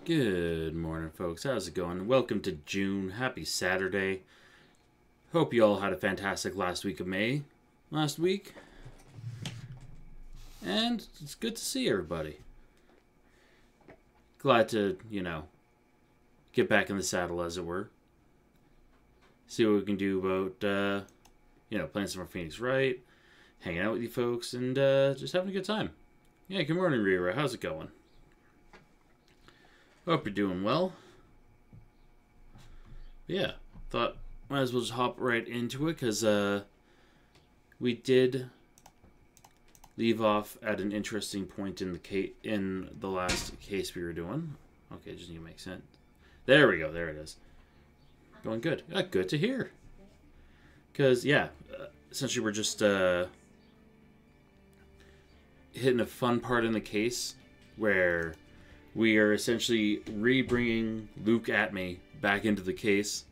Good morning, folks. How's it going? Welcome to June. Happy Saturday. Hope you all had a fantastic last week of May. Last week. And it's good to see everybody. Glad to, get back in the saddle, as it were. See what we can do about, playing some more Phoenix Wright, hanging out with you folks, and just having a good time. Yeah, good morning, Rira. How's it going? Hope you're doing well. Yeah, thought might as well just hop right into it, because we did leave off at an interesting point in the last case we were doing. Okay, just need to make sense. There we go. There it is. Going good. Yeah, good to hear. Because, essentially we're just hitting a fun part in the case where we are essentially re-bringing Luke Atme back into the case,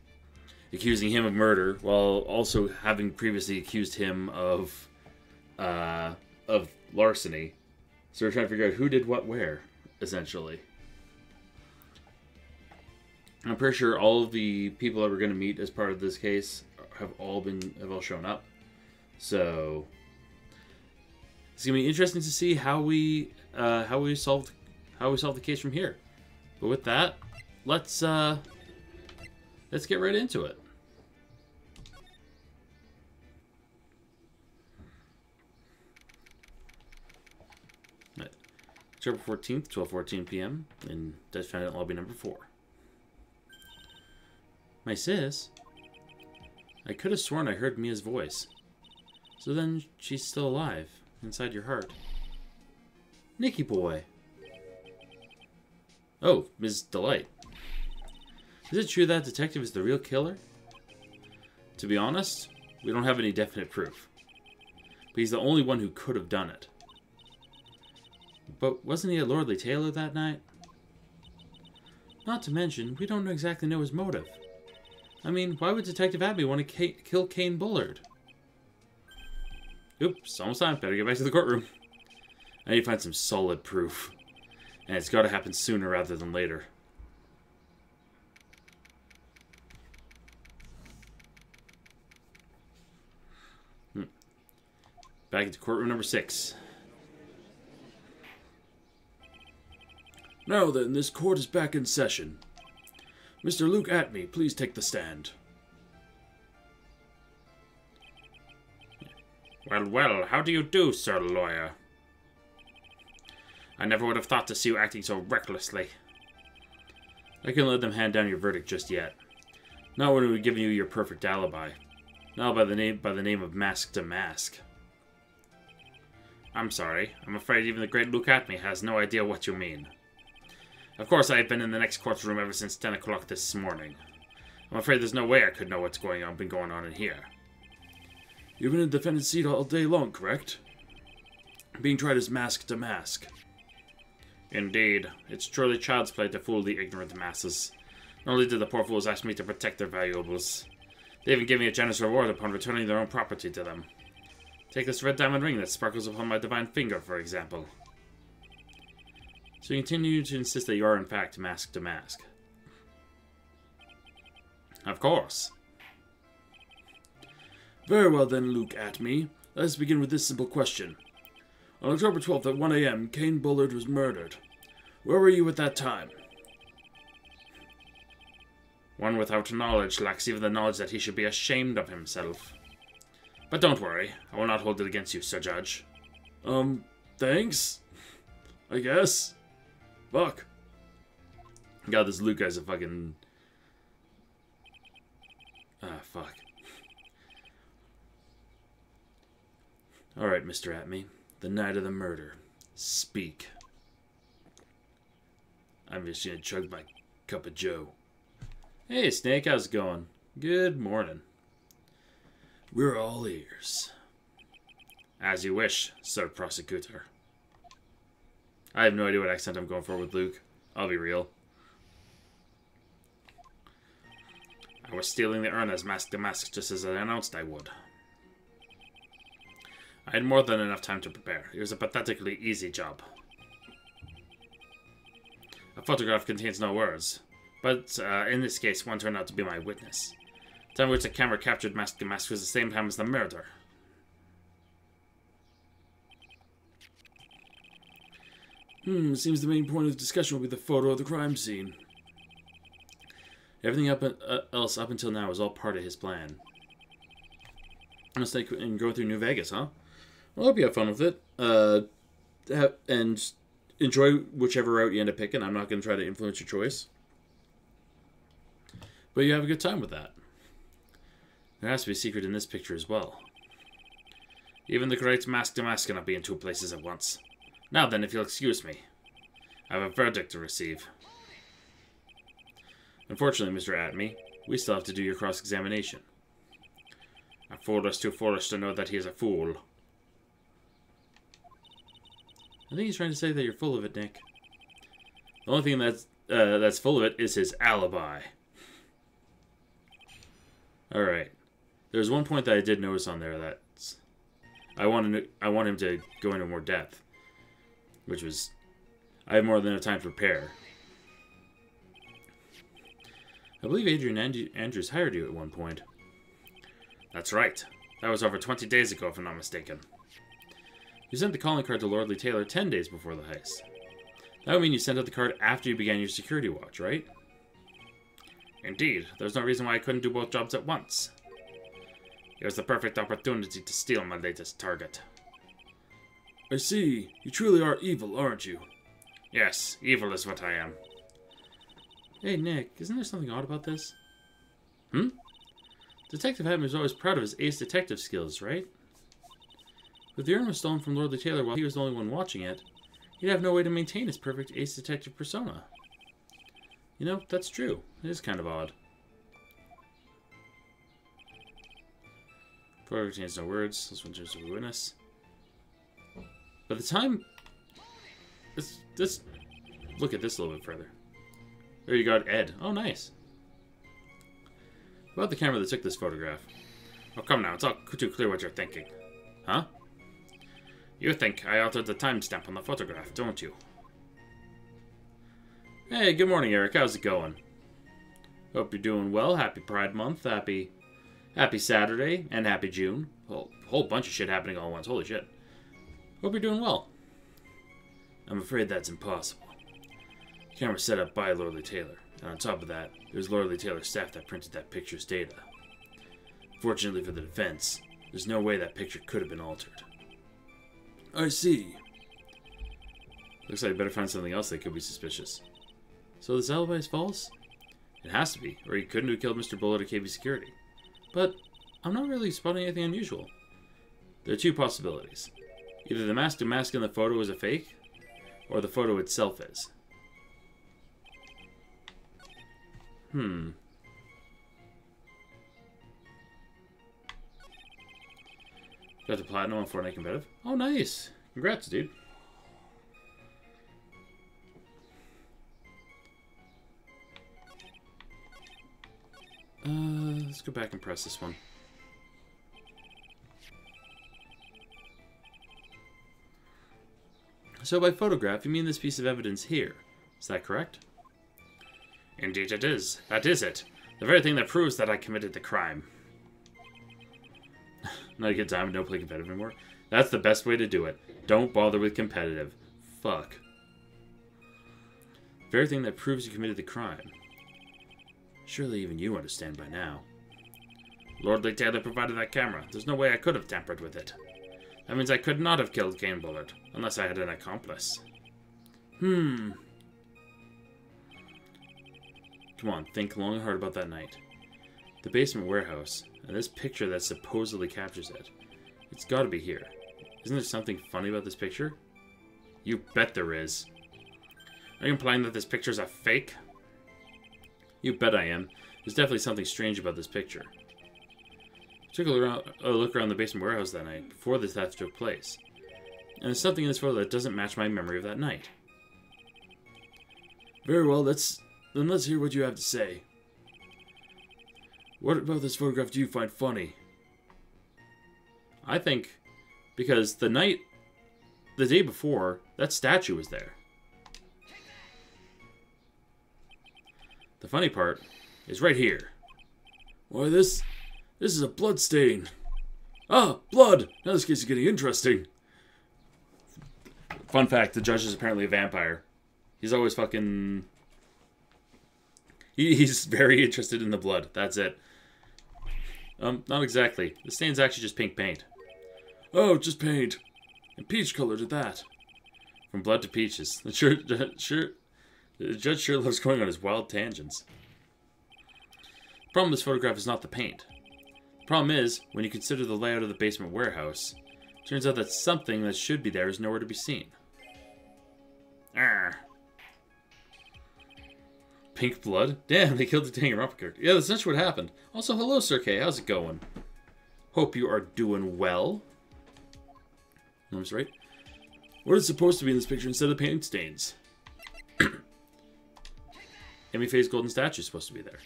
accusing him of murder, while also having previously accused him of larceny. So we're trying to figure out who did what where, essentially. I'm pretty sure all of the people that we're going to meet as part of this case have all shown up. So it's gonna be interesting to see how we solve the case from here. But with that, let's get right into it. Right. October 14th, 12:14 p.m. in defendant lobby number 4. My sis, I could have sworn I heard Mia's voice. So then she's still alive inside your heart. Nicky boy. Oh, Ms. Delight. Is it true that detective is the real killer? To be honest, we don't have any definite proof. But he's the only one who could have done it. But wasn't he at Lordly Taylor that night? Not to mention, we don't exactly know his motive. I mean, why would Detective Abbey want to kill Kane Bullard? Oops, almost time. Better get back to the courtroom. I need to find some solid proof. And it's got to happen sooner rather than later. Back into courtroom number 6. Now then, this court is back in session. Mr. Luke Atme, please take the stand. Well, how do you do, sir lawyer? I never would have thought to see you acting so recklessly. I couldn't let them hand down your verdict just yet. Not when we were giving you your perfect alibi. Not by the name of Mask to Mask. I'm sorry. I'm afraid even the great Luke Atme has no idea what you mean. Of course, I have been in the next courtroom ever since 10 o'clock this morning. I'm afraid there's no way I could know what's going on in here. You've been in the defendant's seat all day long, correct? Being tried as Mask to Mask. Indeed. It's truly child's play to fool the ignorant masses. Not only did the poor fools ask me to protect their valuables, they even gave me a generous reward upon returning their own property to them. Take this red diamond ring that sparkles upon my divine finger, for example. So you continue to insist that you are, in fact, Mask to Mask. Of course. Very well then, Luke Atme. Let's begin with this simple question. On October 12th at 1 a.m., Kane Bullard was murdered. Where were you at that time? One without knowledge lacks even the knowledge that he should be ashamed of himself. But don't worry, I will not hold it against you, Sir Judge. Thanks? I guess. Fuck. God, this Luke guy's a fucking... fuck. Alright, Mr. Atme. The night of the murder. Speak. I'm just gonna chug my cup of joe. Hey, Snake, how's it going? Good morning. We're all ears. As you wish, Sir Prosecutor. I have no idea what accent I'm going for with Luke. I'll be real. I was stealing the urn as Mask to Mask just as I announced I would. I had more than enough time to prepare. It was a pathetically easy job. A photograph contains no words, but in this case, one turned out to be my witness. The time in which the camera captured Mask to Mask was the same time as the murder. Seems the main point of the discussion will be the photo of the crime scene. Everything else up until now was all part of his plan. Must like and go through New Vegas, huh? Well, I hope you have fun with it. And enjoy whichever route you end up picking. I'm not going to try to influence your choice. But you have a good time with that. There has to be a secret in this picture as well. Even the great Mask to Mask cannot be in two places at once. Now then, if you'll excuse me, I have a verdict to receive. Unfortunately, Mr. Atme, we still have to do your cross-examination. A fool is too foolish to know that he is a fool. I think he's trying to say that you're full of it, Nick. The only thing that's full of it is his alibi. Alright. There's one point that I did notice on there that I want him to go into more depth. Which was, I have more than enough time to prepare. I believe Adrian Andrews hired you at one point. That's right. That was over 20 days ago, if I'm not mistaken. You sent the calling card to Lordly Taylor 10 days before the heist. That would mean you sent out the card after you began your security watch, right? Indeed. There's no reason why I couldn't do both jobs at once. It was the perfect opportunity to steal my latest target. I see. You truly are evil, aren't you? Yes, evil is what I am. Hey, Nick, isn't there something odd about this? Detective Hatton was always proud of his ace detective skills, right? If the urn was stolen from Lordly Taylor while he was the only one watching it, he'd have no way to maintain his perfect ace detective persona. You know, that's true. It is kind of odd. Photo contains no words. This one turns to a witness. By the time... Let's look at this a little bit further. There you got Ed. Oh, nice. About the camera that took this photograph. Oh, come now. It's all too clear what you're thinking. Huh? You think I altered the timestamp on the photograph, don't you? Hey, good morning, Eric. How's it going? Hope you're doing well. Happy Pride Month. Happy Saturday. And happy June. Whole bunch of shit happening all at once. Holy shit. Hope you're doing well. I'm afraid that's impossible. The camera's set up by Lordly Taylor. And on top of that, there's Lordly Taylor's staff that printed that picture's data. Fortunately for the defense, there's no way that picture could have been altered. I see. Looks like I better find something else that could be suspicious. So this alibi is false? It has to be, or he couldn't have killed Mr. Bullet at KB Security. But I'm not really spotting anything unusual. There are two possibilities. Either the mask to mask in the photo is a fake, or the photo itself is. Got the platinum on Fortnite competitive. Oh, nice. Congrats, dude. Let's go back and press this one. So by photograph, you mean this piece of evidence here. Is that correct? Indeed it is. That is it. The very thing that proves that I committed the crime. Not a good time, don't play competitive anymore. That's the best way to do it. Don't bother with competitive. Fuck. The very thing that proves you committed the crime. Surely even you understand by now. Lordly Taylor provided that camera. There's no way I could have tampered with it. That means I could not have killed Kane Bullard, unless I had an accomplice. Come on, think long and hard about that night. The basement warehouse, and this picture that supposedly captures it. It's gotta be here. Isn't there something funny about this picture? You bet there is. Are you implying that this picture's a fake? You bet I am. There's definitely something strange about this picture. I took a look around the basement warehouse that night, before the theft took place. And there's something in this photo that doesn't match my memory of that night. Very well, then let's hear what you have to say. What about this photograph do you find funny? I think because the day before, that statue was there. The funny part is right here. Why, this is a blood stain. Ah, blood! Now this case is getting interesting. Fun fact, the judge is apparently a vampire. He's always fucking... He's very interested in the blood. That's it. Not exactly. The stain's actually just pink paint. Oh, just paint. And peach colored at that. From blood to peaches. The judge sure loves going on his wild tangents. The problem with this photograph is not the paint. The problem is, when you consider the layout of the basement warehouse, it turns out that something that should be there is nowhere to be seen. Arrgh. Pink blood? Damn, they killed the Danganronpa character. Yeah, that's essentially what happened. Also, hello, Sir K. How's it going? Hope you are doing well. That's right. What is supposed to be in this picture instead of paint stains? Amy Faye's golden statue is supposed to be there.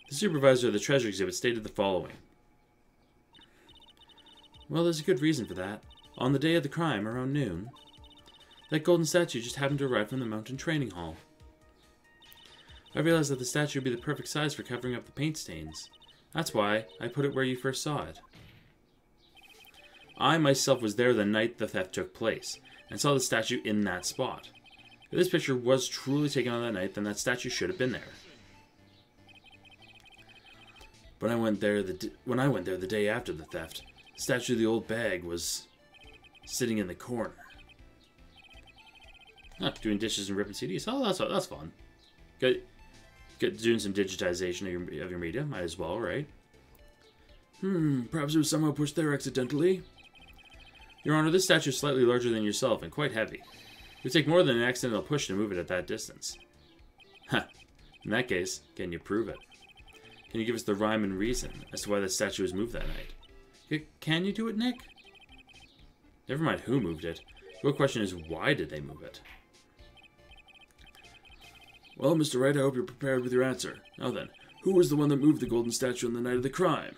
The supervisor of the treasure exhibit stated the following. Well, there's a good reason for that. On the day of the crime, around noon, that golden statue just happened to arrive from the mountain training hall. I realized that the statue would be the perfect size for covering up the paint stains. That's why I put it where you first saw it. I myself was there the night the theft took place, and saw the statue in that spot. If this picture was truly taken on that night, then that statue should have been there. But when I went there the day after the theft, the statue of the old bag was sitting in the corner. Huh, doing dishes and ripping CDs. Oh, that's fun. Doing some digitization of your media. Might as well, right? Perhaps it was somehow pushed there accidentally. Your Honor, this statue is slightly larger than yourself and quite heavy. It would take more than an accidental push to move it at that distance. Huh. In that case, can you prove it? Can you give us the rhyme and reason as to why the statue was moved that night? Can you do it, Nick? Never mind who moved it. The real question is, why did they move it? Well, Mr. Wright, I hope you're prepared with your answer. Now then, who was the one that moved the golden statue on the night of the crime?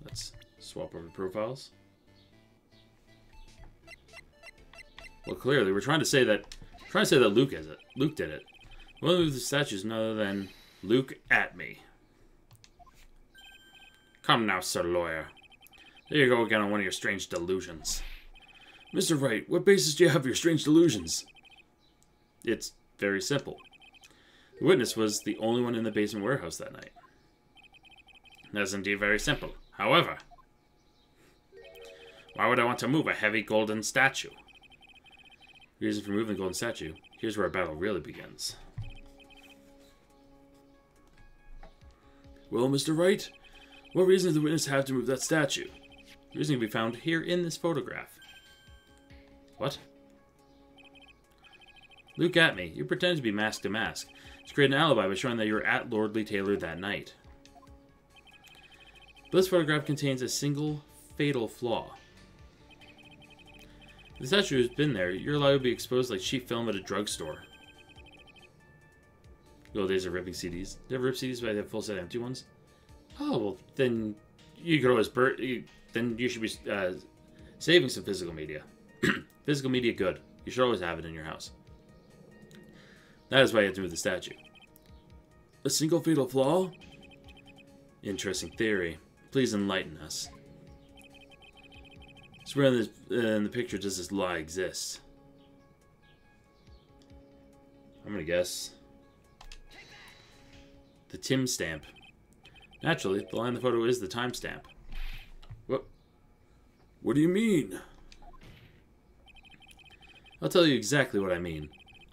Let's swap over profiles. Well, clearly, we're trying to say that Luke is it. Luke did it. The one who moved the statue is none other than Luke at me. Come now, Sir Lawyer. There you go again on one of your strange delusions. Mr. Wright, what basis do you have for your strange delusions? It's very simple. The witness was the only one in the basement warehouse that night. That's indeed very simple. However, why would I want to move a heavy golden statue? Reason for moving the golden statue. Here's where our battle really begins. Well, Mr. Wright, what reason does the witness have to move that statue? The reason can be found here in this photograph. What? Luke at me. You pretend to be mask to mask. To create an alibi by showing that you were at Lordly Taylor that night. But this photograph contains a single fatal flaw. If the statue has been there, you're allowed to be exposed like cheap film at a drugstore. The old days of ripping CDs. Do you ever rip CDs but have full set empty ones? Oh, well, then you could always then you should be saving some physical media. Physical media good. You should always have it in your house. That is why you have to move the statue. A single fatal flaw? Interesting theory. Please enlighten us. So where in the picture does this lie exist? I'm gonna guess the Tim stamp. Naturally, the line in the photo is the timestamp. What do you mean? I'll tell you exactly what I mean.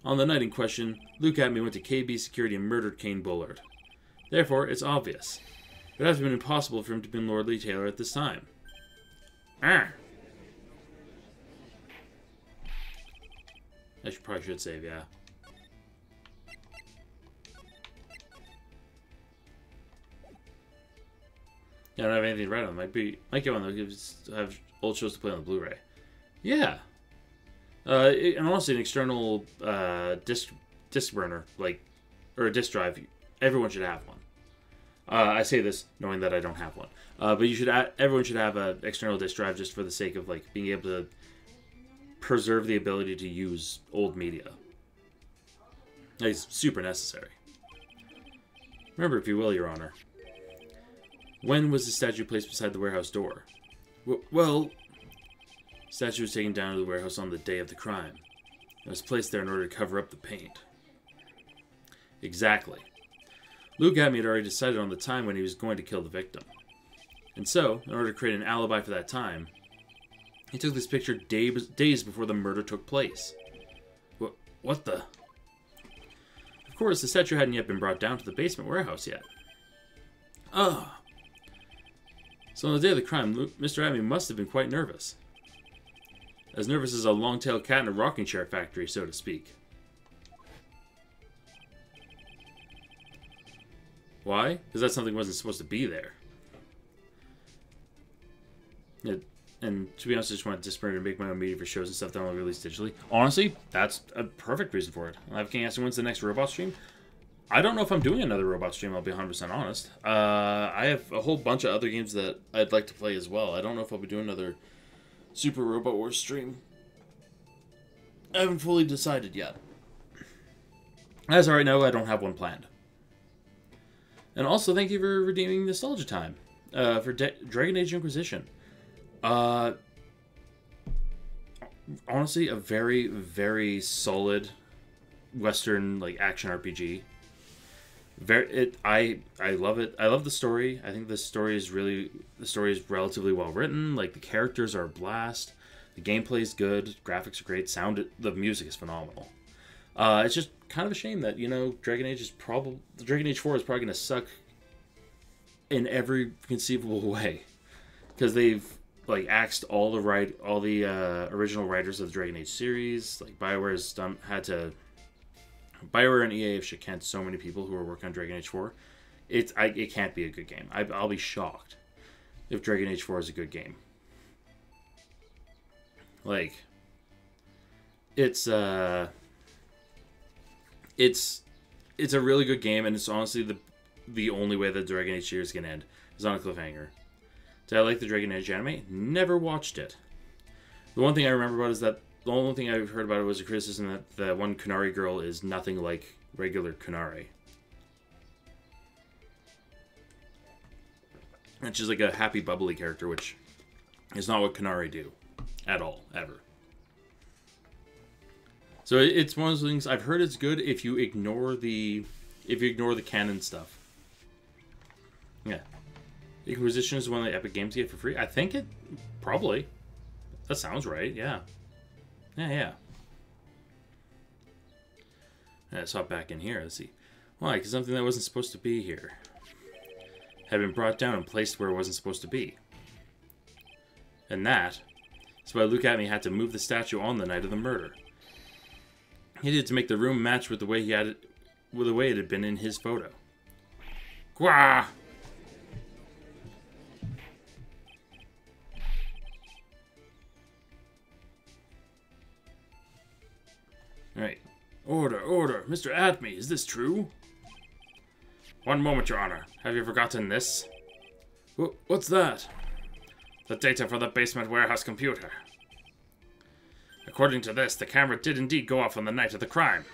On the night in question, Luke at me went to KB Security and murdered Kane Bullard. Therefore, it's obvious. It would have been impossible for him to have been Lord Lee Taylor at this time. I probably should save, yeah. Yeah, I don't have anything to write on. Might get one that have old shows to play on the Blu-ray. Yeah. And honestly, an external disc burner, or a disc drive. Everyone should have one. I say this knowing that I don't have one. But everyone should have an external disc drive just for the sake of being able to preserve the ability to use old media. It's super necessary. Remember, if you will, Your Honor. When was the statue placed beside the warehouse door? Well, the statue was taken down to the warehouse on the day of the crime. It was placed there in order to cover up the paint. Exactly. Luke had already decided on the time when he was going to kill the victim. And so, in order to create an alibi for that time, he took this picture days before the murder took place. What the? Of course, the statue hadn't yet been brought down to the basement warehouse yet. Ah. So on the day of the crime, Mr. Adamy must have been quite nervous. As nervous as a long-tailed cat in a rocking chair factory, so to speak. Why? Because that something wasn't supposed to be there. And to be honest, I just want to disprint and make my own media for shows and stuff that I'll release digitally. Honestly, that's a perfect reason for it. I have King asking when's the next robot stream. I don't know if I'm doing another robot stream, I'll be 100% honest. I have a whole bunch of other games that I'd like to play as well. I don't know if I'll be doing another Super Robot Wars stream. I haven't fully decided yet. As of right now, I don't have one planned. And also, thank you for redeeming Nostalgia Time for Dragon Age Inquisition. Honestly, a very, very solid Western action RPG. I love it. I love the story. I think the story is relatively well written. The characters are a blast. The gameplay is good. Graphics are great. The music is phenomenal. It's just kind of a shame that Dragon Age 4 is probably going to suck in every conceivable way, because they've axed all the original writers of the Dragon Age series. BioWare and EA have shit-canned so many people who are working on Dragon Age 4. It can't be a good game. I'll be shocked if Dragon Age 4 is a good game. It's a really good game, and it's honestly the only way that the Dragon Age series can end is on a cliffhanger. Did I like the Dragon Age anime? Never watched it. The one thing I remember about it is that the only thing I've heard about it was a criticism that the one Kunari girl is nothing like regular Kunari. And she's a happy, bubbly character, which is not what Kunari do. At all. Ever. So it's one of those things, I've heard it's good if you ignore the canon stuff. Yeah. Inquisition is one of the Epic Games you get for free. I think it... Probably. That sounds right, yeah. Yeah. Let's hop back in here. Let's see. Why? Because something that wasn't supposed to be here had been brought down and placed where it wasn't supposed to be. And that is why Luke Atney had to move the statue on the night of the murder. He did it to make the room match with the way it had been in his photo. Gwah! Right. Order. Mr. Atney, is this true? One moment, Your Honor. Have you forgotten this? What's that? The data for the basement warehouse computer. According to this, the camera did indeed go off on the night of the crime.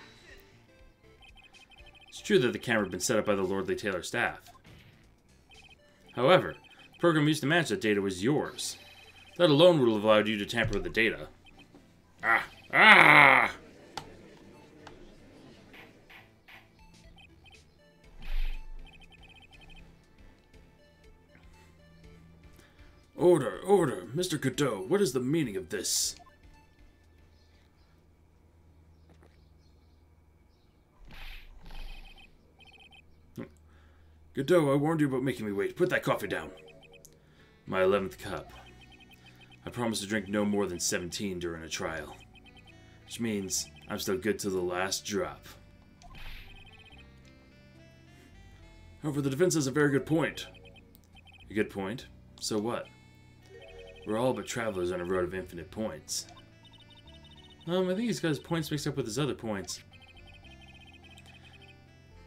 It's true that the camera had been set up by the Lordly Taylor staff. However, the program used to manage that data was yours. That alone would have allowed you to tamper with the data. Ah! Order! Mr. Godot, what is the meaning of this? Godot, I warned you about making me wait. Put that coffee down. My 11th cup. I promised to drink no more than 17 during a trial. Which means I'm still good to the last drop. However, the defense has a very good point. A good point? So what? We're all but travelers on a road of infinite points. I think he's got his points mixed up with his other points.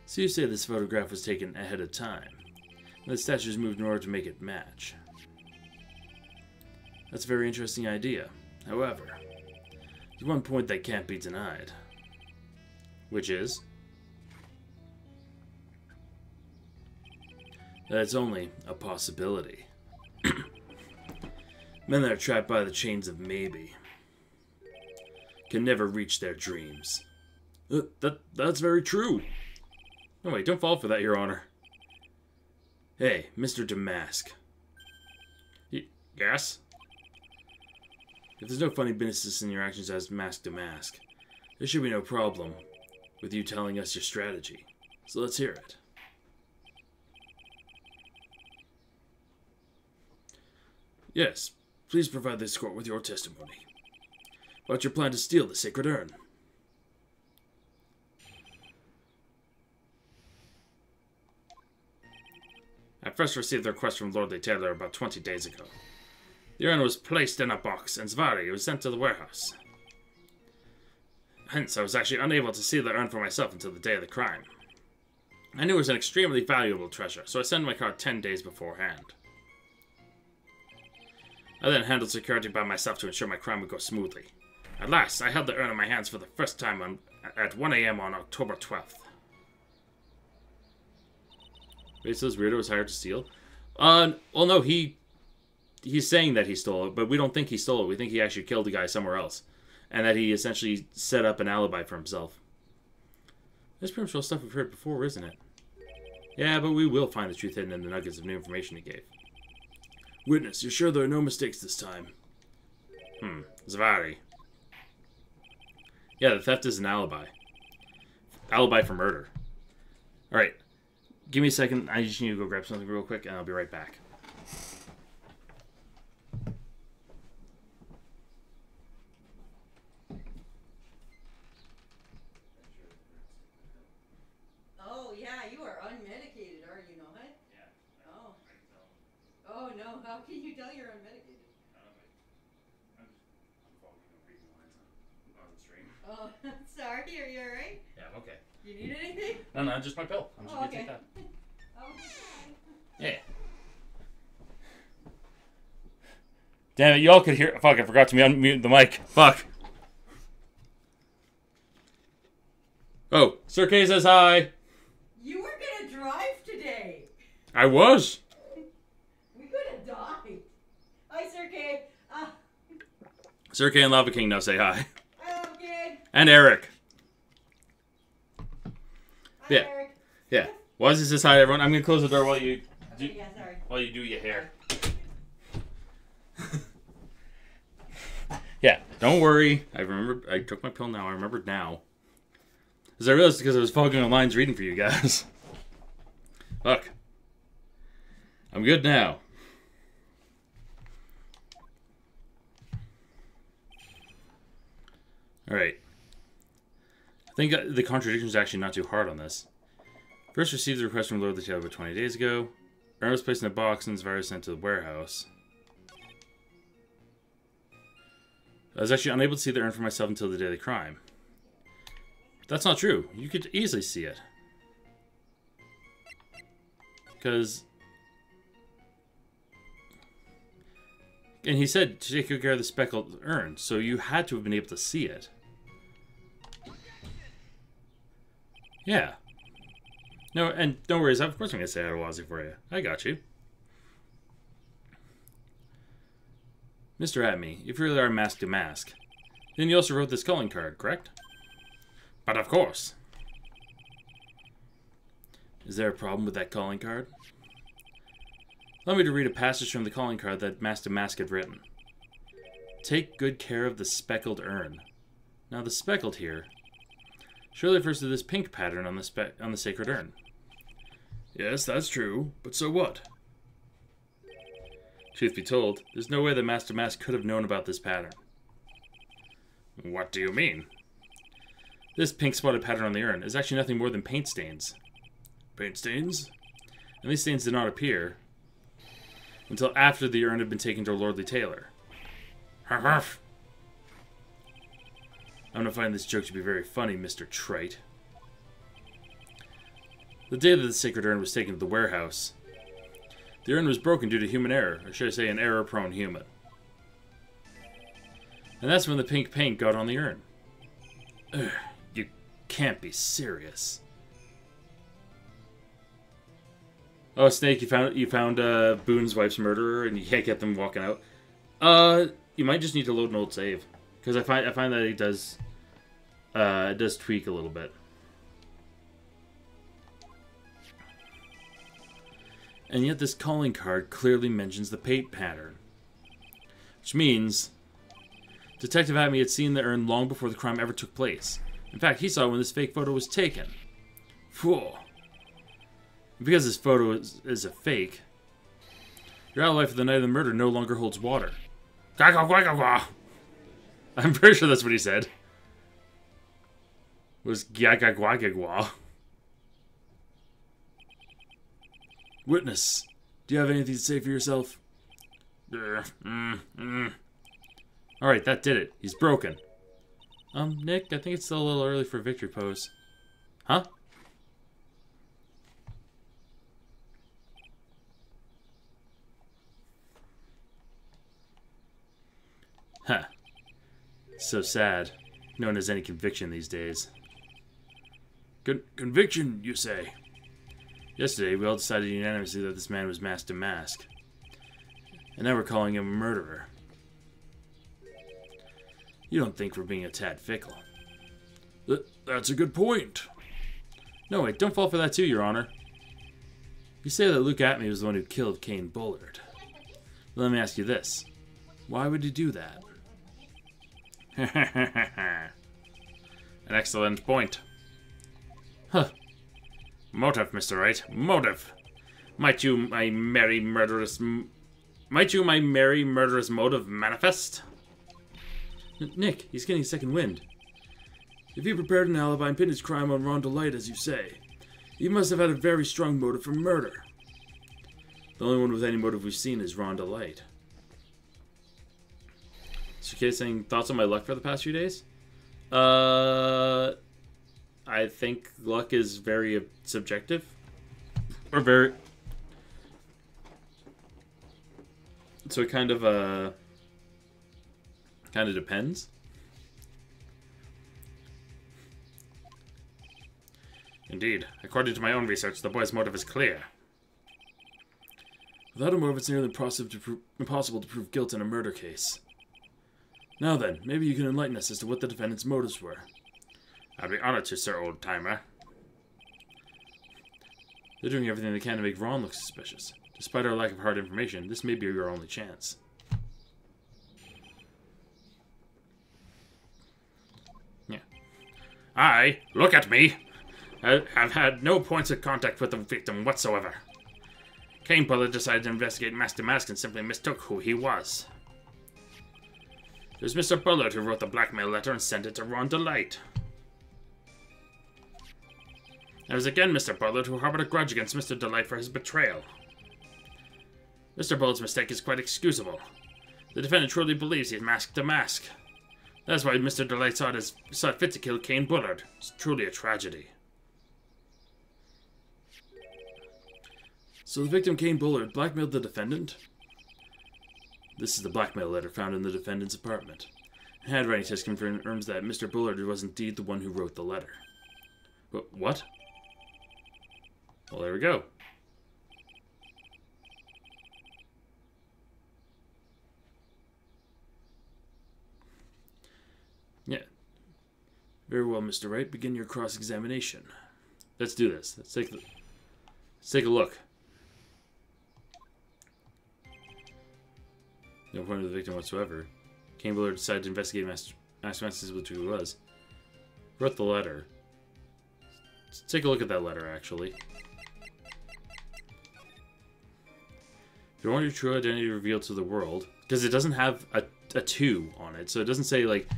So you say this photograph was taken ahead of time, and the statues moved in order to make it match. That's a very interesting idea. However, There's one point that can't be denied. Which is? That it's only a possibility. Men that are trapped by the chains of maybe can never reach their dreams. That's very true. No, wait, don't fall for that, Your Honor. Hey, Mr. Damask. Yes? If there's no funny business in your actions as Mask Damask, there should be no problem with you telling us your strategy. So let's hear it. Yes, please provide this court with your testimony about your plan to steal the sacred urn. I first received the request from Lord Taylor about 20 days ago. The urn was placed in a box, and Zvari was sent to the warehouse. Hence, I was actually unable to see the urn for myself until the day of the crime. I knew it was an extremely valuable treasure, so I sent my card 10 days beforehand. I then handled security by myself to ensure my crime would go smoothly. At last, I held the urn in my hands for the first time at 1 a.m. on October 12th. Wait, so this weirdo was hired to steal? Well, no, he's saying that he stole it, but we don't think he stole it. We think he actually killed the guy somewhere else. And that he essentially set up an alibi for himself. That's pretty much all stuff we've heard before, isn't it? Yeah, but we will find the truth hidden in the nuggets of new information he gave. Witness, you're sure there are no mistakes this time? Zvari. Yeah, the theft is an alibi. Alibi for murder. Alright. Give me a second. I just need to go grab something real quick, and I'll be right back. Oh, yeah, you are unmedicated, are you not? Yeah. Oh. Oh, no. How can you tell you're unmedicated? I'm following the reading lines on the stream. Oh, sorry. Are you alright? Yeah, I'm okay. You need anything? No, just my pill. I'm just gonna okay. take that. Oh, Yeah. Damn it, y'all could hear. Fuck, I forgot to unmute the mic. Fuck. Oh, Sir K says hi. you were gonna drive today. I was. We could have died. Hi, Sir K. Sir K and Lava King now say hi. Hi, Kid. And Eric. Hi, Yeah. Eric. Yeah. Waz says hi, everyone. I'm gonna close the door while you do, Okay, yeah, sorry. while you do your hair. Yeah, don't worry. I remember. I took my pill now. I remembered now. Because I realized because I was fogging on lines reading for you guys. Look. I'm good now. Alright. I think the contradiction is actually not too hard on this. First received the request from Lord the Tailor about 20 days ago. Urn was placed in a box and Zvari sent to the warehouse. I was actually unable to see the urn for myself until the day of the crime. That's not true. You could easily see it. Because... And he said to take good care of the speckled urn, so you had to have been able to see it. Yeah. No, and don't worry, of course I'm going to say Adewazzi for you. I got you. Mr. Atme, if you really are Mask to Mask, then you also wrote this calling card, correct? But of course. Is there a problem with that calling card? Allow me to read a passage from the calling card that Mask to Mask had written. Take good care of the speckled urn. Now the speckled here surely refers to this pink pattern on the sacred urn. Yes, that's true, but so what? Truth be told, there's no way that Mask to Mask could have known about this pattern. What do you mean? This pink spotted pattern on the urn is actually nothing more than paint stains. Paint stains? And these stains did not appear until after the urn had been taken to Lordly Taylor. Huff huff. I'm gonna find this joke to be very funny, Mr. Trite. The day that the sacred urn was taken to the warehouse, the urn was broken due to human error, or should I say an error-prone human. And that's when the pink paint got on the urn. Ugh, you can't be serious. Oh, Snake, you found Boone's wife's murderer, and you can't get them walking out. You might just need to load an old save, because I find that it does tweak a little bit. And yet this calling card clearly mentions the paint pattern, which means Detective Atme had seen the urn long before the crime ever took place. In fact, he saw it when this fake photo was taken. Phew. Because this photo is a fake, your alibi for the night of the murder no longer holds water. I'm pretty sure that's what he said. Was gagagwagagwa. Witness, do you have anything to say for yourself? Alright, that did it. He's broken. Nick, I think it's still a little early for victory pose. Huh? Huh. So sad. No one has any conviction these days. Conviction, you say? Yesterday, we all decided unanimously that this man was masked to mask. And now we're calling him a murderer. You don't think we're being a tad fickle? That's a good point. No, wait, don't fall for that too, Your Honor. You say that Luke Atme was the one who killed Kane Bullard. Well, let me ask you this. Why would he do that? An excellent point. Huh. Motive, Mr. Wright. Motive. Might you my merry murderous motive manifest? Nick, he's getting second wind. If he prepared an alibi and pinned his crime on Rhonda Light, as you say, he must have had a very strong motive for murder. The only one with any motive we've seen is Rhonda Light. So, okay, saying thoughts on my luck for the past few days? I think luck is very subjective. Or very... So it kind of depends. Indeed. According to my own research, the boy's motive is clear. Without a motive, it's nearly impossible to prove guilt in a murder case. Now then, maybe you can enlighten us as to what the defendant's motives were. I'd be honored to, sir, old-timer. They're doing everything they can to make Ron look suspicious. Despite our lack of hard information, this may be your only chance. Yeah. Look at me! I have had no points of contact with the victim whatsoever. Kane Bullard decided to investigate mask to mask and simply mistook who he was. It was Mr. Bullard who wrote the blackmail letter and sent it to Rhonda Light. It was again Mr. Bullard who harbored a grudge against Mr. Delight for his betrayal. Mr. Bullard's mistake is quite excusable. The defendant truly believes he had masked to mask. That's why Mr. Delight saw it fit to kill Kane Bullard. It's truly a tragedy. So the victim, Kane Bullard, blackmailed the defendant? This is the blackmail letter found in the defendant's apartment. A handwriting test confirms that Mr. Bullard was indeed the one who wrote the letter. What? Well, there we go. Yeah. Very well, Mr. Wright. Begin your cross-examination. Let's do this. Let's take a look. No point of the victim whatsoever. Kane Bullard decided to investigate Master with who he was. Wrote the letter. Let's take a look at that letter, actually. If you want your true identity revealed to the world, because it doesn't have a 2 on it, so it doesn't say, like,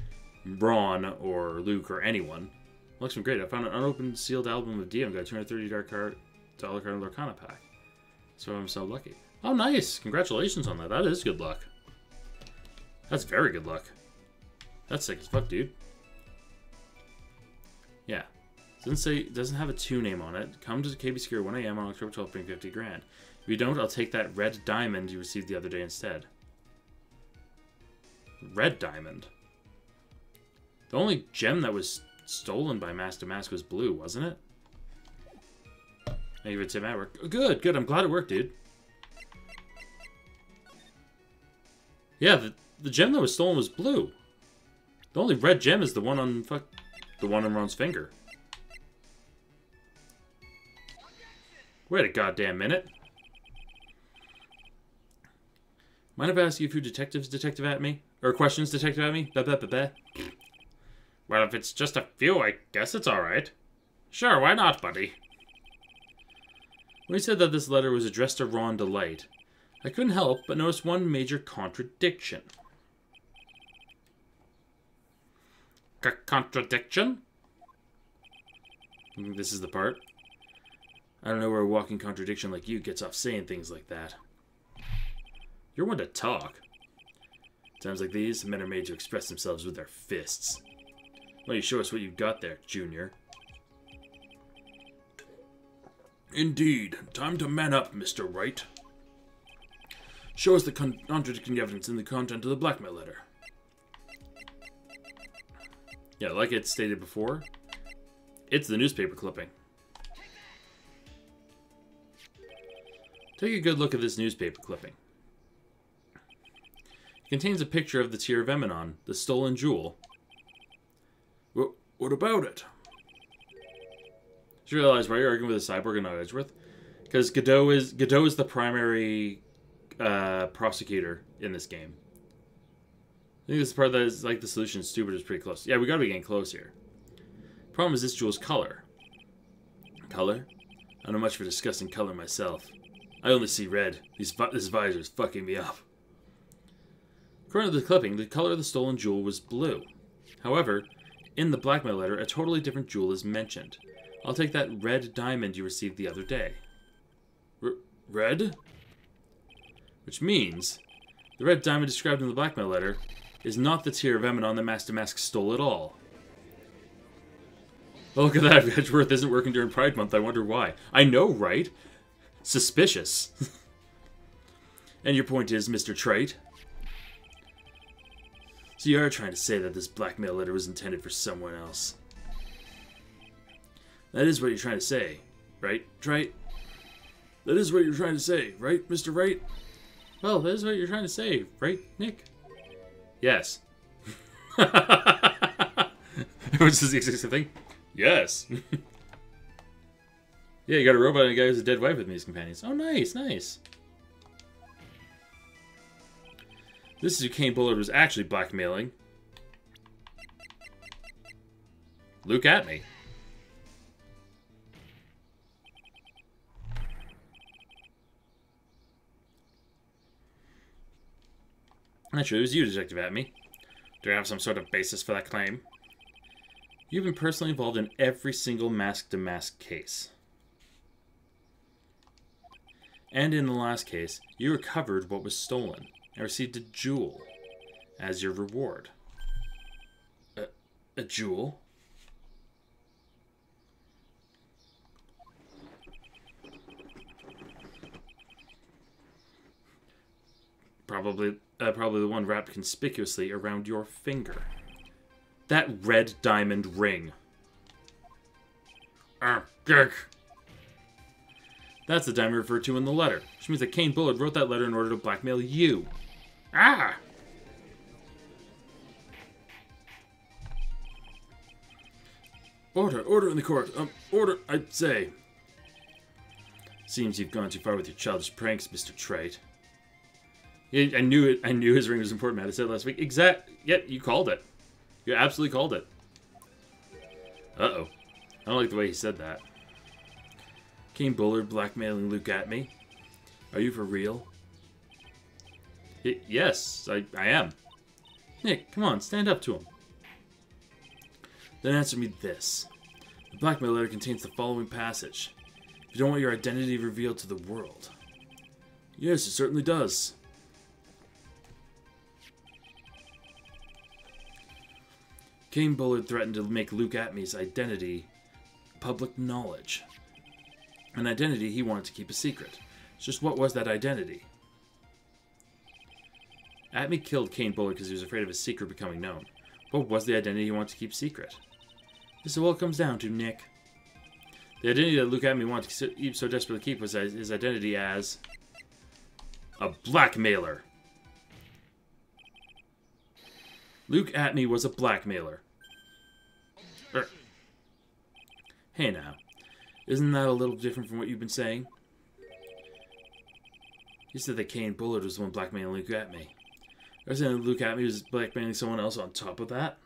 Ron or Luke or anyone. Looks great. I found an unopened sealed album of DM. Got a $230 card Lorcana pack. So I'm so lucky. Oh, nice. Congratulations on that. That is good luck. That's very good luck. That's sick as fuck, dude. Yeah. Doesn't have a 2 name on it. Come to KB Secure 1 AM on October 12th, bring 50 grand. If you don't, I'll take that red diamond you received the other day instead. Red diamond? The only gem that was stolen by Mask to Mask was blue, wasn't it? Maybe it's a matter work. Good, good. I'm glad it worked, dude. Yeah, the gem that was stolen was blue. The only red gem is the one on Ron's finger. Wait a goddamn minute. Mind if I ask you a few detective at me? Or questions, detective at me? Well, if it's just a few, I guess it's alright. Sure, why not, buddy? When he said that this letter was addressed to Ron Delight, I couldn't help but notice one major contradiction. Contradiction? This is the part. I don't know where a walking contradiction like you gets off saying things like that. You're one to talk. Times like these, men are made to express themselves with their fists. Why don't you show us what you've got there, Junior? Indeed. Time to man up, Mr. Wright. Show us the contradicting evidence in the content of the blackmail letter. Yeah, like it stated before, it's the newspaper clipping. Take a good look at this newspaper clipping. It contains a picture of the Tear of Emanon, the stolen jewel. What about it? Did you realize why you're arguing with a cyborg and not Edgeworth? Because Godot is the primary prosecutor in this game. I think this is the part that is like the solution stupid is pretty close. Yeah, we gotta be getting close here. Problem is this jewel's color. Color? I don't know much for discussing color myself. I only see red. This visor's fucking me up. According to the clipping, the color of the stolen jewel was blue. However, in the blackmail letter, a totally different jewel is mentioned. I'll take that red diamond you received the other day. Red? Which means, the red diamond described in the blackmail letter is not the Tear of Emanon that Mask to Mask stole at all. Oh, look at that. If Edgeworth isn't working during Pride Month, I wonder why. I know, right? Suspicious. And your point is, Mr. Trite? So you are trying to say that this blackmail letter was intended for someone else. That is what you're trying to say, right, Trite? That is what you're trying to say, right, Mr. Wright? Well, that is what you're trying to say, right, Nick? Yes. Which is the exact same thing. Yes. Yeah, you got a robot and a guy who's a dead wife with me as companions. Oh, nice, nice. This is who Kane Bullard was actually blackmailing. Look at me. Actually, it was you, Detective Atme. Do you have some sort of basis for that claim? You've been personally involved in every single mask-to-mask case. And in the last case, you recovered what was stolen and received a jewel as your reward. A jewel? Probably the one wrapped conspicuously around your finger. That red diamond ring. That's the diamond referred to in the letter, which means that Kane Bullard wrote that letter in order to blackmail you. Ah! Order in the court. Order, I say. Seems you've gone too far with your childish pranks, Mr. Trite. Yeah, I knew it. I knew his ring was important, man. I said it last week. Yep, you called it. You absolutely called it. Uh-oh. I don't like the way he said that. Kane Bullard blackmailing Luke at me? Are you for real? Yes, I am. Nick, come on, stand up to him. Then answer me this. The blackmail letter contains the following passage. You don't want your identity revealed to the world. Yes, it certainly does. Kane Bullard threatened to make Luke Atme's identity public knowledge. An identity he wanted to keep a secret. Just what was that identity? Atme killed Kane Bullard because he was afraid of his secret becoming known. What was the identity he wanted to keep secret? This is what it comes down to, Nick. The identity that Luke Atme wanted to so desperately keep was his identity as a blackmailer. Luke Atme was a blackmailer. Hey now, isn't that a little different from what you've been saying? You said that Kane Bullard was the one blackmailing Luke Atme. I was saying that Luke Atme was blackmailing someone else on top of that.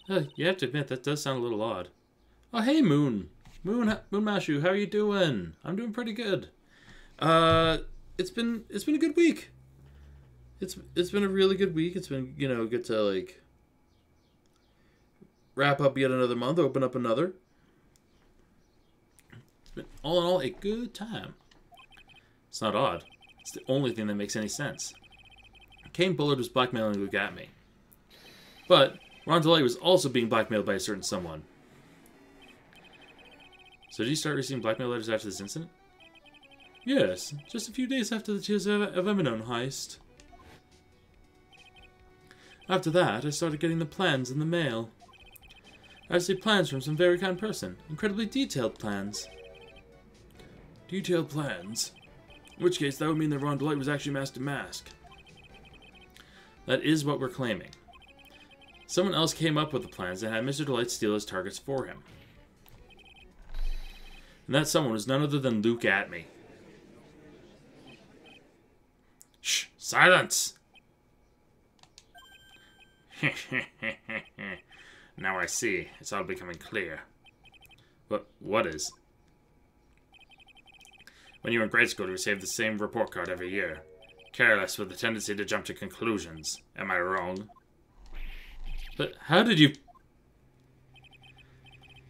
You have to admit, that does sound a little odd. Oh, hey, Moon Mashu, how are you doing? I'm doing pretty good. It's been a good week. It's been a really good week. It's been, good to, like, wrap up yet another month, open up another. It's been, all in all, a good time. It's not odd. It's the only thing that makes any sense. Kane Bullard was blackmailing Luke Atme. But Ron DeLay was also being blackmailed by a certain someone. So did you start receiving blackmail letters after this incident? Yes, just a few days after the Tears of Eminon heist. After that, I started getting the plans in the mail. I received plans from some very kind person. Incredibly detailed plans. Detailed plans? In which case, that would mean that Ron DeLay was actually masked to mask. That is what we're claiming. Someone else came up with the plans and had Mr. DeLay steal his targets for him. And that someone was none other than Luke Atme. Shh! Silence! Now I see. It's all becoming clear. What is? When you were in grade school, you received the same report card every year. Careless with a tendency to jump to conclusions. Am I wrong? But how did you...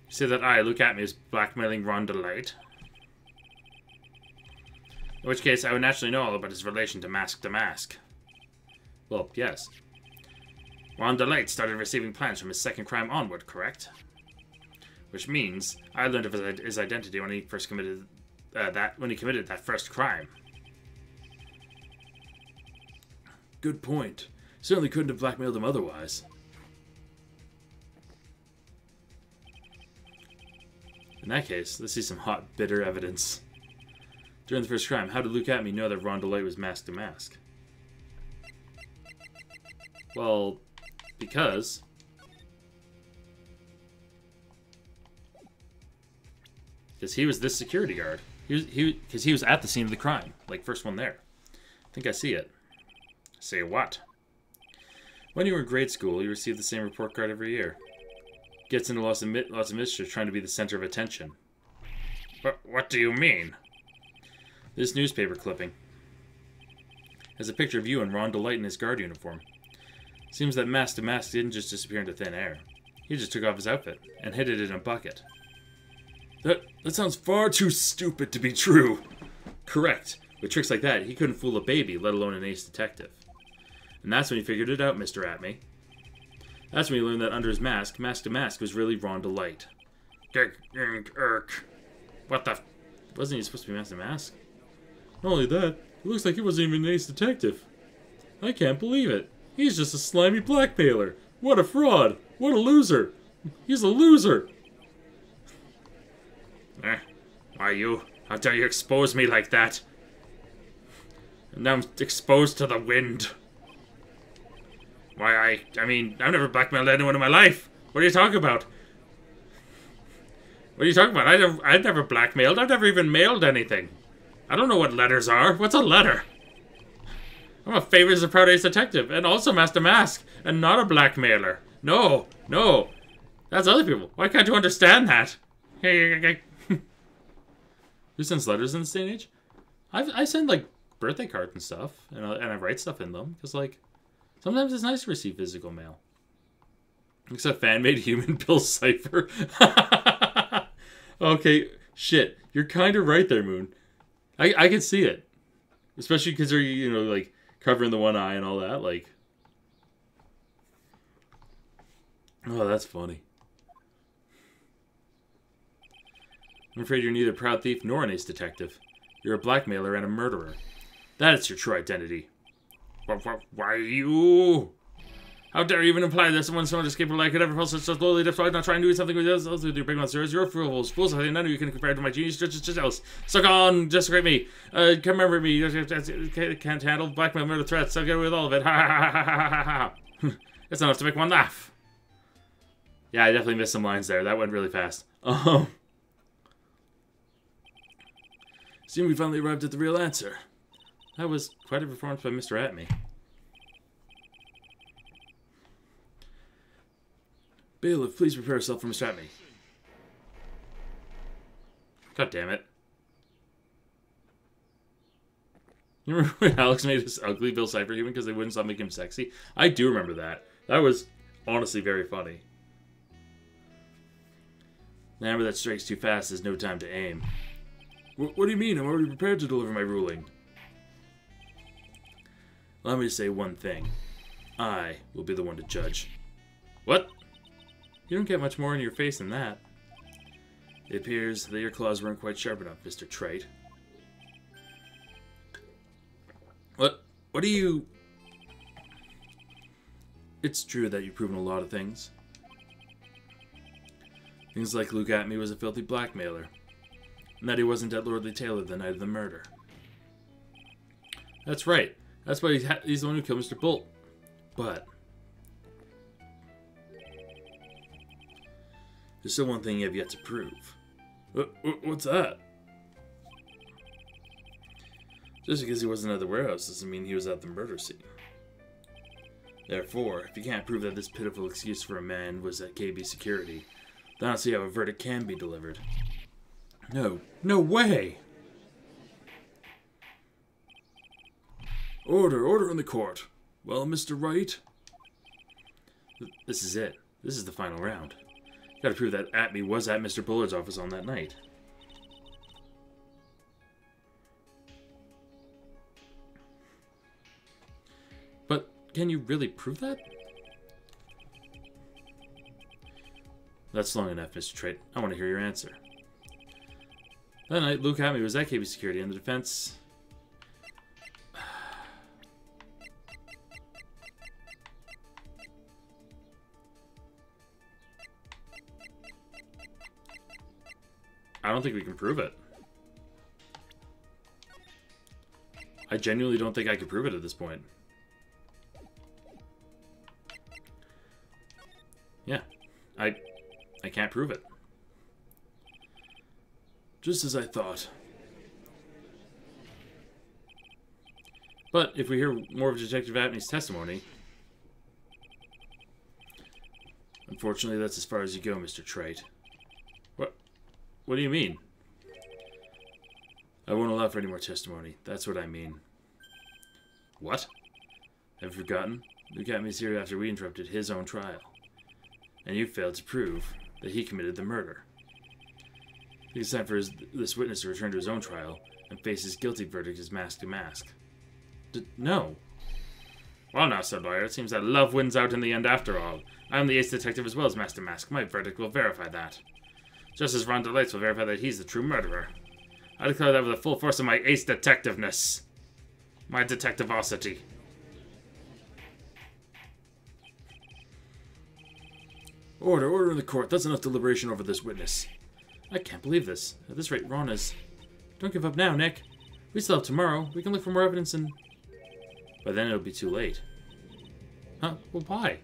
say that I, Luke Atme, is blackmailing Ron DeLay? In which case, I would naturally know all about his relation to Mask to Mask. Well, yes. Ron DeLay started receiving plans from his second crime onward, correct? Which means I learned of his identity when he first committed that first crime. Good point. Certainly couldn't have blackmailed him otherwise. In that case, let's see some hot, bitter evidence. During the first crime, how did Luke Atme know that Ron DeLay was mask to mask? Well, because he was this security guard. Because he was at the scene of the crime, like first one there. I think I see it. Say what? When you were in grade school, you received the same report card every year. Gets into lots of mischief trying to be the center of attention. What do you mean? This newspaper clipping has a picture of you and Ron DeLay in his guard uniform. Seems that Mask to Mask didn't just disappear into thin air. He just took off his outfit and hid it in a bucket. That sounds far too stupid to be true. Correct. With tricks like that, he couldn't fool a baby, let alone an ace detective. And that's when he figured it out, Mr. Atme. That's when he learned that under his mask, Mask to Mask was really Ron DeLay. What the... Wasn't he supposed to be Mask to Mask? Not only that, it looks like he wasn't even an ace detective. I can't believe it. He's just a slimy blackmailer. What a fraud. What a loser. He's a loser. Why you? How dare you expose me like that? And now I'm exposed to the wind. Why, I mean, I've never blackmailed anyone in my life. What are you talking about? What are you talking about? I've never blackmailed. I've never even mailed anything. I don't know what letters are. What's a letter? I'm a famous and proud ace detective, and also Master Mask, and not a blackmailer. No. That's other people. Why can't you understand that? Who sends letters in this day and age? I send, like, birthday cards and stuff, and I write stuff in them, because, like, sometimes it's nice to receive physical mail. Except fan-made human Bill Cipher. Okay, shit. You're kind of right there, Moon. I can see it. Especially because they're, like, covering the one eye and all that, like... Oh, that's funny. I'm afraid you're neither a proud thief nor an ace detective. You're a blackmailer and a murderer. That is your true identity. Why you? How dare you even imply that someone so capable I could ever fall such slowly despite not trying to do something with this? Also, do big monsters. You're fools. Fools, I think none of you can compare to my genius. Just else. Suck on, desecrate me. Can't remember me. Can't handle blackmail, murder, threats. I'll get away with all of it. Ha ha ha ha ha ha. That's enough to make one laugh. Yeah, I definitely missed some lines there. That went really fast. Seem we finally arrived at the real answer. That was quite a performance by Mr. Atme. Bailiff, please prepare yourself for Mr. Atme. God damn it. You remember when Alex made this ugly Bill Cipher human because they wouldn't stop making him sexy? I do remember that. That was honestly very funny. The hammer that strikes too fast has no time to aim. What do you mean? I'm already prepared to deliver my ruling. Allow me to say one thing. I will be the one to judge. What? You don't get much more in your face than that. It appears that your claws weren't quite sharp enough, Mr. Trite. What do you... It's true that you've proven a lot of things. Things like Luke Atme was a filthy blackmailer, and that he wasn't at Lordly Taylor the night of the murder. That's right. That's why he's the one who killed Mr. Bolt. But there's still one thing you have yet to prove. What's that? Just because he wasn't at the warehouse doesn't mean he was at the murder scene. Therefore, if you can't prove that this pitiful excuse for a man was at KB security, then I don't see how a verdict can be delivered. No way! Order in the court. Well, Mr. Wright? This is it. This is the final round. Gotta prove that Atme was at Mr. Bullard's office on that night. But can you really prove that? That's long enough, Mr. Trite. I want to hear your answer. That night, Luke Atme was at KB Security, and the defense... I don't think we can prove it. I genuinely don't think I could prove it at this point. Yeah, I can't prove it. Just as I thought. But if we hear more of Detective Atme's testimony... Unfortunately, that's as far as you go, Mr. Trite. What do you mean? I won't allow for any more testimony. That's what I mean. What? Have you forgotten? Luke Atme's here after we interrupted his own trial. And you failed to prove that he committed the murder. It's time for this witness to return to his own trial and face his guilty verdict as mask to mask. No. Well now, said lawyer, it seems that love wins out in the end after all. I am the ace detective as well as master mask. My verdict will verify that. Just as Ron Delights will verify that he's the true murderer. I declare that with the full force of my ace detectiveness. My detectivosity. Order in the court. That's enough deliberation over this witness. I can't believe this. At this rate, Ron is... Don't give up now, Nick. We still have tomorrow. We can look for more evidence and... By then it'll be too late. Huh? Well, why?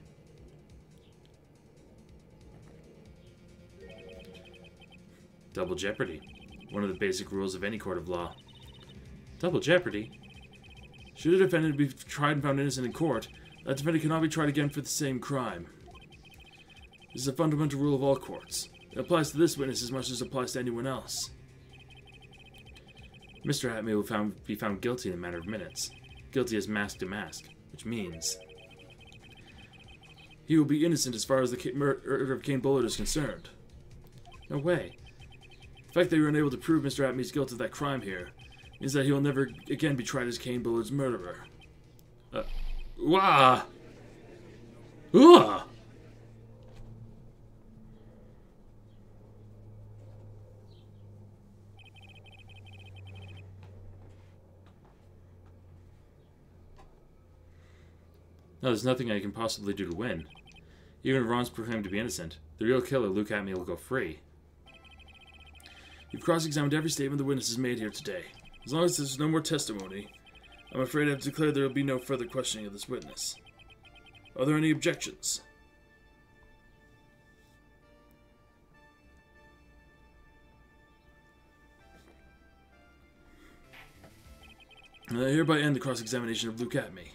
Double jeopardy. One of the basic rules of any court of law. Double jeopardy? Should a defendant be tried and found innocent in court, that defendant cannot be tried again for the same crime. This is a fundamental rule of all courts. It applies to this witness as much as it applies to anyone else. Mr. Atme will be found guilty in a matter of minutes. Guilty as mask to mask, which means... he will be innocent as far as the murder of Kane Bullard is concerned. No way. The fact that you're unable to prove Mr. Atme's guilt of that crime here means that he will never again be tried as Kane Bullard's murderer. Wah! Wah! No, there's nothing I can possibly do to win. Even if Ron's proclaimed to be innocent, the real killer, Luke Atme, will go free. You've cross-examined every statement the witness has made here today. As long as there's no more testimony, I'm afraid I have declared there will be no further questioning of this witness. Are there any objections? And I hereby end the cross-examination of Luke Atme.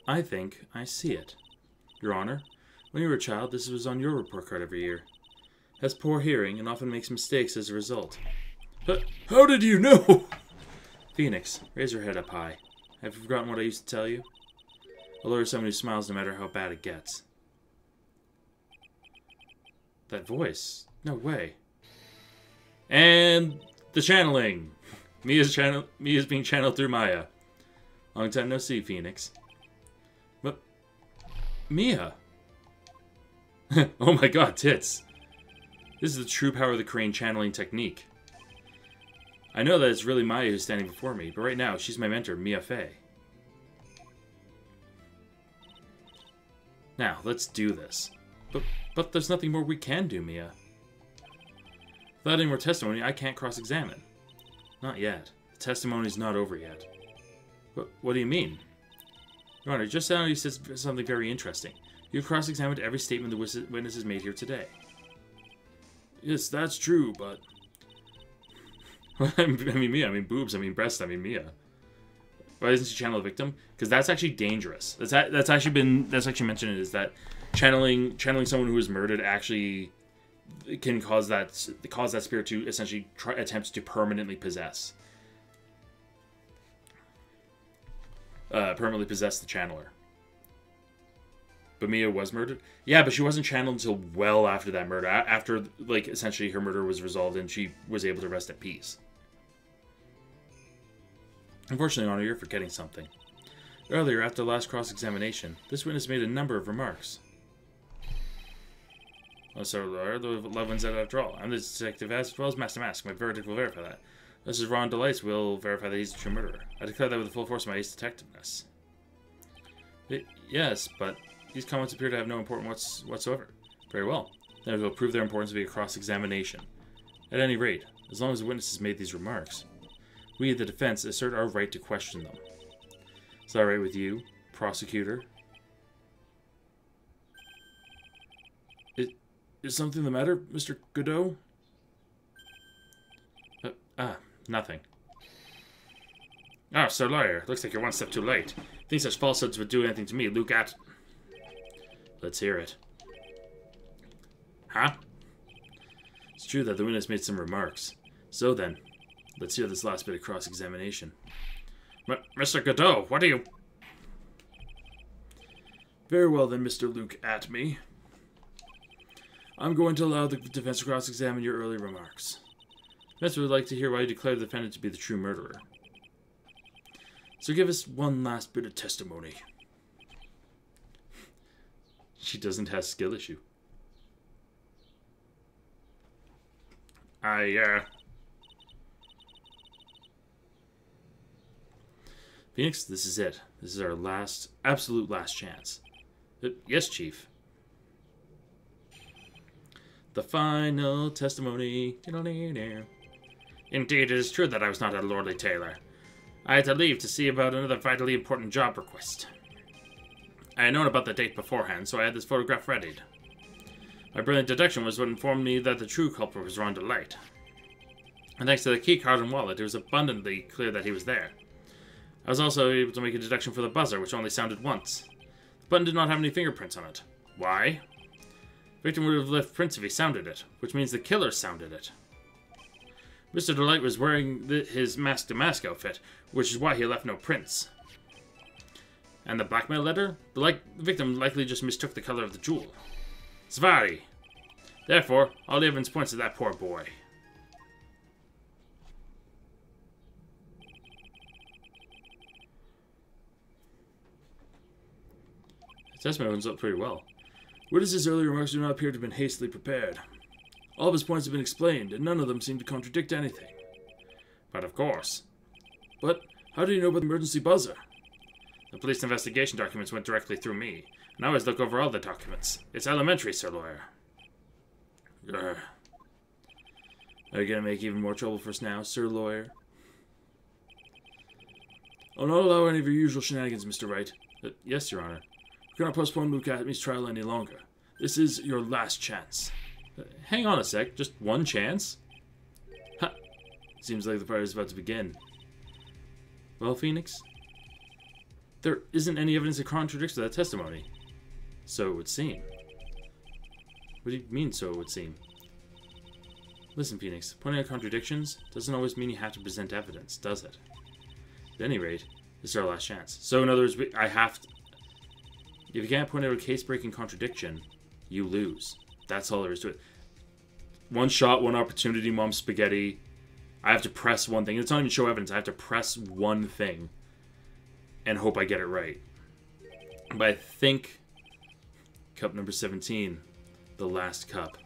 I think I see it. Your Honor, when you were a child, this was on your report card every year. Has poor hearing and often makes mistakes as a result. But how did you know? Phoenix, raise your head up high. Have you forgotten what I used to tell you? A lawyer is someone who smiles no matter how bad it gets. That voice. No way. And the channeling. Mia's being channeled through Maya. Long time no see, Phoenix. But Mia. Oh my god, tits. This is the true power of the crane channeling technique. I know that it's really Maya who's standing before me, but right now she's my mentor, Mia Fey. Now, let's do this. But there's nothing more we can do, Mia. Without any more testimony, I can't cross-examine. Not yet. The testimony's not over yet. What do you mean? Your Honor, just now you said something very interesting. You've cross-examined every statement the witness has made here today. Yes, that's true, but... I mean Mia, I mean boobs, I mean breasts, I mean Mia. Why doesn't she channel a victim? Because that's actually dangerous. That's actually mentioned is that channeling someone who was murdered actually can cause that spirit to essentially attempt to permanently possess. Permanently possess the channeler. But Mia was murdered? Yeah, but she wasn't channeled until well after that murder. After, like, essentially her murder was resolved and she was able to rest at peace. Unfortunately, Your Honor, you're forgetting something. Earlier, after the last cross-examination, this witness made a number of remarks. Oh, sorry, Lawyer, the loved one's dead after all. I'm the detective as well as Master Mask. My verdict will verify that. This is Ron Delights will verify that he's the true murderer. I declare that with the full force of my ace detectiveness. Yes, but these comments appear to have no importance whatsoever. Very well. Then we'll prove their importance via cross-examination. At any rate, as long as the witness has made these remarks, we, the defense, assert our right to question them. Is that all right with you, prosecutor? Is something the matter, Mr. Godot? Nothing. Oh, Sir Lawyer, looks like you're one step too late. Think such falsehoods would do anything to me, Luke Atme. Let's hear it. Huh? It's true that the witness made some remarks. So then, let's hear this last bit of cross-examination. Mr. Godot, what are you... Very well then, Mr. Luke Atme. I'm going to allow the defense to cross-examine your early remarks. The defense would like to hear why you declared the defendant to be the true murderer. So give us one last bit of testimony. She doesn't have skill issue. Phoenix, this is it. This is our absolute last chance. Yes, Chief. The final testimony. Indeed, it is true that I was not a lordly tailor. I had to leave to see about another vitally important job request. I had known about the date beforehand, so I had this photograph readied. My brilliant deduction was what informed me that the true culprit was Ron Delight. And thanks to the key card and wallet, it was abundantly clear that he was there. I was also able to make a deduction for the buzzer, which only sounded once. The button did not have any fingerprints on it. Why? The victim would have left prints if he sounded it, which means the killer sounded it. Mr. Delight was wearing his mask-to-mask outfit, which is why he left no prints. And the blackmail letter? The victim likely just mistook the color of the jewel. Svari. Therefore, all the evidence points to that poor boy. The testimony runs up pretty well. Witness's earlier remarks do not appear to have been hastily prepared. All of his points have been explained, and none of them seem to contradict anything. But of course. But How do you know about the emergency buzzer? The police investigation documents went directly through me, and I always look over all the documents. It's elementary, Sir Lawyer. Grr. Are you going to make even more trouble for us now, Sir Lawyer? I'll not allow any of your usual shenanigans, Mr. Wright. Yes, Your Honor. We cannot postpone Luke Atmey's trial any longer. This is your last chance. Hang on a sec. Just one chance? Ha! Seems like the party is about to begin. Well, Phoenix, there isn't any evidence that contradicts that testimony. So it would seem. What do you mean, so it would seem? Listen, Phoenix, pointing out contradictions doesn't always mean you have to present evidence, does it? At any rate, this is our last chance. So, in other words, I have to... If you can't point out a case-breaking contradiction, you lose. That's all there is to it. One shot, one opportunity, Mom Spaghetti. I have to press one thing. It's not even show evidence. I have to press one thing and hope I get it right. But I think cup number 17, the last cup.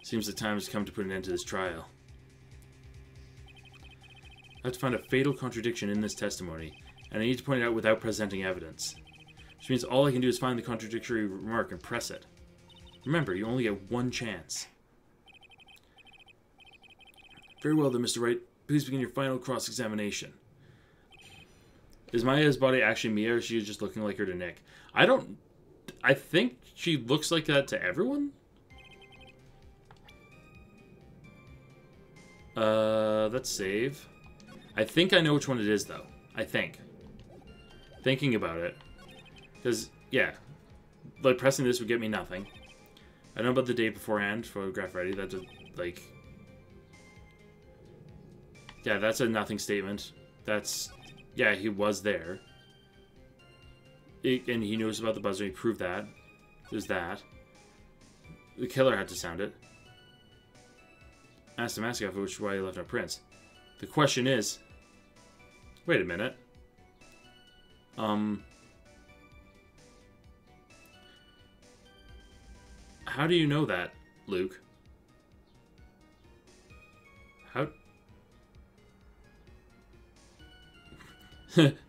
Seems the time has come to put an end to this trial. I have to find a fatal contradiction in this testimony, and I need to point it out without presenting evidence. Which means all I can do is find the contradictory remark and press it. Remember, you only get one chance. Very well then, Mr. Wright. Please begin your final cross-examination. Is Maya's body actually Mia, or is she just looking like her to Nick? I think she looks like that to everyone? Let's save. I think I know which one it is, though. I think. Thinking about it. Because, yeah. Like, pressing this would get me nothing. I know about the day beforehand, photograph ready. That's a, like... Yeah, that's a nothing statement. That's... Yeah, he was there. And he knows about the buzzer. He proved that. There's that. The killer had to sound it. Asked the mask outfit, which is why he left no prints. The question is... Wait a minute. How do you know that, Luke? How...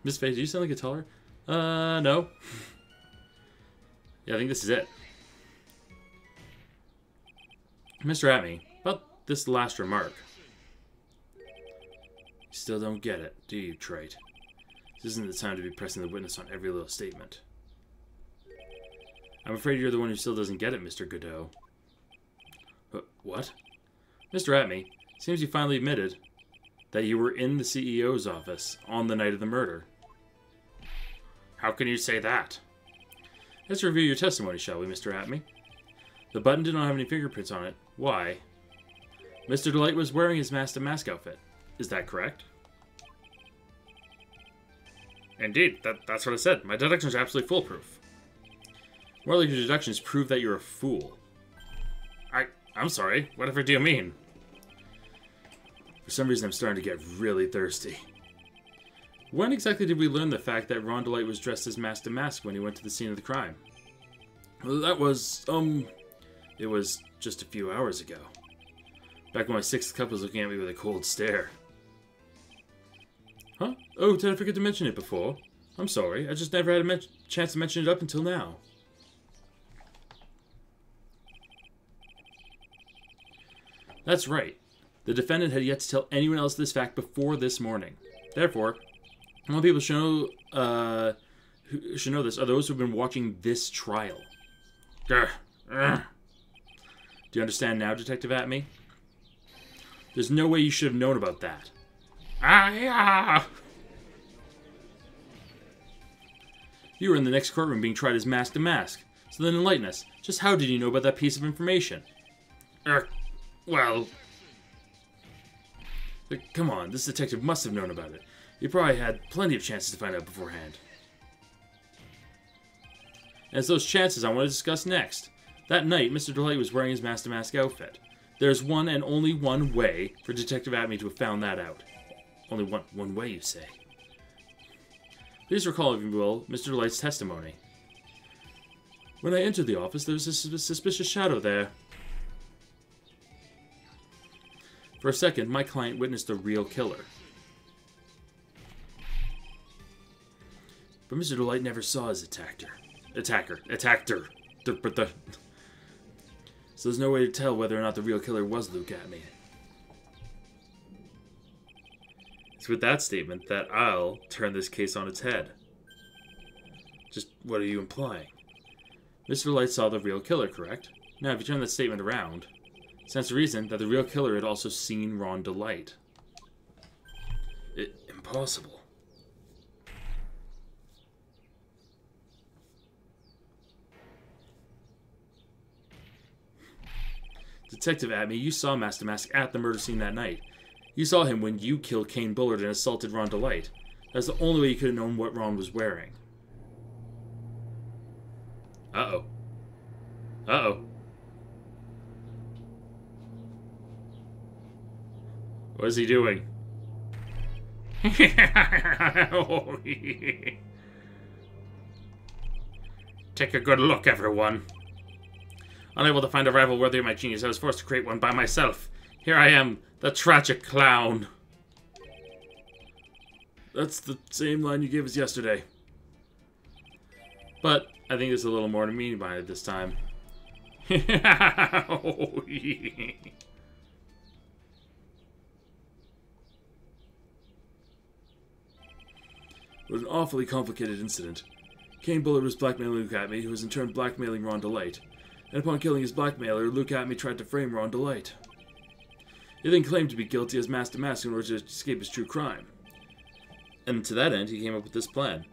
Miss Faye, do you sound like a taller? No. Yeah, I think this is it. Mr. Atmey, about this last remark. You still don't get it, do you, Trite? This isn't the time to be pressing the witness on every little statement. I'm afraid you're the one who still doesn't get it, Mr. Godot. What? Mr. Atmey, seems you finally admitted that you were in the CEO's office on the night of the murder. How can you say that? Let's review your testimony, shall we, Mr. Atmey? The button did not have any fingerprints on it. Why? Mr. Delight was wearing his mask-to-mask outfit. Is that correct? Indeed, that's what I said. My deductions are absolutely foolproof. More like your deductions prove that you're a fool. I'm sorry. Whatever do you mean? For some reason, I'm starting to get really thirsty. When exactly did we learn the fact that Ron Delight was dressed as Mask to Mask when he went to the scene of the crime? Well, that was, It was just a few hours ago. Back when my sixth cup was looking at me with a cold stare. Huh? Oh, did I forget to mention it before? I'm sorry. I just never had a chance to mention it up until now. That's right. The defendant had yet to tell anyone else this fact before this morning. Therefore, the only people who should know this are those who have been watching this trial. Grr. Grr. Do you understand now, Detective Atmey? There's no way you should have known about that. Ah! You were in the next courtroom being tried as Mask to Mask. So then enlighten us. Just how did you know about that piece of information? Well... Come on, this detective must have known about it. You probably had plenty of chances to find out beforehand. And it's those chances I want to discuss next. That night, Mr. Delight was wearing his Mask to Mask outfit. There's one and only one way for Detective Atmey to have found that out. Only one way, you say? Please recall, if you will, Mr. Delight's testimony. When I entered the office, there was a suspicious shadow there. For a second, my client witnessed the real killer. But Mr. Delight never saw his attacker. So there's no way to tell whether or not the real killer was Luke Atme. It's with that statement that I'll turn this case on its head. Just what are you implying? Mr. Delight saw the real killer, correct? Now, if you turn that statement around, it stands to reason that the real killer had also seen Ron Delight. Impossible. Detective Atme, you saw Master Mask at the murder scene that night. You saw him when you killed Kane Bullard and assaulted Ron Delight. That's the only way you could have known what Ron was wearing. Uh-oh. Uh-oh. What is he doing? Take a good look, everyone. Unable to find a rival worthy of my genius, I was forced to create one by myself. Here I am, the tragic clown. That's the same line you gave us yesterday. But I think there's a little more to meaning behind it this time. It was an awfully complicated incident. Kane Bullard was blackmailing Luke Atme, who was in turn blackmailing Ron Delight. And upon killing his blackmailer, Luke Atme tried to frame Ron Delight. He then claimed to be guilty as Master Mask in order to escape his true crime. And to that end, he came up with this plan.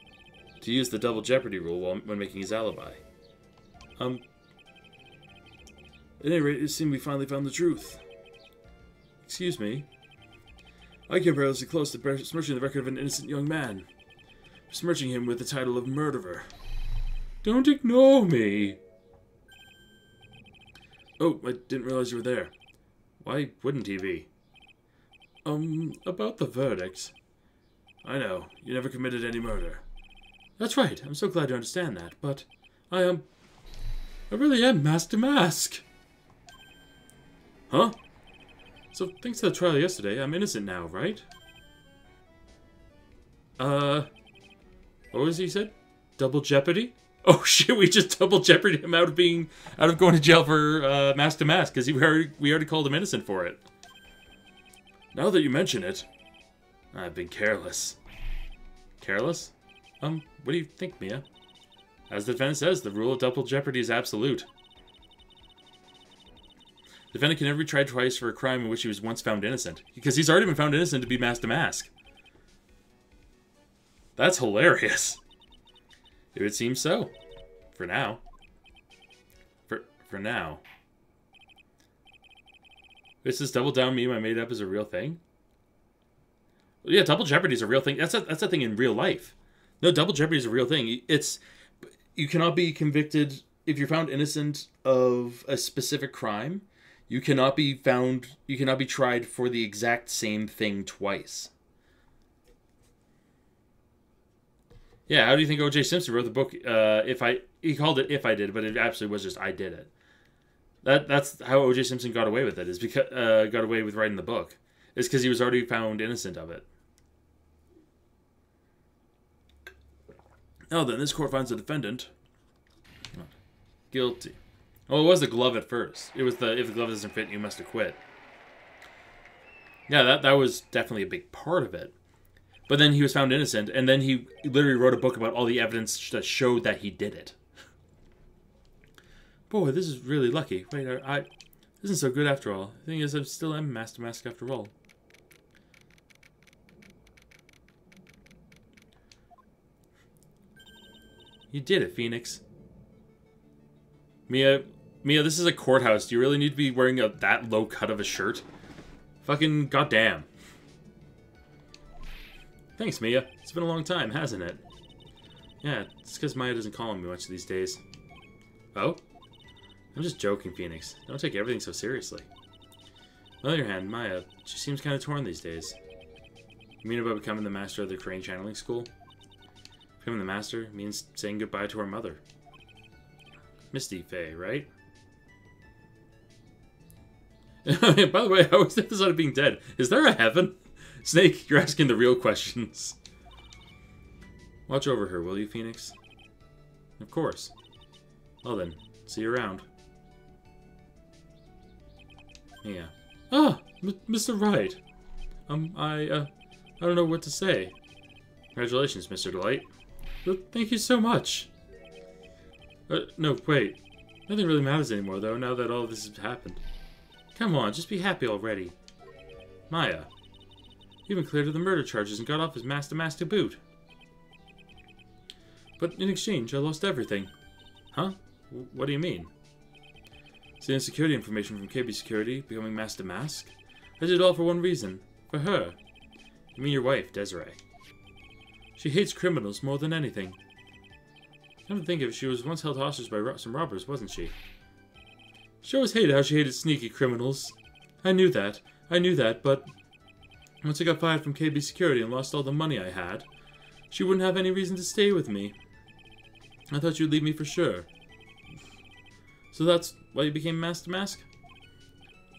To use the double jeopardy rule when making his alibi. At any rate, it seemed we finally found the truth. Excuse me. I came perilously close to besmirching the record of an innocent young man. Besmirching him with the title of murderer. Don't ignore me! Oh, I didn't realize you were there. Why wouldn't he be? About the verdict. I know, you never committed any murder. That's right, I'm so glad you understand that, but I really am Master Mask. Huh? So, thanks to the trial yesterday, I'm innocent now, right? What was he said? Double jeopardy? Oh shit, we just double jeopardied him out of going to jail for Master Mask, because we already called him innocent for it. Now that you mention it, I've been careless. Careless? What do you think, Mia? As the defendant says, the rule of double jeopardy is absolute. The defendant can never be tried twice for a crime in which he was once found innocent, because he's already been found innocent to be Master Mask. That's hilarious. It would seem so. For now. For now. This is double down meme I made up as a real thing? Yeah, double jeopardy is a real thing. That's a thing in real life. No, double jeopardy is a real thing. You cannot be convicted if you're found innocent of a specific crime. You cannot be tried for the exact same thing twice. Yeah, how do you think O.J. Simpson wrote the book? He called it "If I Did," but it absolutely was just "I Did It." That's how O.J. Simpson got away with it. Is because got away with writing the book. It's because he was already found innocent of it. Now then, this court finds the defendant guilty. Oh, it was the glove at first. It was if the glove doesn't fit, you must acquit. Yeah, that was definitely a big part of it. But then he was found innocent, and then he literally wrote a book about all the evidence that showed that he did it. Boy, this is really lucky. Wait, this isn't so good after all. The thing is, I still am Master Mask after all. You did it, Phoenix. Mia, this is a courthouse. Do you really need to be wearing that low cut of a shirt? Fucking goddamn. Thanks, Mia. It's been a long time, hasn't it? Yeah, it's because Maya doesn't call on me much these days. Oh? I'm just joking, Phoenix. Don't take everything so seriously. On the other hand, Maya, she seems kind of torn these days. You mean about becoming the master of the Crane Channeling School? Becoming the master means saying goodbye to our mother. Misty Faye, right? By the way, I always think this out of being dead. Is there a heaven? Snake, you're asking the real questions. Watch over her, will you, Phoenix? Of course. Well then, see you around. Yeah. Ah! Mr. Wright! I don't know what to say. Congratulations, Mr. Delight. Thank you so much. No, wait. Nothing really matters anymore, though, now that all of this has happened. Come on, just be happy already. Maya. You even cleared of the murder charges and got off as master to boot. But in exchange, I lost everything. Huh? What do you mean? Stealing security information from KB Security, becoming Master Mask? I did it all for one reason. For her. You mean your wife, Desiree. She hates criminals more than anything. Come to think of it, she was once held hostage by some robbers, wasn't she? She always hated how she hated sneaky criminals. I knew that, but once I got fired from KB Security and lost all the money I had, she wouldn't have any reason to stay with me. I thought you'd leave me for sure. So that's why you became Master Mask?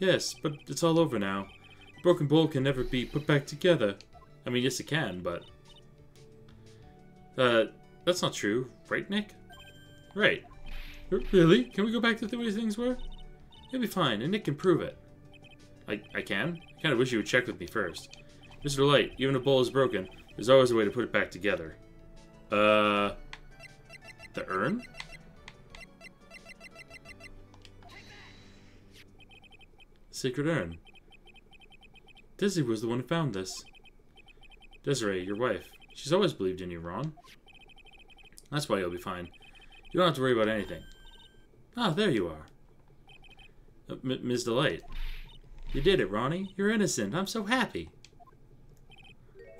Yes, but it's all over now. The broken bowl can never be put back together. I mean, yes it can, but... that's not true, right, Nick? Right. Really? Can we go back to the way things were? It'll be fine, and Nick can prove it. I can? I kinda wish you would check with me first. Mr. Light, even if a bowl is broken, there's always a way to put it back together. The urn? Sacred urn. Desiree was the one who found this. Desiree, your wife. She's always believed in you, Ron. That's why you'll be fine. You don't have to worry about anything. Ah, there you are. Ms. Delight. You did it, Ronnie. You're innocent. I'm so happy.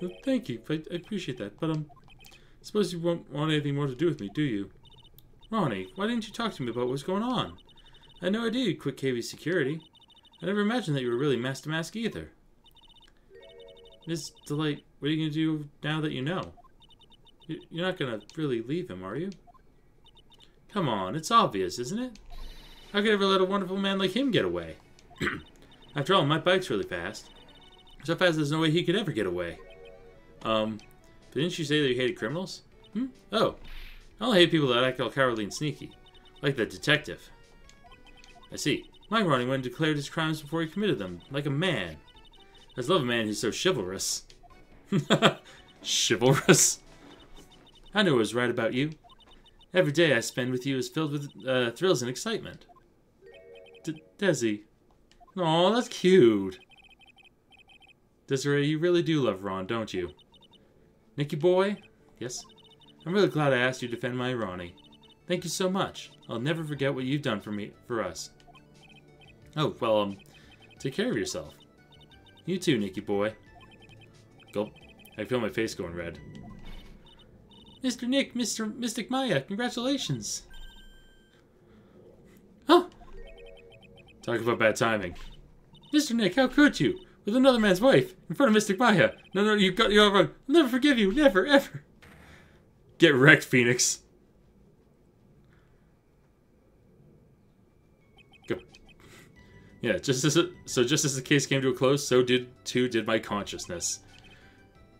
Well, thank you. I appreciate that, but, suppose you won't want anything more to do with me, do you? Ronnie, why didn't you talk to me about what's going on? I had no idea you'd quit KB Security. I never imagined that you were really Master Mask either. Ms. Delight, what are you going to do now that you know? You're not going to really leave him, are you? Come on, it's obvious, isn't it? How could I ever let a wonderful man like him get away? After all, my bike's really fast. So fast there's no way he could ever get away. But didn't you say that you hated criminals? Oh. I only hate people that act all cowardly and sneaky. Like the detective. I see. My Ronnie went and declared his crimes before he committed them, like a man. I just love a man who's so chivalrous. Chivalrous? I knew I was right about you. Every day I spend with you is filled with thrills and excitement. Desi. Aw, that's cute. Desiree, you really do love Ron, don't you? Nicky boy? Yes? I'm really glad I asked you to defend my Ronnie. Thank you so much. I'll never forget what you've done for us. Oh, well, take care of yourself. You too, Nicky boy. Gulp. I feel my face going red. Mr. Nick, Mr. Mystic Maya, congratulations. Huh? Talk about bad timing. Mr. Nick, how could you? With another man's wife, in front of Mystic Maya. No, you're all wrong. I'll never forgive you. Never, ever. Get wrecked, Phoenix. Go. Yeah, just as the case came to a close, so did my consciousness.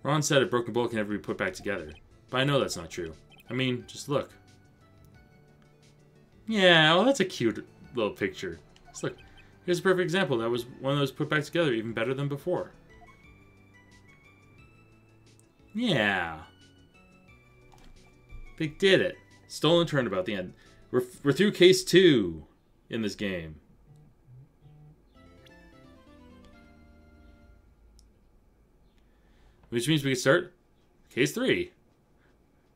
Ron said a broken bowl can never be put back together. But I know that's not true. I mean, just look. Yeah, well, that's a cute little picture. Just look. Here's a perfect example. That was one of those put back together even better than before. Yeah. They did it. Stolen turnabout, the end. We're through case 2 in this game. Which means we can start case 3.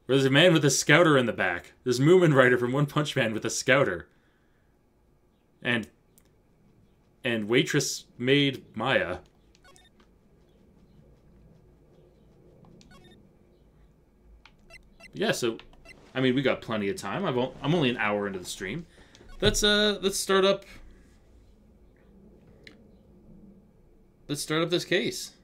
Where there's a man with a scouter in the back. There's Moomin Rider from One Punch Man with a scouter. And waitress maid Maya. Yeah, so I mean we got plenty of time. I'm only an hour into the stream. Let's start up. Let's start up this case.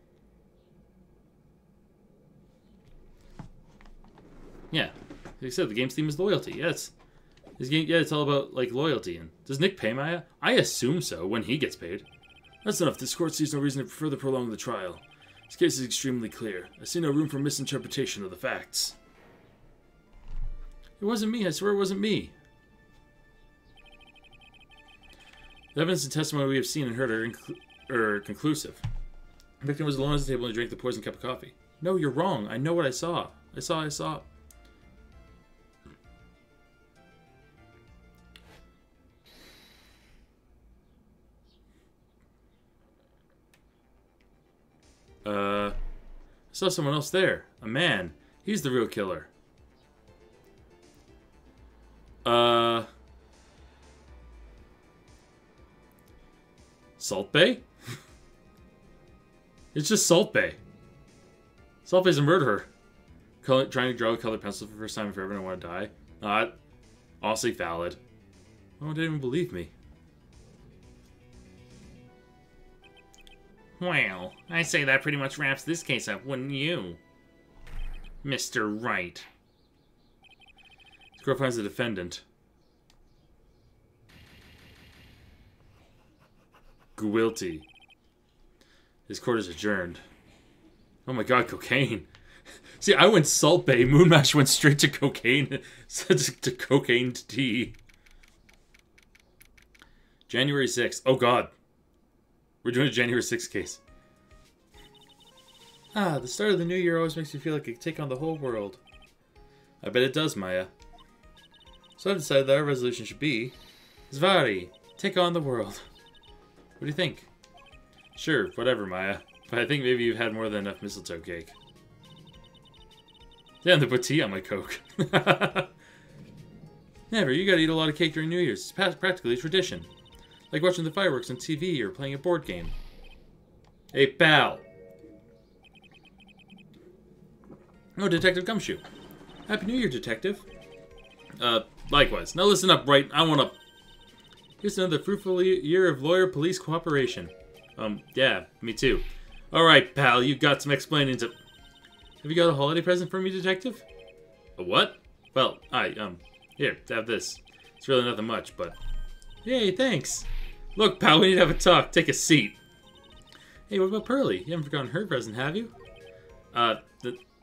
Yeah, like I said, the game's theme is loyalty. Yeah, it's all about like loyalty. And does Nick pay Maya? I assume so when he gets paid. That's enough. This court sees no reason to further prolong the trial. This case is extremely clear. I see no room for misinterpretation of the facts. It wasn't me. I swear it wasn't me. The evidence and testimony we have seen and heard are conclusive. The victim was alone at the table and drank the poisoned cup of coffee. No, you're wrong. I know what I saw. I saw. I saw someone else there. A man. He's the real killer. Salt Bay? It's just Salt Bay. Salt Bay's a murderer. Trying to draw a colored pencil for the first time in forever and I want to die. Not honestly valid. No one didn't even believe me. Well, I say that pretty much wraps this case up, wouldn't you? Mr. Wright. This girl finds the defendant. Guilty. His court is adjourned. Oh my god, cocaine. See, I went Salt Bay. Moonmash went straight to cocaine. to cocaine tea. January 6th. Oh god. We're doing a January 6th case. Ah, the start of the new year always makes me feel like I could take on the whole world. I bet it does, Maya. So I've decided that our resolution should be... Zvari, take on the world. What do you think? Sure, whatever, Maya. But I think maybe you've had more than enough mistletoe cake. Damn, they put tea on my Coke. Never, you gotta eat a lot of cake during New Year's. It's practically a tradition. Like watching the fireworks on TV or playing a board game. Hey, pal. Oh, Detective Gumshoe. Happy New Year, Detective. Likewise. Now listen up, Wright. I wanna... Here's another fruitful year of lawyer-police cooperation. Yeah, me too. Alright, pal, you got some explaining to... Have you got a holiday present for me, Detective? A what? Well, here, have this. It's really nothing much, but... Yay, thanks. Look, pal, we need to have a talk. Take a seat. Hey, what about Pearlie? You haven't forgotten her present, have you?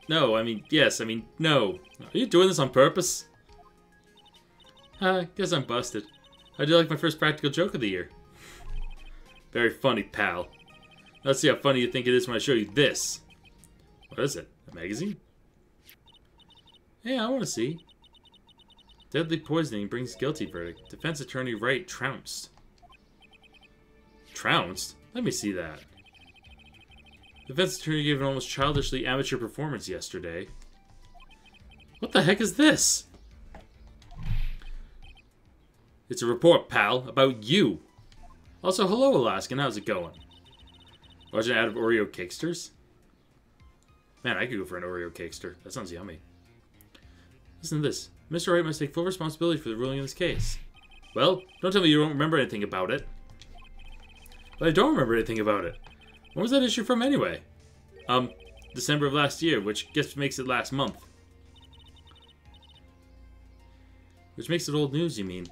No, yes, no. Are you doing this on purpose? Guess I'm busted. How'd you like my first practical joke of the year? Very funny, pal. Let's see how funny you think it is when I show you this. What is it? A magazine? Hey, I want to see. Deadly poisoning brings guilty verdict. Defense attorney Wright trounced. Trounced? Let me see that. Defense attorney gave an almost childishly amateur performance yesterday. What the heck is this? It's a report, pal, about you. Also, hello, Alaskan. How's it going? Watching an ad of Oreo Cakesters? Man, I could go for an Oreo Cakester. That sounds yummy. Listen to this. Mr. Wright must take full responsibility for the ruling in this case. Well, don't tell me you don't remember anything about it. But I don't remember anything about it. When was that issue from anyway? December of last year, which guess makes it last month. Which makes it old news, you mean?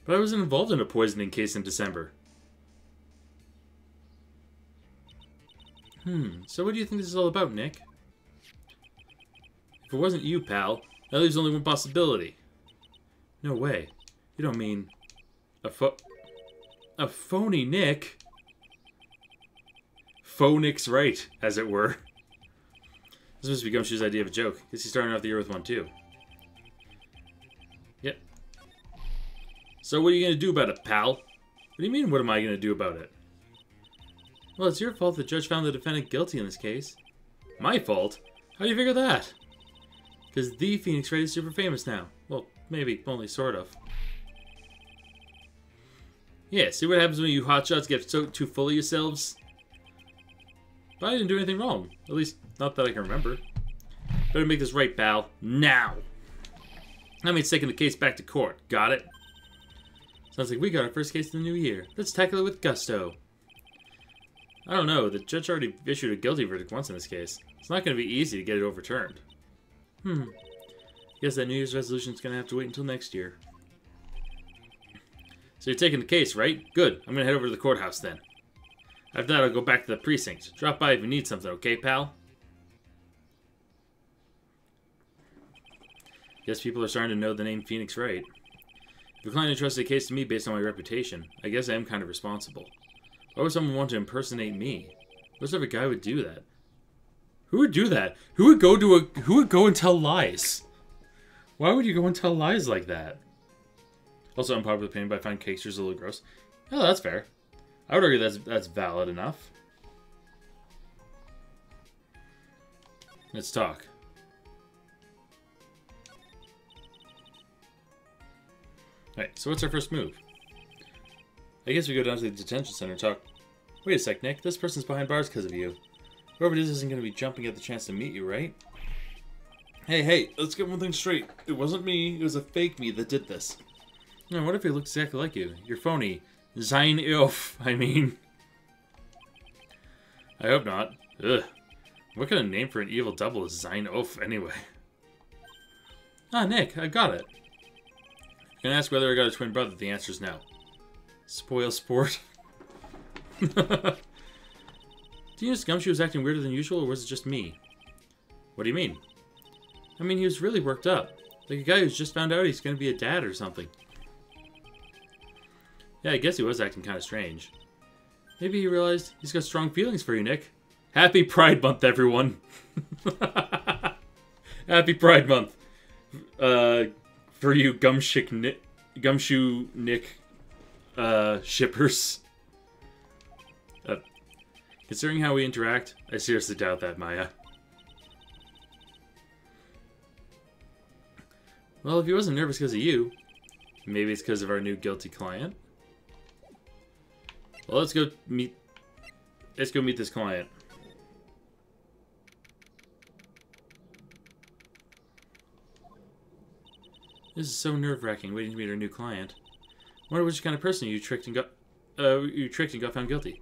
But I wasn't involved in a poisoning case in December. So what do you think this is all about, Nick? If it wasn't you, pal, that leaves only one possibility. No way. You don't mean... A phony Nick? Phonix Wright, as it were. This must be Gumshoe's idea of a joke. Guess he's starting off the year with one, too. Yep. So what are you going to do about it, pal? What do you mean, what am I going to do about it? Well, it's your fault the judge found the defendant guilty in this case. My fault? How do you figure that? Because the Phoenix Wright is super famous now. Well, maybe, only sort of. Yeah, see what happens when you hotshots get so too full of yourselves? But I didn't do anything wrong. At least, not that I can remember. Better make this right, pal. Now! That means taking the case back to court. Got it? Sounds like we got our first case of the new year. Let's tackle it with gusto. I don't know. The judge already issued a guilty verdict once in this case. It's not going to be easy to get it overturned. Guess that New Year's resolution is going to have to wait until next year. So you're taking the case, right? Good. I'm going to head over to the courthouse then. After that, I'll go back to the precinct. Drop by if you need something, okay, pal? Guess people are starting to know the name Phoenix Wright. If a client entrusted a case to me based on my reputation, I guess I am kind of responsible. Why would someone want to impersonate me? What sort of a guy would do that? Who would do that? Who would go and tell lies? Why would you go and tell lies like that? Also, unpopular opinion, but I find cakesters a little gross. Oh, that's fair. I would argue that's valid enough. Let's talk. Alright, so what's our first move? I guess we go down to the detention center and talk. Wait a sec, Nick. This person's behind bars because of you. Whoever it is isn't going to be jumping at the chance to meet you, right? Hey, let's get one thing straight. It wasn't me. It was a fake me that did this. Now, what if he looks exactly like you? You're phony. Sein Ilf, I mean. I hope not. Ugh. What kind of name for an evil double is Sein Ilf, anyway? Ah, Nick, I got it. You can ask whether I got a twin brother. The answer's no. Spoil sport. Do you notice Gumshoe was acting weirder than usual, or was it just me? What do you mean? I mean, he was really worked up. Like a guy who's just found out he's going to be a dad or something. Yeah, I guess he was acting kind of strange. Maybe he realized he's got strong feelings for you, Nick. Happy Pride Month, everyone! Happy Pride Month! For you Gumshoe Nick shippers. Considering how we interact, I seriously doubt that, Maya. Well, if he wasn't nervous because of you, maybe it's because of our new guilty client. Well, let's go meet this client. This is so nerve-wracking, waiting to meet our new client. Wonder which kind of person you tricked and got found guilty.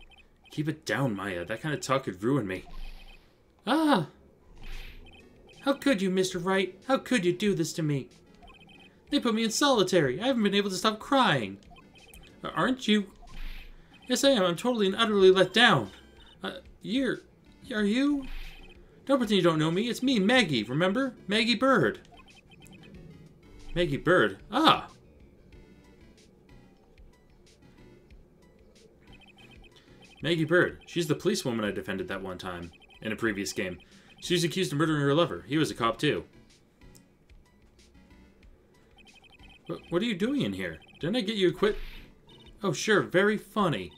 Keep it down, Maya. That kind of talk could ruin me. Ah! How could you, Mr. Wright? How could you do this to me? They put me in solitary. I haven't been able to stop crying. Aren't you? Yes, I am. I'm totally and utterly let down. Are you? Don't pretend you don't know me. It's me, Maggie. Remember? Maggie Bird. Maggie Bird? Ah! Maggie Bird. She's the policewoman I defended that one time, in a previous game. She was accused of murdering her lover. He was a cop, too. What are you doing in here? Didn't I get you acquitted? Oh, sure. Very funny.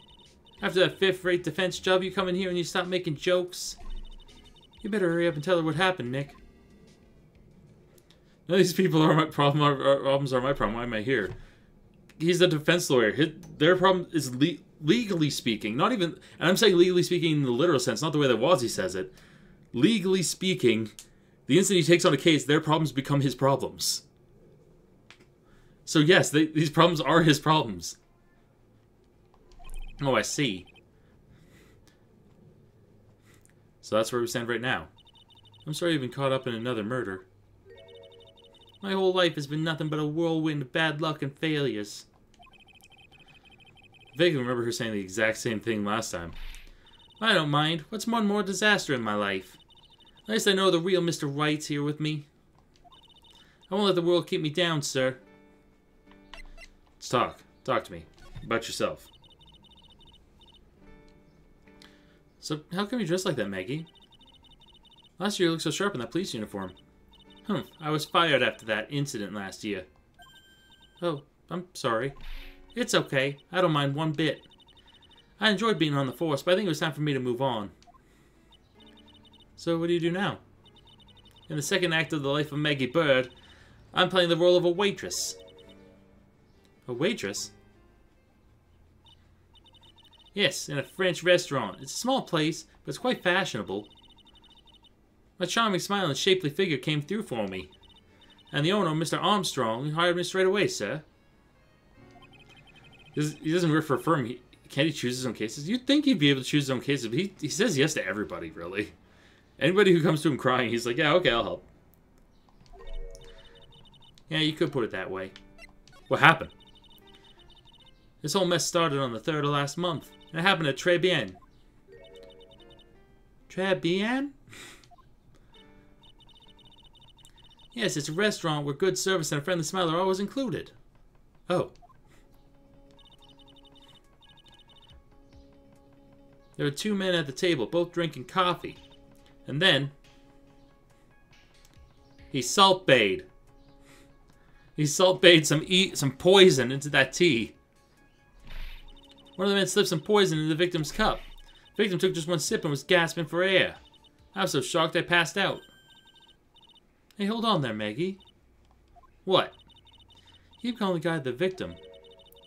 After that fifth-rate defense job, you come in here and you stop making jokes. You better hurry up and tell her what happened, Nick. None of these people are my problem. Our problems are my problem. Why am I here? He's a defense lawyer. Their problem is legally speaking, not even... And I'm saying legally speaking in the literal sense, not the way that Wazzy says it. Legally speaking, the instant he takes on a case, their problems become his problems. So yes, these problems are his problems. Oh, I see. So that's where we stand right now. I'm sorry you've been caught up in another murder. My whole life has been nothing but a whirlwind of bad luck and failures. I vaguely remember her saying the exact same thing last time. I don't mind. What's one more disaster in my life? At least I know the real Mr. Wright's here with me. I won't let the world keep me down, sir. Let's talk. Talk to me. About yourself. So, how come you dress like that, Maggie? Last year you looked so sharp in that police uniform. I was fired after that incident last year. Oh, I'm sorry. It's okay. I don't mind one bit. I enjoyed being on the force, but I think it was time for me to move on. So what do you do now? In the second act of The Life of Maggie Bird, I'm playing the role of a waitress. A waitress? Yes, in a French restaurant. It's a small place, but it's quite fashionable. My charming smile and shapely figure came through for me. And the owner, Mr. Armstrong, hired me straight away, sir. He doesn't work for a firm. Can't he choose his own cases? You'd think he'd be able to choose his own cases, but he says yes to everybody, really. Anybody who comes to him crying, he's like, yeah, okay, I'll help. Yeah, you could put it that way. What happened? This whole mess started on the 3rd of last month. And it happened at Tribulations. Tribulations? Yes, it's a restaurant where good service and a friendly smile are always included. Oh. There were 2 men at the table, both drinking coffee. And then... he salt-bayed. He salt-bayed some poison into that tea. One of the men slipped some poison into the victim's cup. The victim took just one sip and was gasping for air. I was so shocked I passed out. Hey, hold on there, Maggie. What? You keep calling the guy the victim.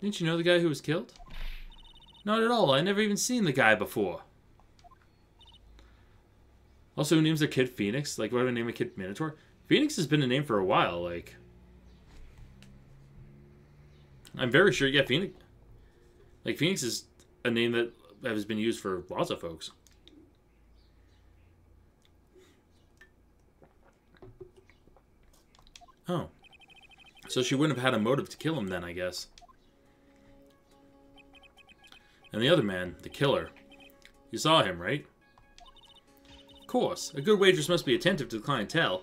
Didn't you know the guy who was killed? Not at all. I never even seen the guy before. Also, who names their kid Phoenix? Like, why do I name a kid Minotaur? Phoenix has been a name for a while, like... I'm very sure, yeah, Phoenix... Like, Phoenix is a name that has been used for lots of folks. Oh. So she wouldn't have had a motive to kill him then, I guess. And the other man, the killer, you saw him, right? Of course. A good waitress must be attentive to the clientele.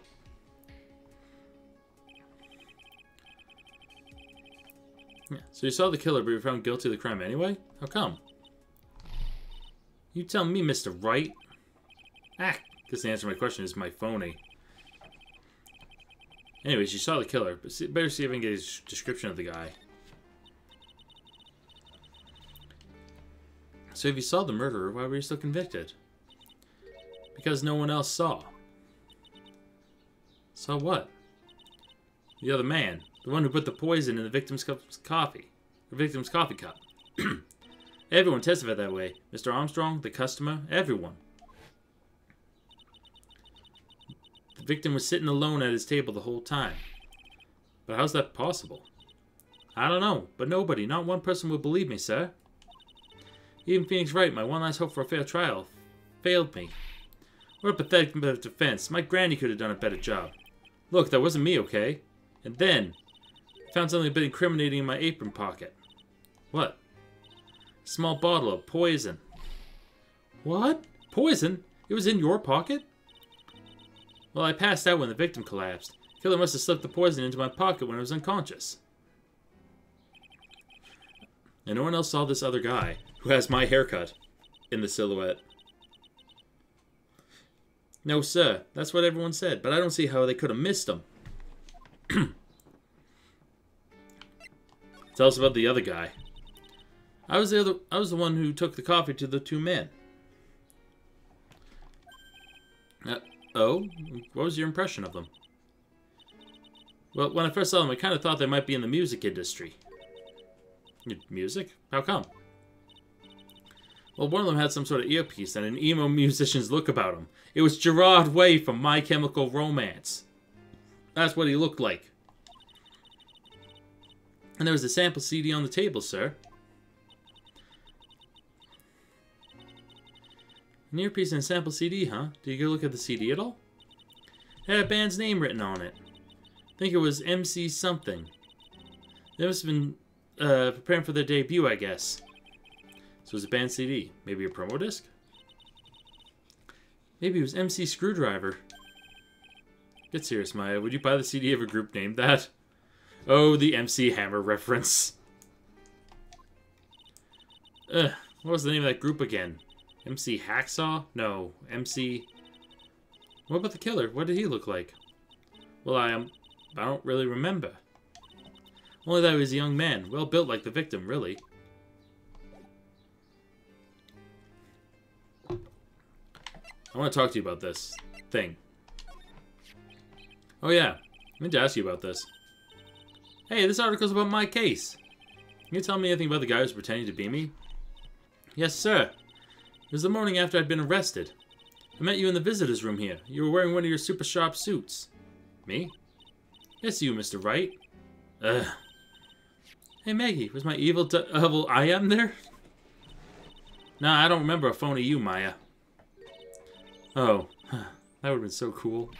Yeah. So you saw the killer, but you were found guilty of the crime anyway? How come? You tell me, Mr. Wright. Ah, guess the answer to my question is my phony. Anyways, you saw the killer, but better see if I can get his description of the guy. So if you saw the murderer, why were you still convicted? Because no one else saw. Saw what? The other man. The one who put the poison in the victim's coffee. The victim's coffee cup. Everyone testified that way. Mr. Armstrong, the customer, everyone. The victim was sitting alone at his table the whole time. But how's that possible? I don't know, but nobody, not one person would believe me, sir. Even Phoenix Wright, my one last hope for a fair trial, failed me. What a pathetic bit of defense. My granny could have done a better job. Look, that wasn't me, okay? And then, I found something a bit incriminating in my apron pocket. What? A small bottle of poison. What? Poison? It was in your pocket? Well, I passed out when the victim collapsed. The killer must have slipped the poison into my pocket when I was unconscious. And no one else saw this other guy, who has my haircut, in the silhouette. No, sir. That's what everyone said, but I don't see how they could have missed him. Tell us about the other guy. I was the one who took the coffee to the 2 men. Oh? What was your impression of them? Well, when I first saw them, I kind of thought they might be in the music industry. Music? How come? Well, one of them had some sort of earpiece and an emo musician's look about him. It was Gerard Way from My Chemical Romance. That's what he looked like. And there was a sample CD on the table, sir. An earpiece and a sample CD, huh? Did you go look at the CD at all? It had a band's name written on it. I think it was MC something. They must have been preparing for their debut, I guess. So it was a band CD. Maybe a promo disc? Maybe it was MC Screwdriver. Get serious, Maya. Would you buy the CD of a group named that? Oh, the MC Hammer reference. What was the name of that group again? MC Hacksaw? No, MC... What about the killer? What did he look like? Well, I don't really remember. Only that he was a young man, well built like the victim, really. I want to talk to you about this thing. Oh yeah, I meant to ask you about this. Hey, this article's about my case. Can you tell me anything about the guy who's pretending to be me? Yes, sir. It was the morning after I'd been arrested. I met you in the visitor's room here. You were wearing one of your super sharp suits. Me? Yes, you, Mr. Wright. Ugh. Hey, Maggie, was my evil I am there? Nah, I don't remember a phony you, Maya. Oh, that would have been so cool.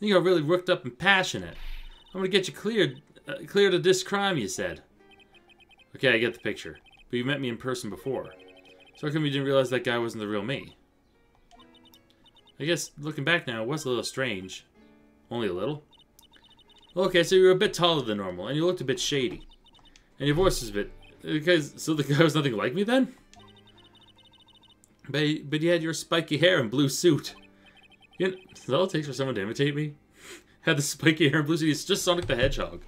You got really worked up and passionate. I'm gonna get you cleared of this crime, you said. Okay, I get the picture. But you met me in person before. So how come you didn't realize that guy wasn't the real me? I guess, looking back now, it was a little strange. Only a little? Okay, so you were a bit taller than normal, and you looked a bit shady. And your voice was a bit... So the guy was nothing like me then? But you had your spiky hair and blue suit. You know, is that all it takes for someone to imitate me? Had the spiky hair and blue suit. It's just Sonic the Hedgehog.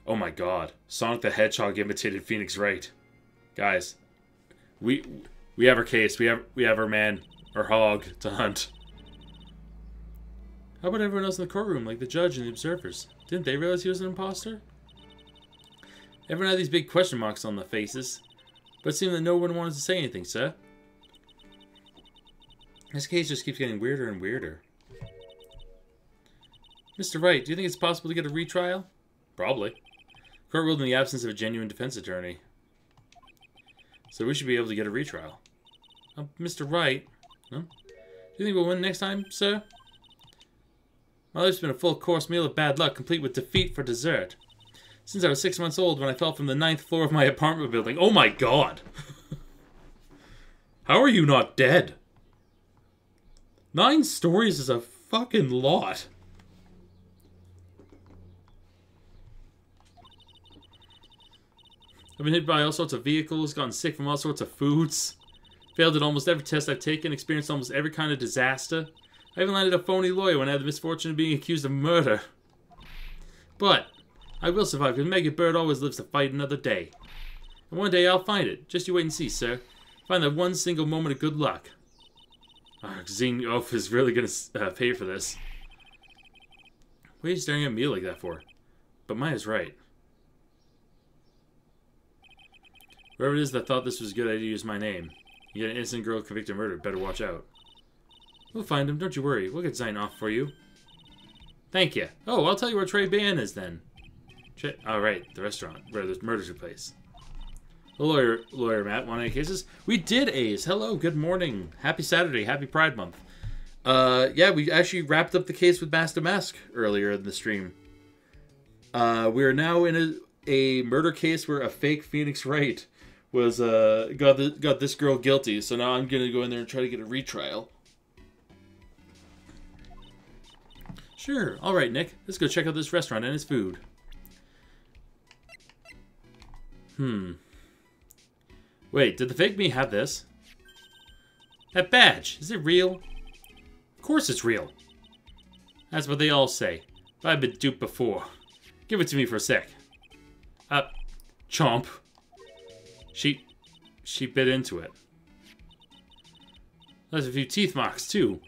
Oh my god. Sonic the Hedgehog imitated Phoenix Wright. Guys. We have our case. We have our man. Our hog to hunt. How about everyone else in the courtroom, like the judge and the observers? Didn't they realize he was an imposter? Everyone had these big question marks on their faces, but it seemed that no one wanted to say anything, sir. This case just keeps getting weirder and weirder. Mr. Wright, do you think it's possible to get a retrial? Probably. Court ruled in the absence of a genuine defense attorney. So we should be able to get a retrial. Mr. Wright? Huh? Do you think we'll win next time, sir? My life's been a full-course meal of bad luck, complete with defeat for dessert. Since I was 6 months old when I fell from the 9th floor of my apartment building. Oh my god! How are you not dead? 9 stories is a fucking lot. I've been hit by all sorts of vehicles, gotten sick from all sorts of foods, failed at almost every test I've taken, experienced almost every kind of disaster. I even landed a phony lawyer when I had the misfortune of being accused of murder. But I will survive because Maggot Bird always lives to fight another day. And one day I'll find it. Just you wait and see, sir. Find that one single moment of good luck. Xing Oaf is really going to pay for this. What are you staring at me like that for? But Maya's right. Whoever it is that thought this was a good idea to use my name. You get an innocent girl convicted of murder. Better watch out. We'll find him. Don't you worry. We'll get Zine off for you. Thank you. Oh, I'll tell you where Trey Ban is then. Oh, right. The restaurant where the murders took place. The lawyer Matt, won any cases? We did, Ace. Hello, good morning. Happy Saturday. Happy Pride Month. Yeah, we actually wrapped up the case with Master Mask earlier in the stream. We are now in a murder case where a fake Phoenix Wright was got this girl guilty. So now I'm gonna go in there and try to get a retrial. Sure. All right, Nick. Let's go check out this restaurant and its food. Wait, did the fake me have this? That badge, is it real? Of course it's real. That's what they all say. But I've been duped before. Give it to me for a sec. Chomp. She bit into it. There's a few teeth marks, too.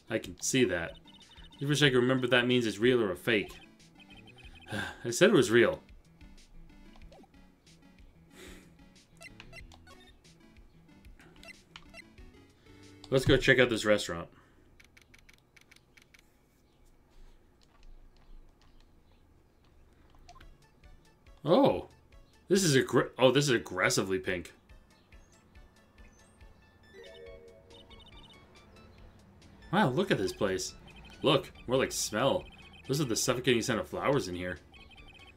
I can see that. I wish I could remember if that means it's real or a fake. I said it was real. Let's go check out this restaurant. Oh, this is this is aggressively pink. Wow, look at this place. Look, more like smell. Those are the suffocating scent of flowers in here.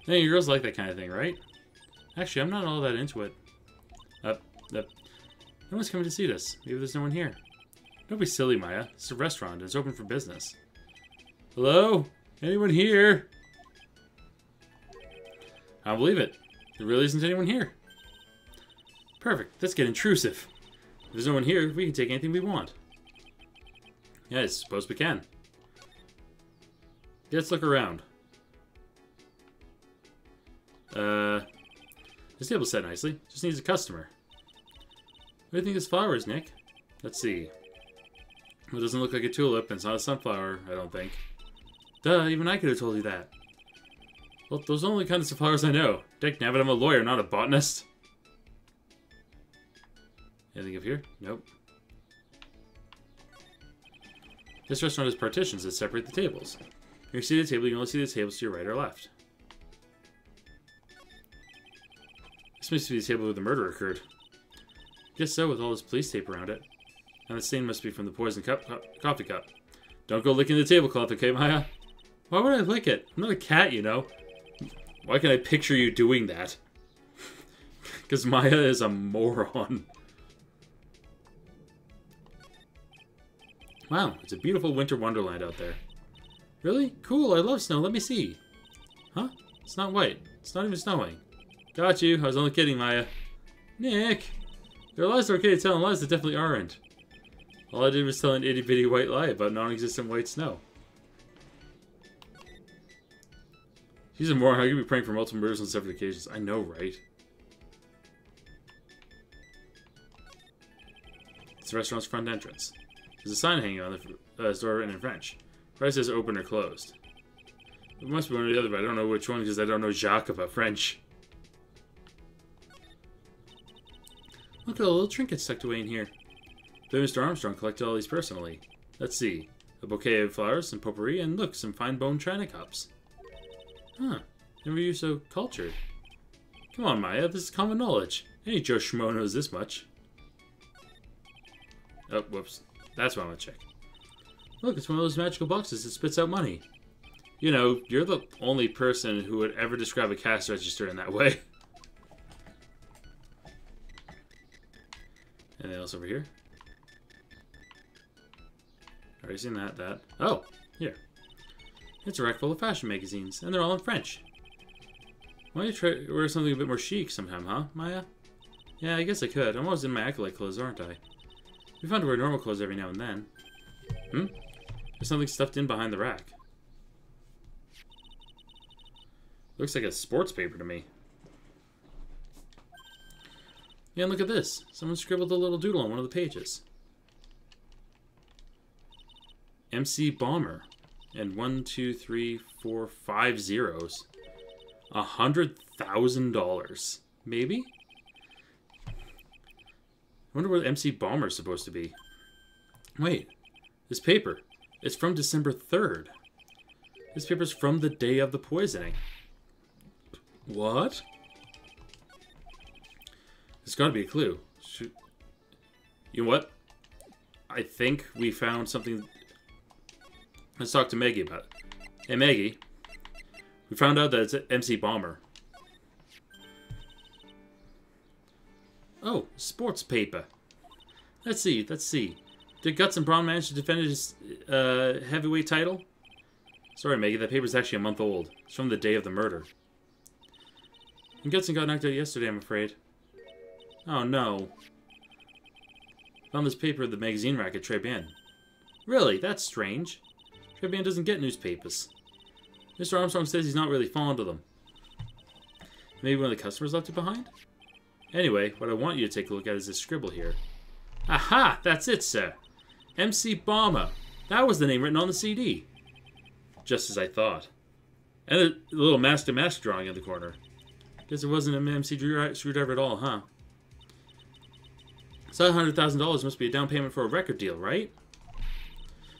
Hey, you girls like that kind of thing, right? Actually, I'm not all that into it. No one's coming to see this. Maybe there's no one here. Don't be silly, Maya. It's a restaurant and it's open for business. Hello? Anyone here? I don't believe it. There really isn't anyone here. Perfect. Let's get intrusive. If there's no one here, we can take anything we want. Yeah, I suppose we can. Let's look around. This table's set nicely. Just needs a customer. What do you think this flower is, Nick? Let's see. It doesn't look like a tulip, and it's not a sunflower, I don't think. Duh, even I could have told you that. Well, those are the only kinds of flowers I know. Dick nabbit, I'm a lawyer, not a botanist. Anything up here? Nope. This restaurant has partitions that separate the tables. When you see the table, you can only see the tables to your right or left. This must be the table where the murder occurred. Guess so, with all this police tape around it. And the stain must be from the poisoned coffee cup. Don't go licking the tablecloth, okay, Maya? Why would I lick it? I'm not a cat, you know. Why can I picture you doing that? Because Maya is a moron. Wow, it's a beautiful winter wonderland out there. Really? Cool, I love snow. Let me see. Huh? It's not white. It's not even snowing. Got you. I was only kidding, Maya. Nick! There are lies that are okay to tell and lies that definitely aren't. All I did was tell an itty-bitty white lie about non-existent white snow. She's a moron. How could be praying for multiple murders on separate occasions? I know, right? It's the restaurant's front entrance. There's a sign hanging on the door written in French. Price says open or closed. It must be one or the other, but I don't know which one because I don't know Jacques about French. Look at all the little trinkets tucked away in here. But Mr. Armstrong collected all these personally. Let's see. A bouquet of flowers, some potpourri, and look, some fine bone china cups. Huh. Never you so cultured. Come on, Maya, this is common knowledge. Any Joe Schmo knows this much. Oh, whoops. That's what I'm gonna check. Look, it's one of those magical boxes that spits out money. You know, you're the only person who would ever describe a cash register in that way. Anything else over here? Already seen that. Oh, here. It's a rack full of fashion magazines, and they're all in French. Why don't you try to wear something a bit more chic sometime, huh, Maya? Yeah, I guess I could. I'm always in my acolyte clothes, aren't I? We fun to wear normal clothes every now and then. There's something stuffed in behind the rack. Looks like a sports paper to me. Yeah, and look at this. Someone scribbled a little doodle on one of the pages. MC Bomber. And 1, 2, 3, 4, 5 zeros. $100,000. Maybe? I wonder what MC Bomber is supposed to be. Wait. This paper. It's from December 3rd. This paper's from the day of the poisoning. What? There's got to be a clue. You know what? I think we found something. Let's talk to Maggie about it. Hey, Maggie. We found out that it's MC Bomber. Oh, sports paper. Let's see. Did Guts and Braun manage to defend his heavyweight title? Sorry, Maggie. That paper's actually a month old. It's from the day of the murder. And Gutson got knocked out yesterday, I'm afraid. Oh, no. Found this paper at the magazine rack at Tribulations. Really? That's strange. Tribulations doesn't get newspapers. Mr. Armstrong says he's not really fond of them. Maybe one of the customers left it behind? Anyway, what I want you to take a look at is this scribble here. Aha! That's it, sir. MC Bomber. That was the name written on the CD. Just as I thought. And a little mask-to-mask drawing in the corner. Guess it wasn't an MC screwdriver at all, huh? So $100,000 must be a down payment for a record deal, right?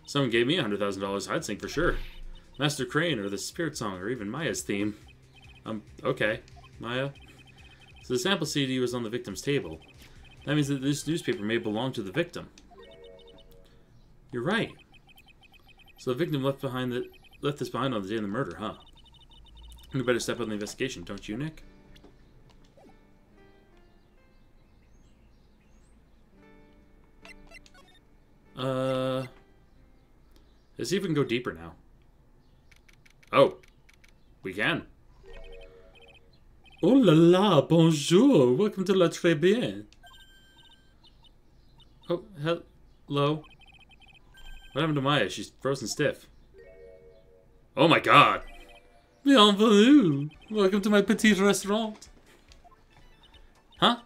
Someone gave me $100,000, I'd sing for sure. Master Crane, or the Spirit Song, or even Maya's theme. Okay. Maya. So the sample CD was on the victim's table. That means that this newspaper may belong to the victim. You're right. So the victim left this behind on the day of the murder, huh? We better step up the investigation, don't you, Nick? Let's see if we can go deeper now. Oh, we can. Oh la la, bonjour. Welcome to La Tribulations. Oh, hello. What happened to Maya? She's frozen stiff. Oh my god. Bienvenue. Welcome to my petit restaurant. Huh?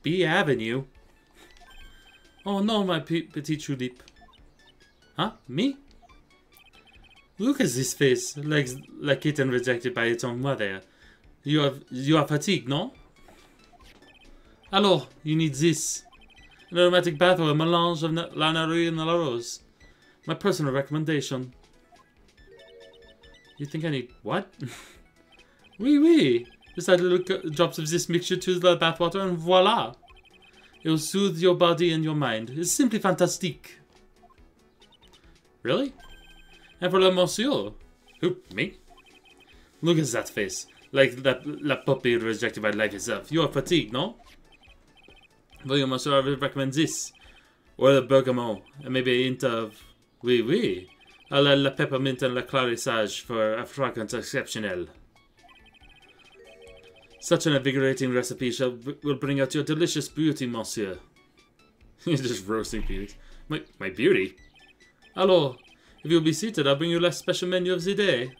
B Avenue. Oh no, my petit tulip. Huh? Me? Look at this face, like a kitten rejected by its own mother. You are fatigued, no? Alors, you need this. An aromatic bath or a melange of La Narue and La Rose. My personal recommendation. You think I need what? Oui. Just add little drops of this mixture to the bathwater and voila. It will soothe your body and your mind. It's simply fantastique. Really? And for le monsieur? Who, me? Look at that face. Like that la puppy rejected by life itself. You are fatigued, no? Well, monsieur, I would recommend this. Or the bergamot. And maybe a hint of... Oui. la peppermint and la clarissage for a fragrance exceptionnel. Such an invigorating recipe will bring out your delicious beauty, monsieur. He's just roasting Felix. My beauty? Hello. If you'll be seated, I'll bring you the special menu of the day.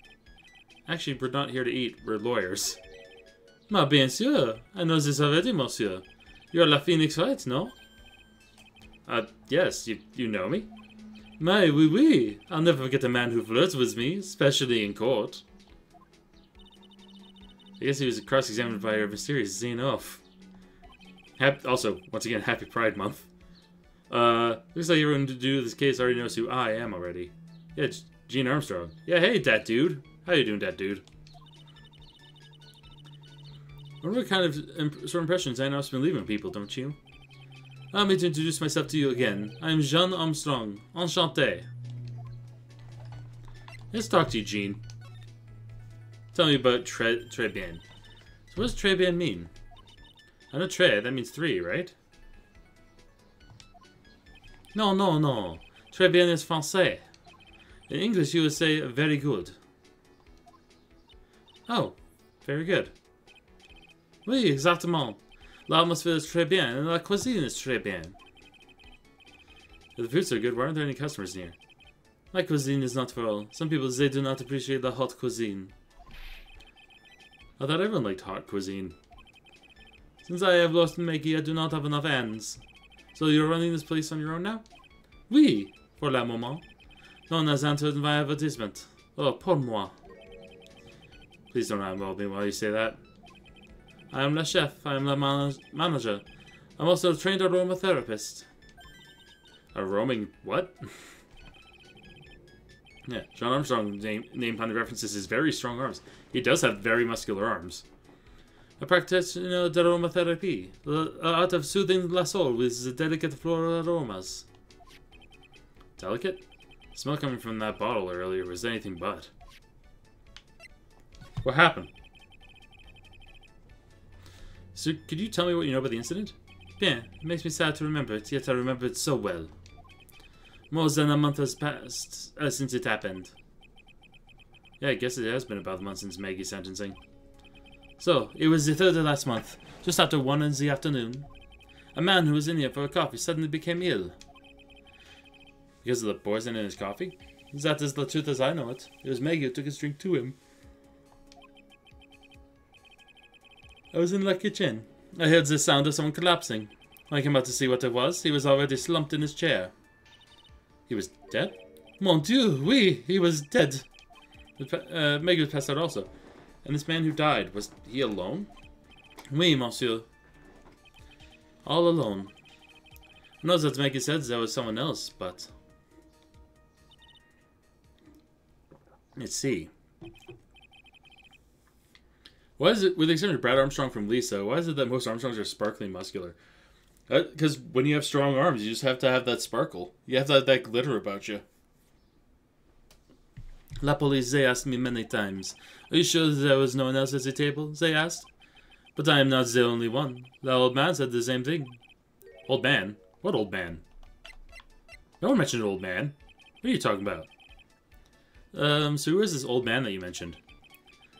Actually, we're not here to eat. We're lawyers. Ma bien sûr. I know this already, monsieur. You're La Phoenix Wright, no? Yes. You know me? My, oui, oui. I'll never forget a man who flirts with me, especially in court. I guess he was cross-examined by our mysterious Xenoph. Also, once again, happy Pride Month. Looks like everyone to do this case already knows who I am already. Yeah, it's Gene Armstrong. Yeah, hey, dat dude. How you doing, dat dude? I wonder what kind of sort of impressions Xenop's been leaving people, don't you? Allow me to introduce myself to you again. I am Jean Armstrong. Enchanté. Let's talk to you, Gene. Tell me about très bien. So what does très bien mean? I know très, that means 3, right? No. Très bien is français. In English, you would say very good. Oh, very good. Oui, exactement. L'atmosphere is très bien, and la cuisine is très bien. If the foods are good, why aren't there any customers near? My cuisine is not for all. Some people say do not appreciate the hot cuisine. I thought everyone liked hot cuisine. Since I have lost Maggie, I do not have enough hands. So you're running this place on your own now? Oui, pour le moment. No one has answered my advertisement. Oh, pour moi. Please don't eyeball me while you say that. I am the chef. I am the manager. I'm also a trained aromatherapist. A roaming what? Yeah, John Armstrong's name kind of references his very strong arms. He does have very muscular arms. A practitioner of aromatherapy, the art of soothing the soul with the delicate floral aromas. Delicate? The smell coming from that bottle earlier was anything but. What happened? So, could you tell me what you know about the incident? Bien, it makes me sad to remember it, yet I remember it so well. More than a month has passed since it happened. Yeah, I guess it has been about a month since Maggie's sentencing. So, it was the 3rd of last month, just after 1 in the afternoon. A man who was in here for a coffee suddenly became ill. Because of the poison in his coffee? That is the truth as I know it. It was Maggie who took his drink to him. I was in the kitchen. I heard the sound of someone collapsing. When I came out to see what it was, he was already slumped in his chair. He was dead? Mon Dieu, oui, he was dead. Maggie was passed out also. And this man who died, was he alone? Oui, monsieur. All alone. I know that Maggie said there was someone else, but... Let's see. Why is it, with the exception of Brad Armstrong from Lisa, why is it that most Armstrongs are sparkly muscular? Because when you have strong arms, you just have to have that sparkle. You have to have that glitter about you. La police, they asked me many times. Are you sure there was no one else at the table? They asked. But I am not the only one. The old man said the same thing. Old man? What old man? No one mentioned old man. What are you talking about? So who is this old man that you mentioned?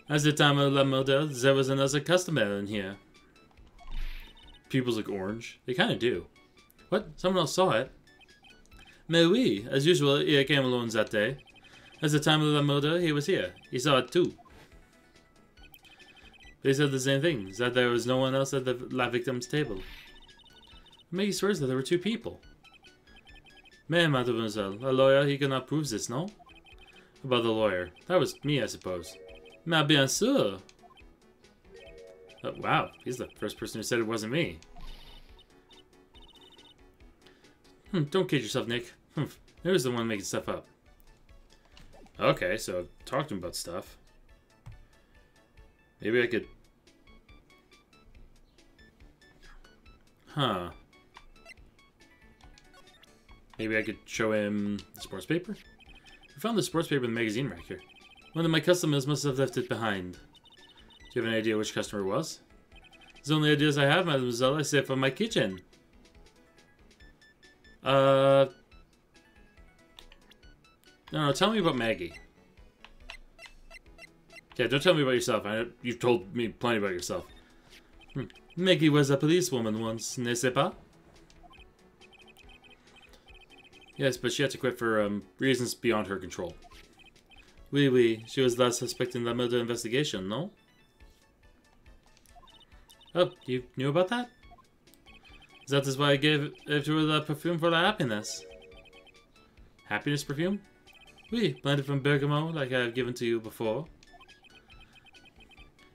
At the time of La Model, there was another customer in here. Pupils look orange. They kind of do. What? Someone else saw it? Mais oui, as usual, he came alone that day. At the time of the murder, he was here. He saw it too. They said the same thing, that there was no one else at the victim's table. Maggie swears that there were 2 people. Mais, mademoiselle, a lawyer, he cannot prove this, no? About the lawyer. That was me, I suppose. Mais bien sûr. Oh, wow, he's the first person who said it wasn't me. Don't kid yourself, Nick. There's the one making stuff up. Okay, so talk to him about stuff. Maybe I could... Huh. Maybe I could show him the sports paper? We found the sports paper in the magazine rack here. One of my customers must have left it behind. Do you have any idea which customer it was? The only ideas I have, mademoiselle, I save from my kitchen. No, tell me about Maggie. Yeah, don't tell me about yourself. You've told me plenty about yourself. Maggie was a policewoman once, n'est-ce pas? Yes, but she had to quit for reasons beyond her control. Oui, oui. She was the last suspect in the murder investigation, no? Oh, you knew about that? That is why I gave her the perfume for the happiness. Happiness perfume? Oui, blended from bergamot, like I have given to you before.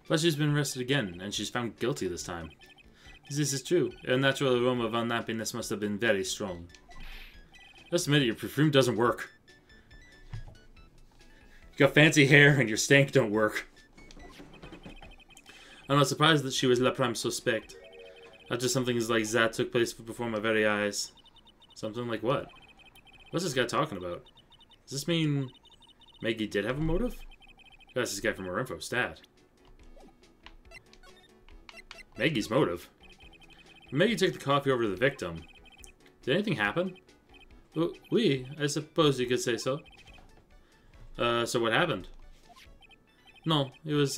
But she's been arrested again, and she's found guilty this time. This is true. Her natural aroma of unhappiness must have been very strong. Just admit it, your perfume doesn't work. You got fancy hair, and your stank don't work. I'm not surprised that she was la prime suspect. After something like that took place before my very eyes. Something like what? What's this guy talking about? Does this mean Maggie did have a motive? That's this guy from her info stat. Maggie's motive? Maggie took the coffee over to the victim. Did anything happen? Oui, I suppose you could say so. So what happened? No, it was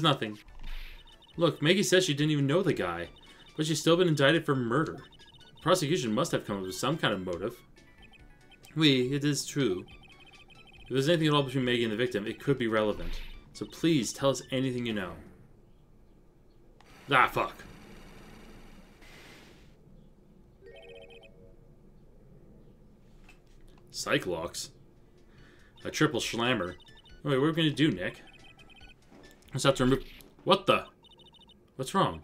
nothing. Look, Maggie says she didn't even know the guy, but she's still been indicted for murder. The prosecution must have come up with some kind of motive. Oui, it is true. If there's anything at all between Maggie and the victim, it could be relevant. So please, tell us anything you know. Ah, fuck. Cyclox? A triple schlammer. Wait, what are we gonna do, Nick? Let's have to remove... What the? What's wrong?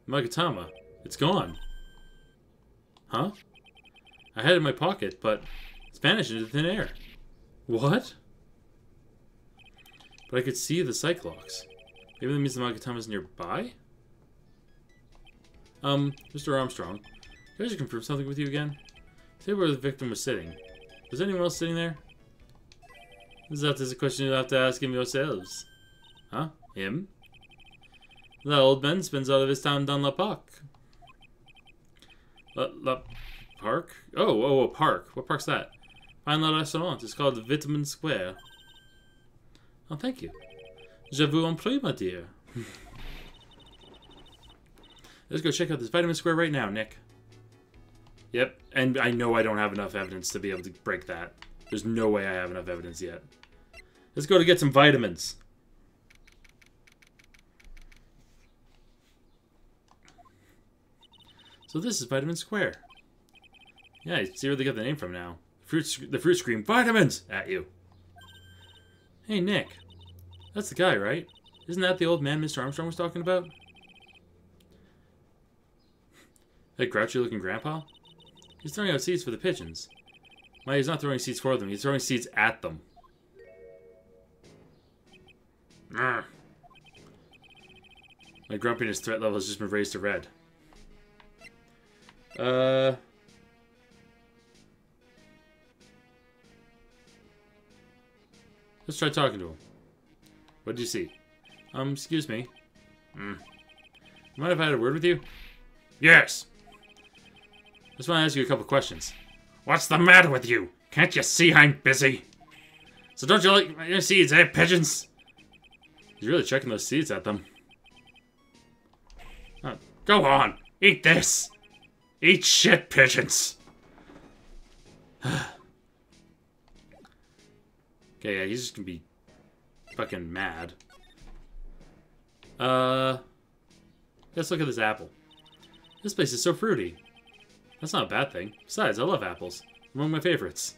Magatama. It's gone. Huh? I had it in my pocket, but it's vanished into thin air. What? But I could see the Cyclox. Maybe that means the Magatama's nearby? Mr. Armstrong, can I just confirm something with you again? Say where the victim was sitting. Was anyone else sitting there? That is a question you'll have to ask him yourselves. Huh? Him? The old man spends all of his time down La Park. La Park? Oh, a park. What park's that? Fine little restaurant. It's called Vitamin Square. Oh, thank you. Je vous en prie, my dear. Let's go check out this Vitamin Square right now, Nick. Yep, and I know I don't have enough evidence to be able to break that. There's no way I have enough evidence yet. Let's go to get some vitamins. So this is Vitamin Square. Yeah, you see where they got the name from now. The fruit scream, vitamins! At you. Hey, Nick. That's the guy, right? Isn't that the old man Mr. Armstrong was talking about? That grouchy-looking grandpa? He's throwing out seeds for the pigeons. Well, he's not throwing seeds for them. He's throwing seeds at them. My grumpiness threat level has just been raised to red. Let's try talking to him. What did you see? Excuse me. Mind if I had a word with you? Yes! Just want to ask you a couple questions. What's the matter with you? Can't you see I'm busy? So don't you like your seeds, eh, pigeons? He's really checking those seeds at them. Go on, eat this! Eat shit, pigeons! Okay, yeah, he's just gonna be fucking mad. Let's look at this apple. This place is so fruity. That's not a bad thing. Besides, I love apples. They're one of my favorites.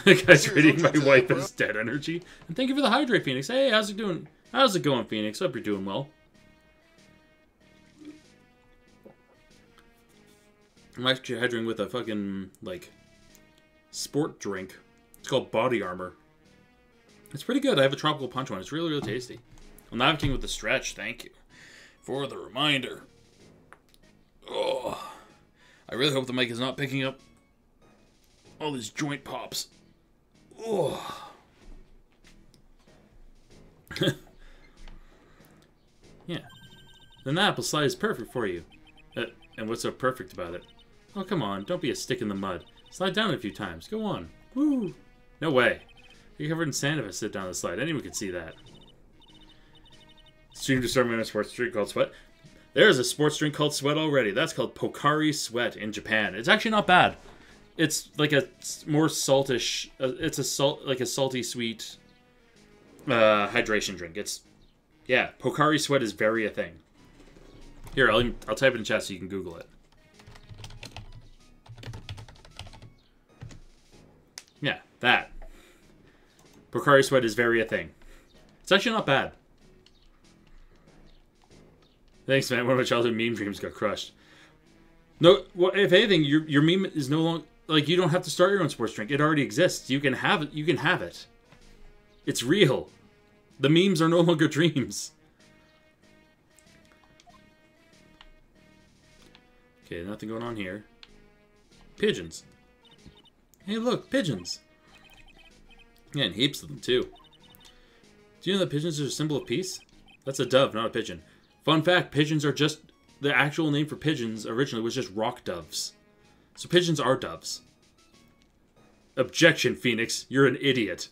The guy's treating my wife as dead energy. And thank you for the hydrate, Phoenix. Hey, how's it doing? How's it going, Phoenix? Hope you're doing well. I'm actually hydrating with a fucking, like, sport drink. It's called Body Armor. It's pretty good. I have a tropical punch one. It's really, really tasty. I'm navigating with the stretch. Thank you for the reminder. Oh, I really hope the mic is not picking up all these joint pops. Oh. Yeah. Then the apple slide is perfect for you. And what's so perfect about it? Oh, come on. Don't be a stick in the mud. Slide down a few times. Go on. Woo. No way. You're covered in sand if I sit down the slide. Anyone can see that. Stream to start in a sports drink called Sweat. There's a sports drink called Sweat already. That's called Pocari Sweat in Japan. It's actually not bad. It's like a more saltish. It's a salty sweet hydration drink. Yeah, Pocari Sweat is very a thing. Here, I'll type it in chat so you can Google it. Yeah, that. Pocari Sweat is very a thing. It's actually not bad. Thanks, man. One of my childhood meme dreams got crushed. No, well, if anything, your meme is no longer... Like, you don't have to start your own sports drink. It already exists. You can have it. You can have it. It's real. The memes are no longer dreams. Okay, nothing going on here. Pigeons. Hey, look, pigeons. Yeah, and heaps of them, too. Do you know that pigeons are a symbol of peace? That's a dove, not a pigeon. Fun fact, pigeons are just... The actual name for pigeons originally was just rock doves. So pigeons are doves. Objection, Phoenix. You're an idiot.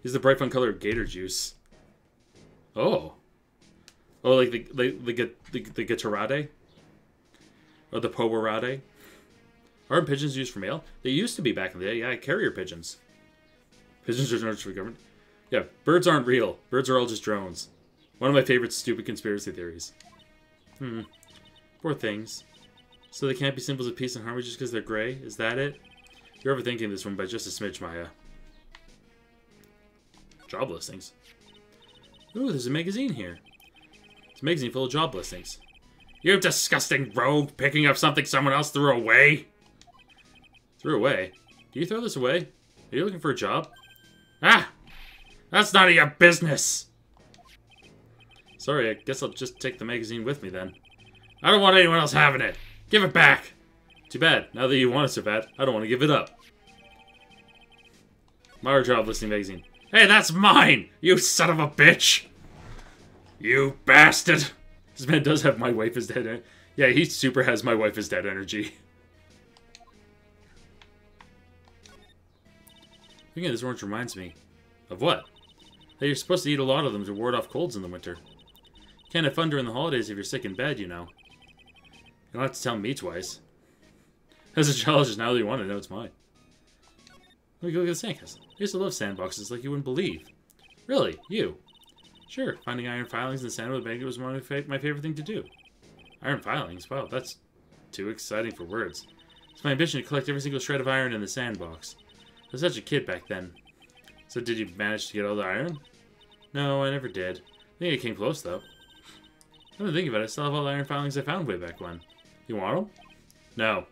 He's the bright fun color of gator juice. Oh. Oh, like the Gatorade? Or the Powerade? Aren't pigeons used for mail? They used to be back in the day. Yeah, carrier pigeons. Pigeons are not for government. Yeah, birds aren't real. Birds are all just drones. One of my favorite stupid conspiracy theories. Poor things. So they can't be symbols of peace and harmony just because they're gray? Is that it? You're overthinking this one by just a smidge, Maya. Job listings. Ooh, there's a magazine here. It's a magazine full of job listings. You disgusting rogue, picking up something someone else threw away. Threw away? Do you throw this away? Are you looking for a job? Ah! That's none of your business! Sorry, I guess I'll just take the magazine with me then. I don't want anyone else having it. Give it back. Too bad. Now that you want it so bad, I don't want to give it up. My job listing magazine. Hey, that's mine! You son of a bitch! You bastard! This man does have my wife is dead. Yeah, he super has my wife is dead energy. Thinking this orange reminds me. Of what? That you're supposed to eat a lot of them to ward off colds in the winter. Can't have fun during the holidays if you're sick in bed, you know. You don't have to tell me twice. As a child, just now that you want to know, it's mine. Let me go get the sandcastle. I used to love sandboxes like you wouldn't believe. Really? You? Sure. Finding iron filings in the sand with a blanket was one of my favorite thing to do. Iron filings? Wow, that's too exciting for words. It's my ambition to collect every single shred of iron in the sandbox. I was such a kid back then. So did you manage to get all the iron? No, I never did. I think I came close, though. Now that I think about it, I still have all the iron filings I found way back when. You want them? No.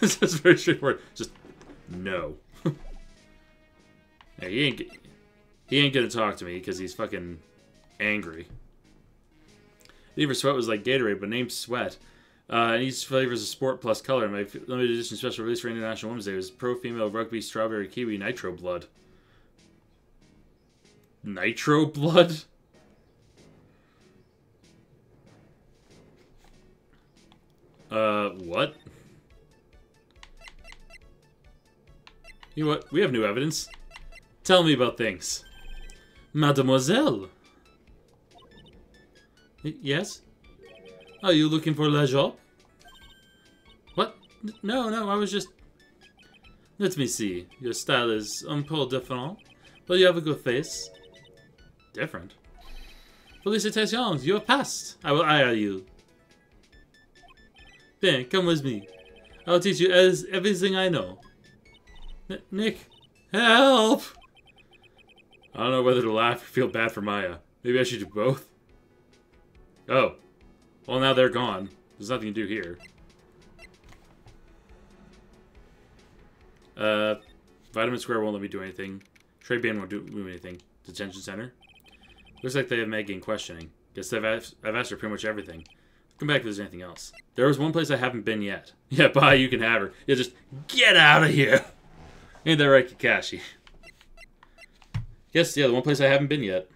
This is very straightforward. Just, no. Yeah, he ain't gonna talk to me because he's fucking angry. Lever Sweat was like Gatorade, but named Sweat. And each flavor is a Sport Plus color. My limited edition special release for International Women's Day was Pro Female Rugby Strawberry Kiwi Nitro Blood. Nitro Blood? What? You know what? We have new evidence. Tell me about things. Mademoiselle? Yes? Are you looking for a job? What? No, I was just... Let me see. Your style is un peu different, but you have a good face. Different? Felicitations, you have passed. I will hire you. Then, come with me. I will teach you everything I know. Nick, help! I don't know whether to laugh or feel bad for Maya. Maybe I should do both. Oh. Well, now they're gone. There's nothing to do here. Vitamin Square won't let me do anything. Trade Band won't do anything. Detention Center. Looks like they have Maggie in questioning. Guess I've asked her pretty much everything. Come back if there's anything else. There was one place I haven't been yet. Yeah, bye, you can have her. Yeah, just get out of here. Ain't that right, Kakashi? Yes, yeah, the one place I haven't been yet.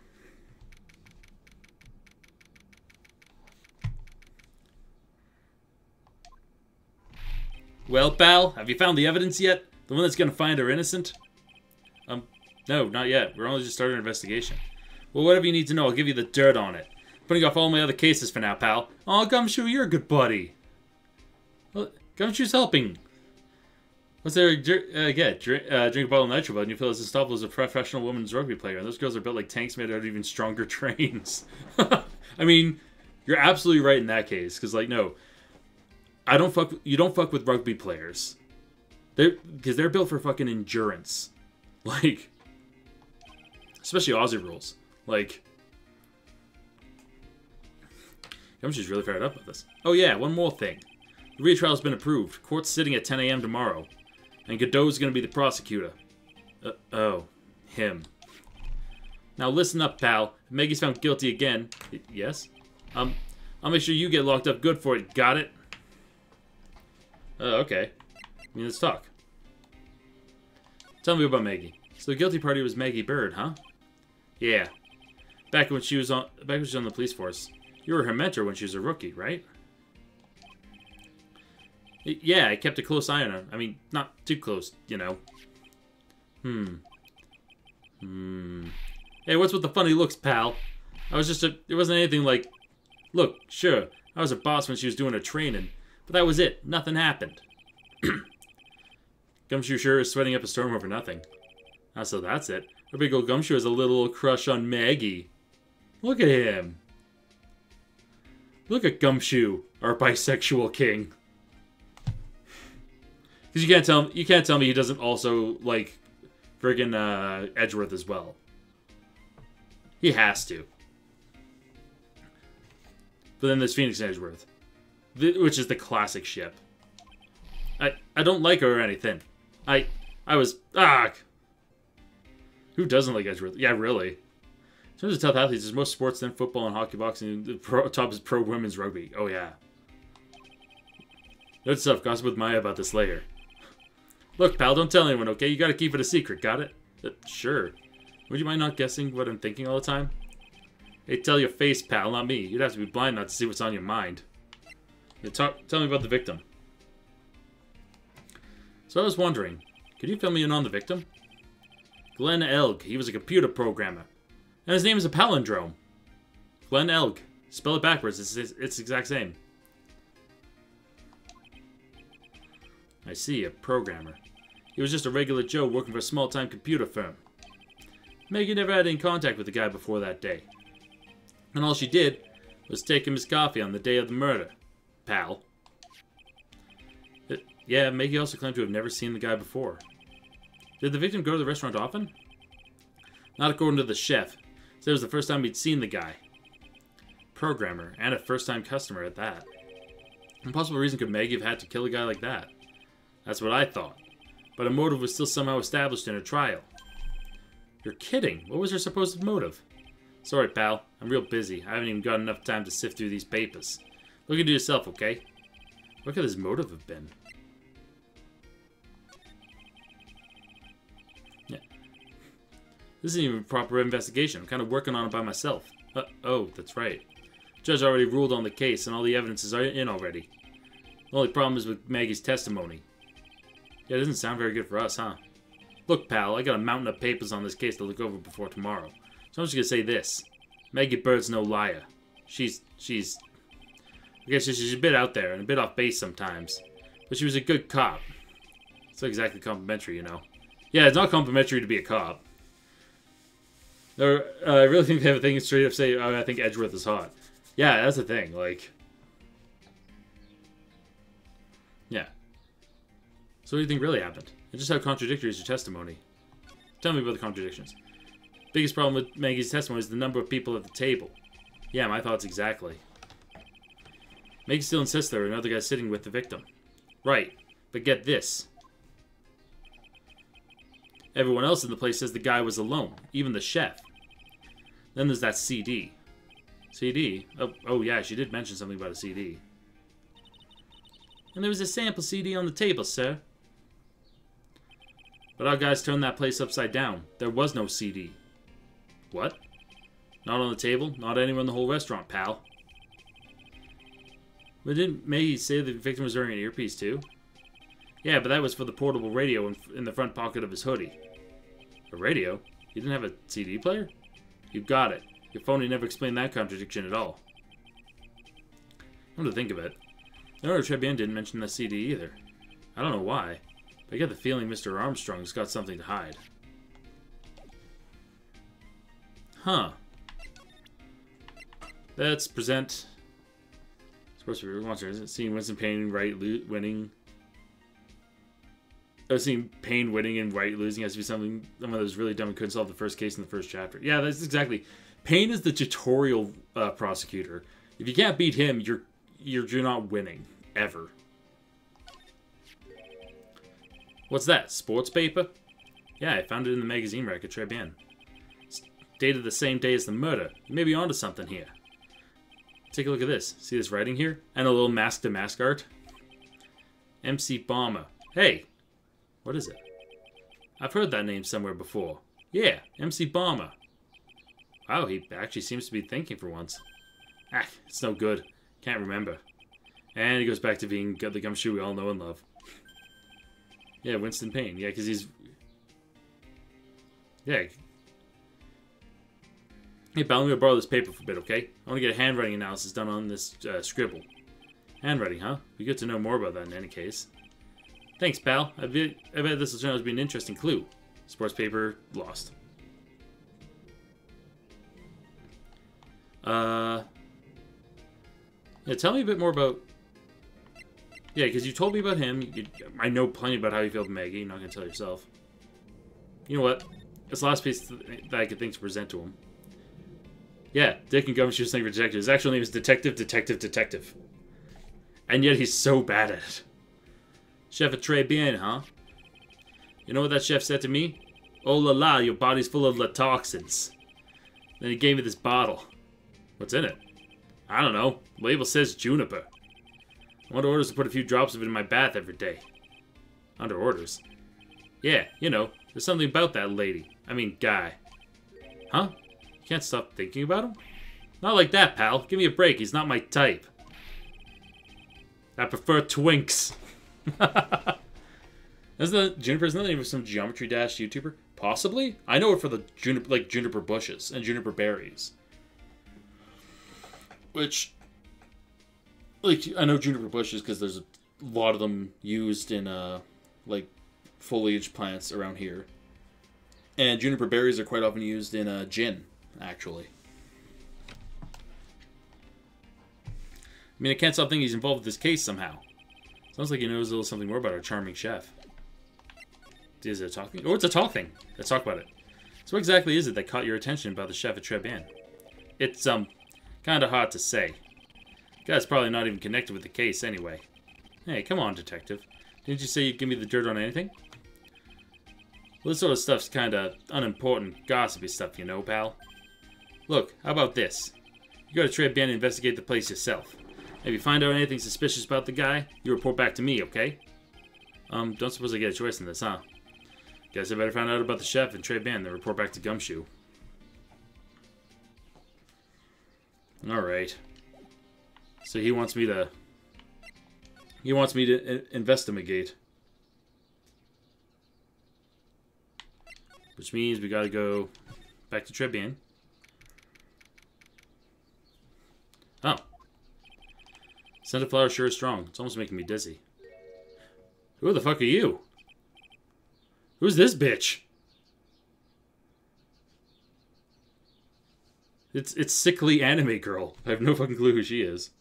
Well, pal, have you found the evidence yet? The one that's gonna find her innocent? No, not yet. We're only just starting an investigation. Well, whatever you need to know, I'll give you the dirt on it. Putting off all my other cases for now, pal. Aw, Gumshoe, you're a good buddy. Well, Gumshoe's helping. What's there? Drink a bottle of nitro, and you feel as unstoppable as a professional women's rugby player. And those girls are built like tanks made out of even stronger trains. I mean, you're absolutely right in that case. Because, like, no. You don't fuck with rugby players. Because they're built for fucking endurance. Like, especially Aussie rules. Like, Gumshoe's really fired up with this. Oh yeah, one more thing. The retrial has been approved. Court's sitting at 10 a.m. tomorrow. And Godot's going to be the prosecutor. Oh. Him. Now listen up, pal. If Maggie's found guilty again... Yes? I'll make sure you get locked up good for it. Got it? Okay. I mean, let's talk. Tell me about Maggie. So the guilty party was Maggie Bird, huh? Yeah. Back when she was on the police force. You were her mentor when she was a rookie, right? Yeah, I kept a close eye on her. I mean, not too close, you know. Hey, what's with the funny looks, pal? It wasn't anything like... Look, sure, I was a boss when she was doing her training. But that was it. Nothing happened. Gumshoe sure is sweating up a storm over nothing. Ah, so that's it. Our big old Gumshoe has a little crush on Maggie. Look at him. Look at Gumshoe, our bisexual king. Because you can't tell me he doesn't also like friggin' Edgeworth as well. He has to. But then there's Phoenix and Edgeworth, which is the classic ship. I don't like her or anything. I was who doesn't like Edgeworth? Yeah, really. In terms of tough athletes, there's more sports than football and hockey, boxing. The top is pro women's rugby. Oh yeah. Good stuff. Gossip with Maya about this later. Look, pal, don't tell anyone, okay? You gotta keep it a secret, got it? Sure. Would you mind not guessing what I'm thinking all the time? Hey, tell your face, pal, not me. You'd have to be blind not to see what's on your mind. Yeah, tell me about the victim. So I was wondering, could you fill me in on the victim? Glenn Elg. He was a computer programmer. And his name is a palindrome. Glenn Elg. Spell it backwards. It's the exact same. I see, a programmer. He was just a regular Joe working for a small-time computer firm. Maggie never had any contact with the guy before that day. And all she did was take him his coffee on the day of the murder. Pal. Yeah, Maggie also claimed to have never seen the guy before. Did the victim go to the restaurant often? Not according to the chef. Said it was the first time he'd seen the guy. Programmer, and a first-time customer at that. What possible reason could Maggie have had to kill a guy like that? That's what I thought. But a motive was still somehow established in a trial. You're kidding. What was her supposed motive? Sorry, pal. I'm real busy. I haven't even got enough time to sift through these papers. Look into yourself, okay? What could his motive have been? Yeah. This isn't even a proper investigation. I'm kind of working on it by myself. Oh, that's right. The judge already ruled on the case, and all the evidence is in already. The only problem is with Maggie's testimony. Yeah, it doesn't sound very good for us, huh? Look, pal, I got a mountain of papers on this case to look over before tomorrow. So I'm just gonna say this. Maggie Bird's no liar. I guess she's a bit out there and a bit off base sometimes. But she was a good cop. It's not exactly complimentary, you know. Yeah, it's not complimentary to be a cop. I really think they have a thing straight up say, oh, I think Edgeworth is hot. Yeah, that's the thing, like... Yeah. So what do you think really happened? And just how contradictory is your testimony? Tell me about the contradictions. Biggest problem with Maggie's testimony is the number of people at the table. Yeah, my thoughts exactly. Maggie still insists there were another guy sitting with the victim. Right, but get this. Everyone else in the place says the guy was alone, even the chef. Then there's that CD. CD? Oh yeah, she did mention something about a CD. And there was a sample CD on the table, sir. But our guys turned that place upside down. There was no CD. What? Not on the table? Not anywhere in the whole restaurant, pal. But didn't Maggie say the victim was wearing an earpiece too? Yeah, but that was for the portable radio in the front pocket of his hoodie. A radio? You didn't have a CD player? You got it. Your phony never explained that contradiction at all. Come to think of it, the owner of Tribune didn't mention the CD either. I don't know why, but I get the feeling Mr. Armstrong's got something to hide. Huh. Let's present... Supposed to be watching. Seeing Winston Payne Wright winning. Seeing Payne winning and Wright losing has to be something someone that was really dumb and couldn't solve the first case in the first chapter. Yeah, that's exactly. Payne is the tutorial prosecutor. If you can't beat him, you're not winning ever. What's that? Sports paper? Yeah, I found it in the magazine rack at Tribune. It's dated the same day as the murder. You may be onto something here. Take a look at this. See this writing here? And a little mask-to-mask art? MC Bomber. Hey! What is it? I've heard that name somewhere before. Yeah, MC Bomber. Wow, he actually seems to be thinking for once. Ah, it's no good. Can't remember. And he goes back to being the gumshoe we all know and love. Yeah, Winston Payne. Yeah, because he's... Yeah. Hey, pal, I'm going to borrow this paper for a bit, okay? I want to get a handwriting analysis done on this scribble. Handwriting, huh? Be good to know more about that in any case. Thanks, pal. I bet this will turn out to be an interesting clue. Sports paper lost. Yeah, tell me a bit more about... Yeah, because you told me about him. I know plenty about how you feel with Maggie. You're not going to tell yourself. You know what? It's the last piece that I could think to present to him. Yeah, Dick and Gumshoe's thing for detective. His actual name is Detective. And yet he's so bad at it. Chef at Très Bien, huh? You know what that chef said to me? Oh la la, your body's full of toxins. Then he gave me this bottle. What's in it? I don't know. The label says juniper. I'm under orders to put a few drops of it in my bath every day. Under orders? Yeah, you know, there's something about that lady. I mean, guy. Huh? You can't stop thinking about him? Not like that, pal. Give me a break. He's not my type. I prefer twinks. Isn't the Juniper's not the name of some Geometry Dash YouTuber? Possibly? I know it for the juniper bushes and juniper berries. Which, I know juniper bushes because there's a lot of them used in, foliage plants around here. And juniper berries are quite often used in, gin, actually. I mean, I can't stop thinking he's involved with this case somehow. Sounds like he knows a little something more about our charming chef. Is it a talk thing? Oh, it's a talk thing. Let's talk about it. So what exactly is it that caught your attention about the chef at Tribune? It's, kind of hard to say. The guy's probably not even connected with the case anyway. Hey, come on, detective. Didn't you say you'd give me the dirt on anything? Well, this sort of stuff's kind of unimportant, gossipy stuff, you know, pal. Look, how about this? You go to Tribune and investigate the place yourself. If you find out anything suspicious about the guy, you report back to me, okay? Don't suppose I get a choice in this, huh? Guess I better find out about the chef and Tribune, then report back to Gumshoe. Alright. So he wants me to... investigate. Which means we gotta go back to Tribune. Oh. Scented flower sure is strong. It's almost making me dizzy. Who the fuck are you? Who's this bitch? It's sickly anime girl. I have no fucking clue who she is.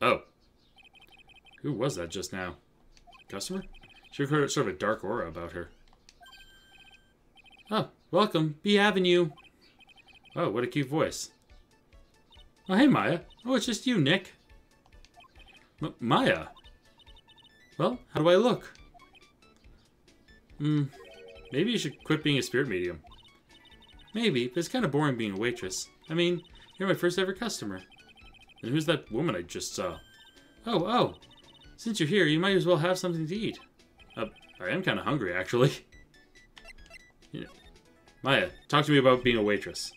Oh. Who was that just now? Customer? She had sort of a dark aura about her. Oh, welcome. Be having you. Oh, what a cute voice. Oh, hey, Maya. Oh, it's just you, Nick. Maya? Well, how do I look? Maybe you should quit being a spirit medium. Maybe, but it's kind of boring being a waitress. I mean, you're my first ever customer. And who's that woman I just saw? Oh. Since you're here, you might as well have something to eat. I am kind of hungry, actually. Yeah. Maya, talk to me about being a waitress.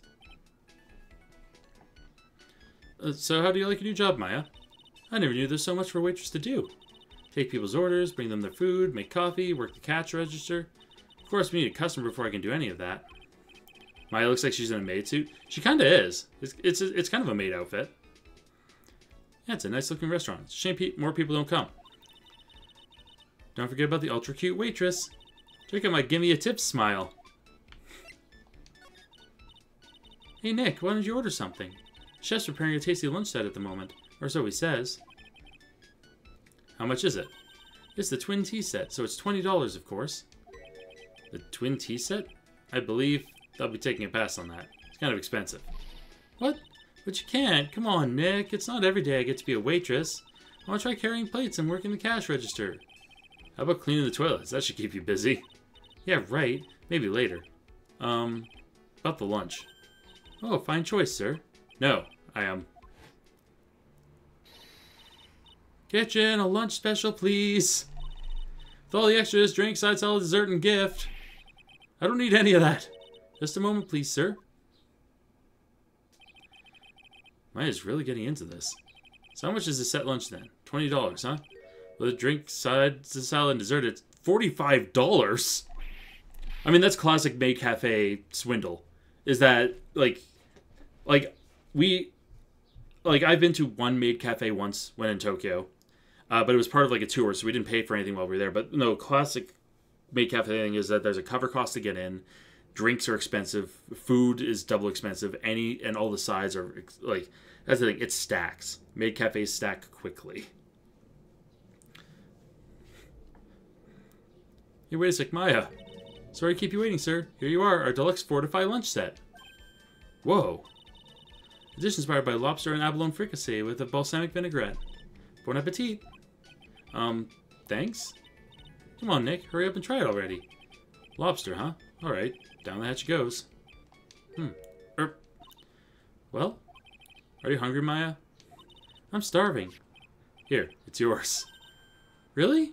So how do you like your new job, Maya? I never knew there's so much for a waitress to do. Take people's orders, bring them their food, make coffee, work the cash register. Of course, we need a customer before I can do any of that. Maya looks like she's in a maid suit. She kind of is. It's kind of a maid outfit. Yeah, it's a nice looking restaurant. It's a shame more people don't come. Don't forget about the ultra cute waitress. Check out my gimme a tip smile. Hey Nick, why don't you order something? The chef's preparing a tasty lunch set at the moment, or so he says. How much is it? It's the twin tea set, so it's $20, of course. The twin tea set? I believe I'll be taking a pass on that. It's kind of expensive. What? But you can't. Come on, Nick. It's not every day I get to be a waitress. I want to try carrying plates and working the cash register. How about cleaning the toilets? That should keep you busy. Yeah, right. Maybe later. About the lunch. Oh, fine choice, sir. No, I am. Kitchen, a lunch special, please. With all the extras, drink, side salad, dessert, and gift. I don't need any of that. Just a moment, please, sir. Maya's really getting into this. So how much is the set lunch then? $20, huh? With a drink, side salad, and dessert, it's $45. I mean, that's classic Maid Cafe swindle. Is that, I've been to one Maid Cafe once when in Tokyo. But it was part of like a tour, so we didn't pay for anything while we were there. But no, classic Maid Cafe thing is that there's a cover cost to get in. Drinks are expensive. Food is double expensive. And all the sides are, like, that's the thing. It stacks. Maid Cafes stack quickly. Hey, wait a sec, Maya. Sorry to keep you waiting, sir. Here you are, our deluxe fortified lunch set. Whoa. The dish inspired by lobster and abalone fricassee with a balsamic vinaigrette. Bon appetit. Thanks? Come on, Nick. Hurry up and try it already. Lobster, huh? Alright. Down the hatch goes. Well? Are you hungry, Maya? I'm starving. Here, it's yours. Really?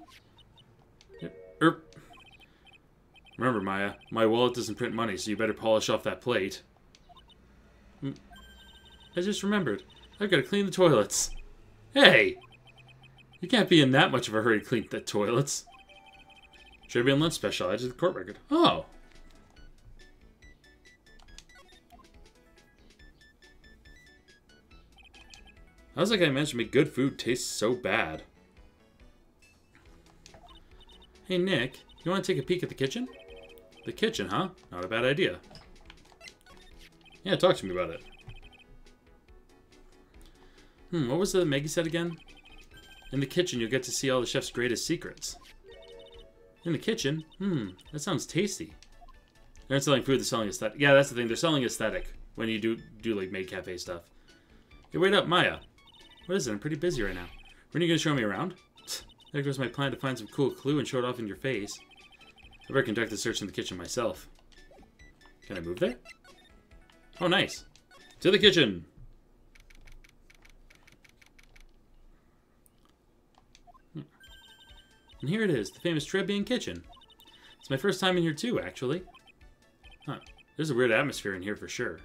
Remember, Maya, my wallet doesn't print money, so you better polish off that plate. I just remembered. I've got to clean the toilets. Hey! You can't be in that much of a hurry to clean the toilets. Tribune lunch special. Added to the court record. Oh! How's that guy managed to make good food taste so bad? Hey, Nick. You want to take a peek at the kitchen? The kitchen, huh? Not a bad idea. Yeah, talk to me about it. What was the Maggie said again? In the kitchen, you'll get to see all the chef's greatest secrets. In the kitchen? That sounds tasty. They're not selling food, they're selling aesthetic. Yeah, that's the thing. They're selling aesthetic when you do like Maid Cafe stuff. Hey, wait up, Maya. What is it? I'm pretty busy right now. When are you going to show me around? There goes my plan to find some cool clue and show it off in your face. I better conduct a search in the kitchen myself. Can I move there? Oh, nice. To the kitchen! And here it is, the famous Tribune kitchen. It's my first time in here too, actually. Huh. There's a weird atmosphere in here for sure.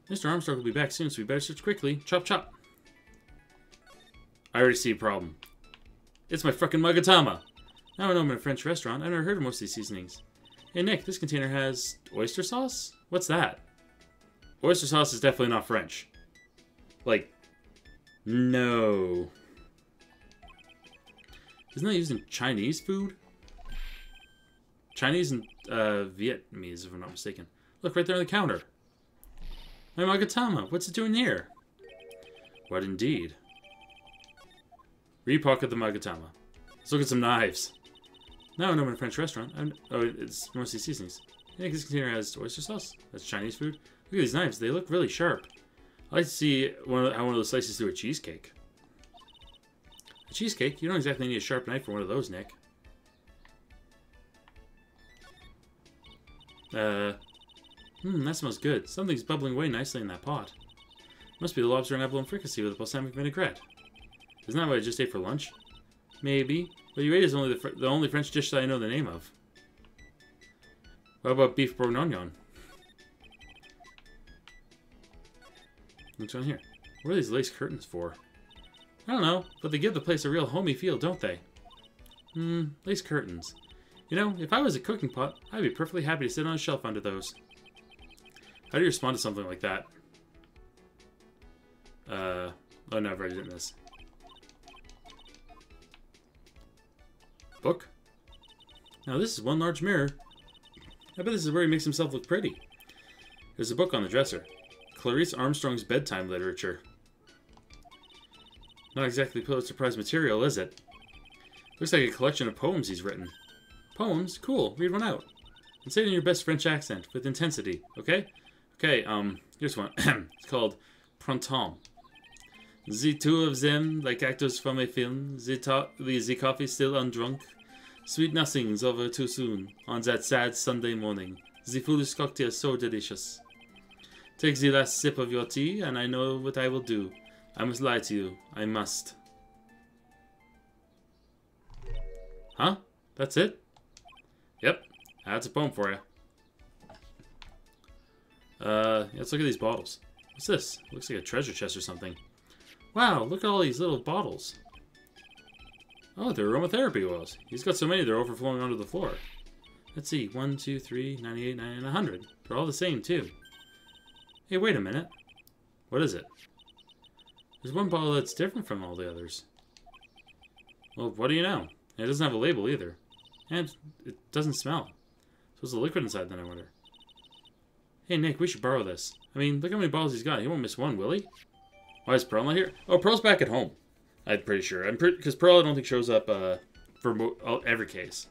Mr. Armstrong will be back soon, so we better search quickly. Chop, chop. I already see a problem. It's my fucking Magatama. Now I know I'm in a French restaurant. I've never heard of most of these seasonings. Hey, Nick, this container has oyster sauce? What's that? Oyster sauce is definitely not French. Like, no. Isn't that used in Chinese food? Chinese and Vietnamese, if I'm not mistaken. Look, right there on the counter. My Magatama, what's it doing here? What indeed? Repocket the Magatama. Let's look at some knives. Now I know I'm in a French restaurant. It's mostly seasonings. I think this container has oyster sauce. That's Chinese food. Look at these knives. They look really sharp. I like to see how one of those slices through a cheesecake. A cheesecake? You don't exactly need a sharp knife for one of those, Nick. That smells good. Something's bubbling away nicely in that pot. Must be the lobster and abalone fricassee with a balsamic vinaigrette. Isn't that what I just ate for lunch? Maybe. What you ate is only the only French dish that I know the name of. What about beef bourguignon? What's on here? What are these lace curtains for? I don't know, but they give the place a real homey feel, don't they? Lace curtains. You know, if I was a cooking pot, I'd be perfectly happy to sit on a shelf under those. How do you respond to something like that? Oh no, I've already done this. Book? Now this is one large mirror. I bet this is where he makes himself look pretty. There's a book on the dresser. Clarice Armstrong's bedtime literature. Not exactly Pulitzer Prize material, is it? Looks like a collection of poems he's written. Poems? Cool. Read one out. And say it in your best French accent, with intensity, okay? Okay, here's one. It's called Printemps. The two of them, like actors from a film, the coffee still undrunk. Sweet nothings over too soon, on that sad Sunday morning. The foolish cocktail so delicious. Take the last sip of your tea, and I know what I will do. I must lie to you. I must. Huh? That's it? Yep. That's a poem for you. Let's look at these bottles. What's this? Looks like a treasure chest or something. Wow, look at all these little bottles. Oh, they're aromatherapy oils. He's got so many they're overflowing onto the floor. Let's see. 1, 2, 3, 98, 99, 100. They're all the same, too. Hey, wait a minute. What is it? There's one bottle that's different from all the others. Well, what do you know? It doesn't have a label either. And it doesn't smell. So there's a liquid inside then, I wonder. Hey, Nick, we should borrow this. I mean, look how many bottles he's got. He won't miss one, will he? Why is Pearl not here? Oh, Pearl's back at home. I'm pretty sure. Because Pearl, I don't think, shows up for every case.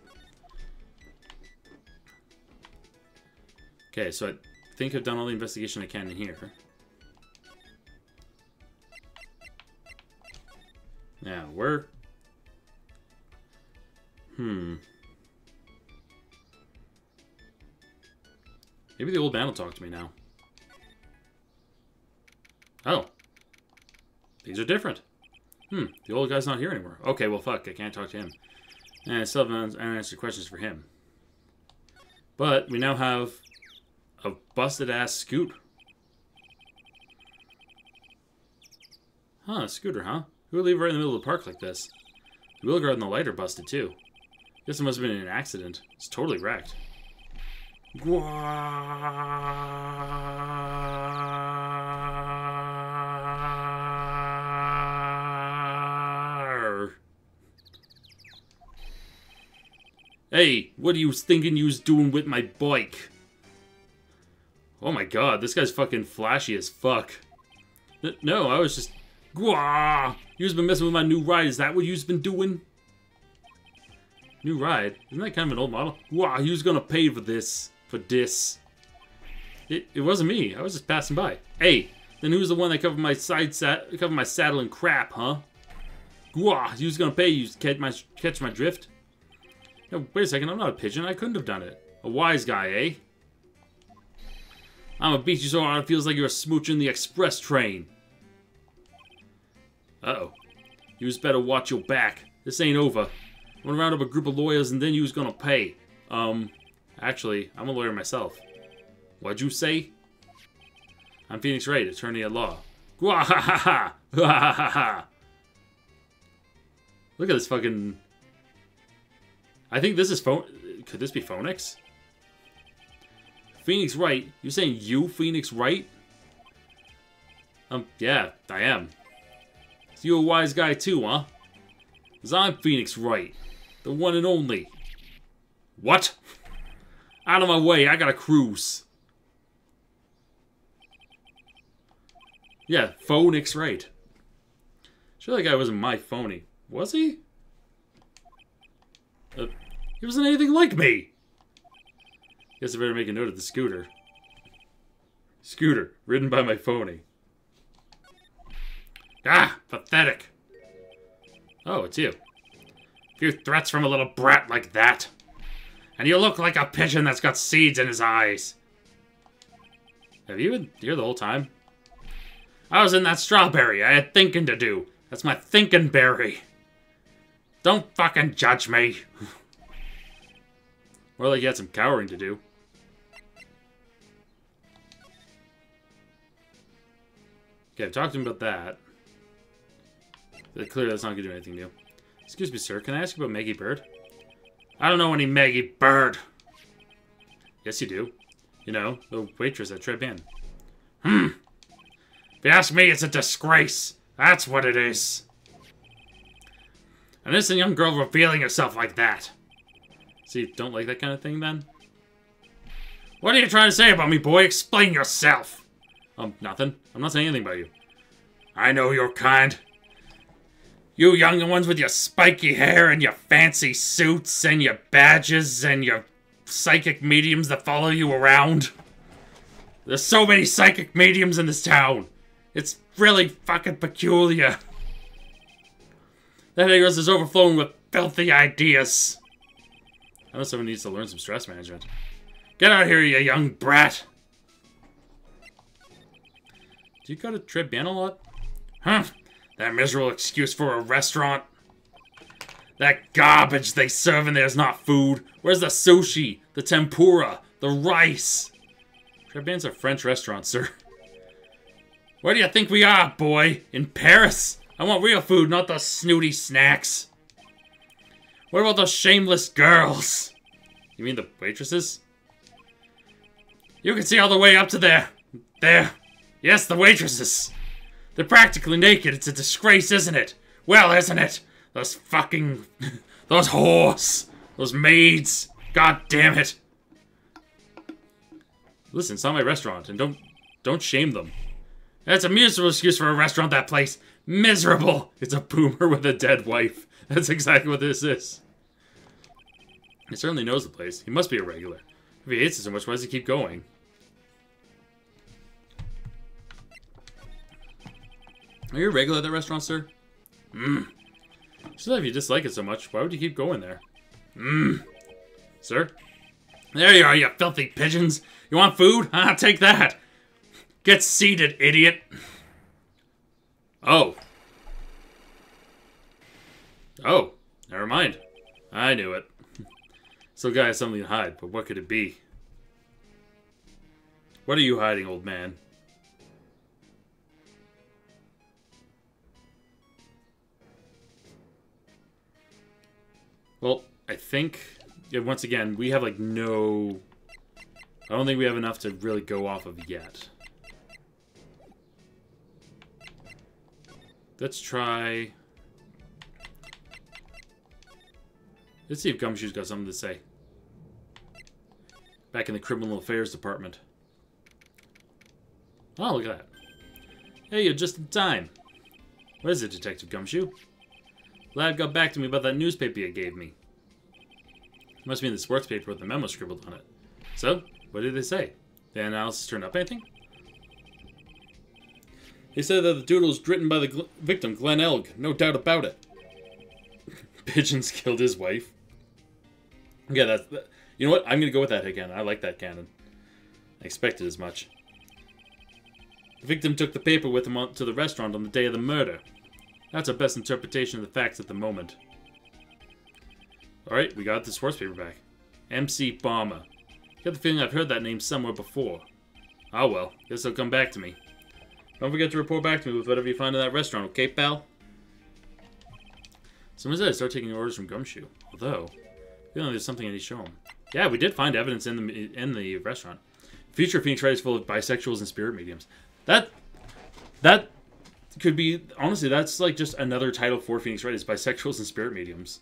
Okay, so I think I've done all the investigation I can in here. Now, where... Maybe the old man will talk to me now. Oh. These are different. The old guy's not here anymore. Okay, well, fuck. I can't talk to him. And I still haven't answered questions for him. But we now have a busted-ass scoot. Huh, a scooter, huh? Who would leave right in the middle of the park like this? The wheel guard and the light are busted, too. Guess it must have been an accident. It's totally wrecked. Hey, what are you thinking you was doing with my bike? Oh my god, this guy's fucking flashy as fuck. No, I was just... You've been messing with my new ride, is that what you've been doing? New ride? Isn't that kind of an old model? You's gonna pay for this. It wasn't me, I was just passing by. Hey, then who's the one that covered my saddle in crap, huh? You's gonna pay, you catch my drift? No, wait a second, I'm not a pigeon. I couldn't have done it. A wise guy, eh? I'm gonna beat you so hard it feels like you're smooching the express train. Uh-oh. You was better watch your back. This ain't over. I'm gonna round up a group of lawyers and then you was gonna pay. Actually, I'm a lawyer myself. What'd you say? I'm Phoenix Wright, attorney at law. Gwahahaha! Gwahahaha! Look at this fucking... I think this is Could this be Phoenix? Phoenix Wright? You saying you, Phoenix Wright? Yeah, I am. So you a wise guy too, huh? 'Cause I'm Phoenix Wright. The one and only. What? Out of my way, I gotta cruise. Yeah, Phoenix Wright. Sure that guy wasn't my phony. Was he? He wasn't anything like me! Guess I better make a note of the scooter. Scooter, ridden by my phony. Ah, pathetic. Oh, it's you. A few threats from a little brat like that. And you look like a pigeon that's got seeds in his eyes. Have you been here the whole time? I was in that strawberry. I had thinking to do. That's my thinking berry. Don't fucking judge me. More like you had some cowering to do. Okay, I've talked to him about that. Clearly that's not going to do anything new. Excuse me, sir. Can I ask you about Maggie Bird? I don't know any Maggie Bird. Yes, you do. You know, the waitress at Tribune. If you ask me, it's a disgrace. That's what it is. An innocent young girl revealing herself like that. So you don't like that kind of thing, then? What are you trying to say about me, boy? Explain yourself. Nothing. I'm not saying anything about you. I know your kind. You young ones with your spiky hair and your fancy suits and your badges and your psychic mediums that follow you around. There's so many psychic mediums in this town. It's really fucking peculiar. That Eagles is overflowing with filthy ideas. I know someone needs to learn some stress management. Get out of here, you young brat. Do you go to Tribune a lot? Huh? That miserable excuse for a restaurant. That garbage they serve in there is not food. Where's the sushi, the tempura, the rice? Tribune's a French restaurant, sir. Where do you think we are, boy? In Paris? I want real food, not those snooty snacks. What about those shameless girls? You mean the waitresses? You can see all the way up to there. There. Yes, the waitresses. They're practically naked. It's a disgrace, isn't it? Well, isn't it? Those fucking... those whores. Those maids. God damn it. Listen, it's not my restaurant, and don't shame them. That's a miserable excuse for a restaurant, that place. Miserable. It's a boomer with a dead wife. That's exactly what this is. He certainly knows the place. He must be a regular. If he hates it so much, why does he keep going? Are you a regular at that restaurant, sir? So if you dislike it so much, why would you keep going there? Sir? There you are, you filthy pigeons. You want food? Ah, take that. Get seated, idiot. Oh. Oh, never mind. I knew it. Still got something to hide, but what could it be? What are you hiding, old man? Well, I think, once again, we have, like, no... I don't think we have enough to really go off of yet. Let's try... Let's see if Gumshoe's got something to say. Back in the Criminal Affairs Department. Oh, look at that. Hey, you're just in time. What is it, Detective Gumshoe? Lad got back to me about that newspaper you gave me. It must be in the sports paper with the memo scribbled on it. So, what did they say? The analysis turned up anything? They said that the doodle was written by the victim, Glenn Elg. No doubt about it. Pigeons killed his wife. Yeah, that's... You know what? I'm going to go with that again. I like that canon. I expected as much. The victim took the paper with him to the restaurant on the day of the murder. That's our best interpretation of the facts at the moment. Alright, we got the sports paper back. MC Bomber. Got the feeling I've heard that name somewhere before. Oh well, guess they'll come back to me. Don't forget to report back to me with whatever you find in that restaurant, okay, pal? Someone said I start taking orders from Gumshoe. Although, I feel like there's something I need to show him. Yeah, we did find evidence in the restaurant. Future Phoenix Wright is full of bisexuals and spirit mediums. That could be, honestly, that's like just another title for Phoenix Wright is bisexuals and spirit mediums.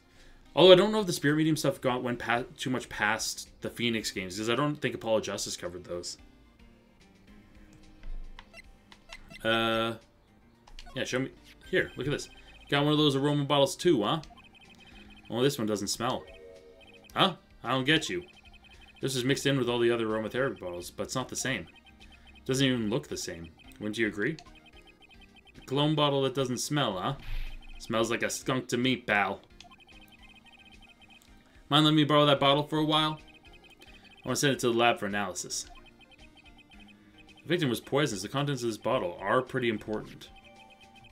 Although I don't know if the spirit medium stuff went too much past the Phoenix games, because I don't think Apollo Justice covered those. Yeah, show me. Here, look at this. Got one of those aroma bottles too, huh? Only this one doesn't smell. Huh? I don't get you. This is mixed in with all the other aromatherapy bottles, but it's not the same. It doesn't even look the same. Wouldn't you agree? A cologne bottle that doesn't smell, huh? Smells like a skunk to me, pal. Mind letting me borrow that bottle for a while? I want to send it to the lab for analysis. The victim was poisoned. The contents of this bottle are pretty important.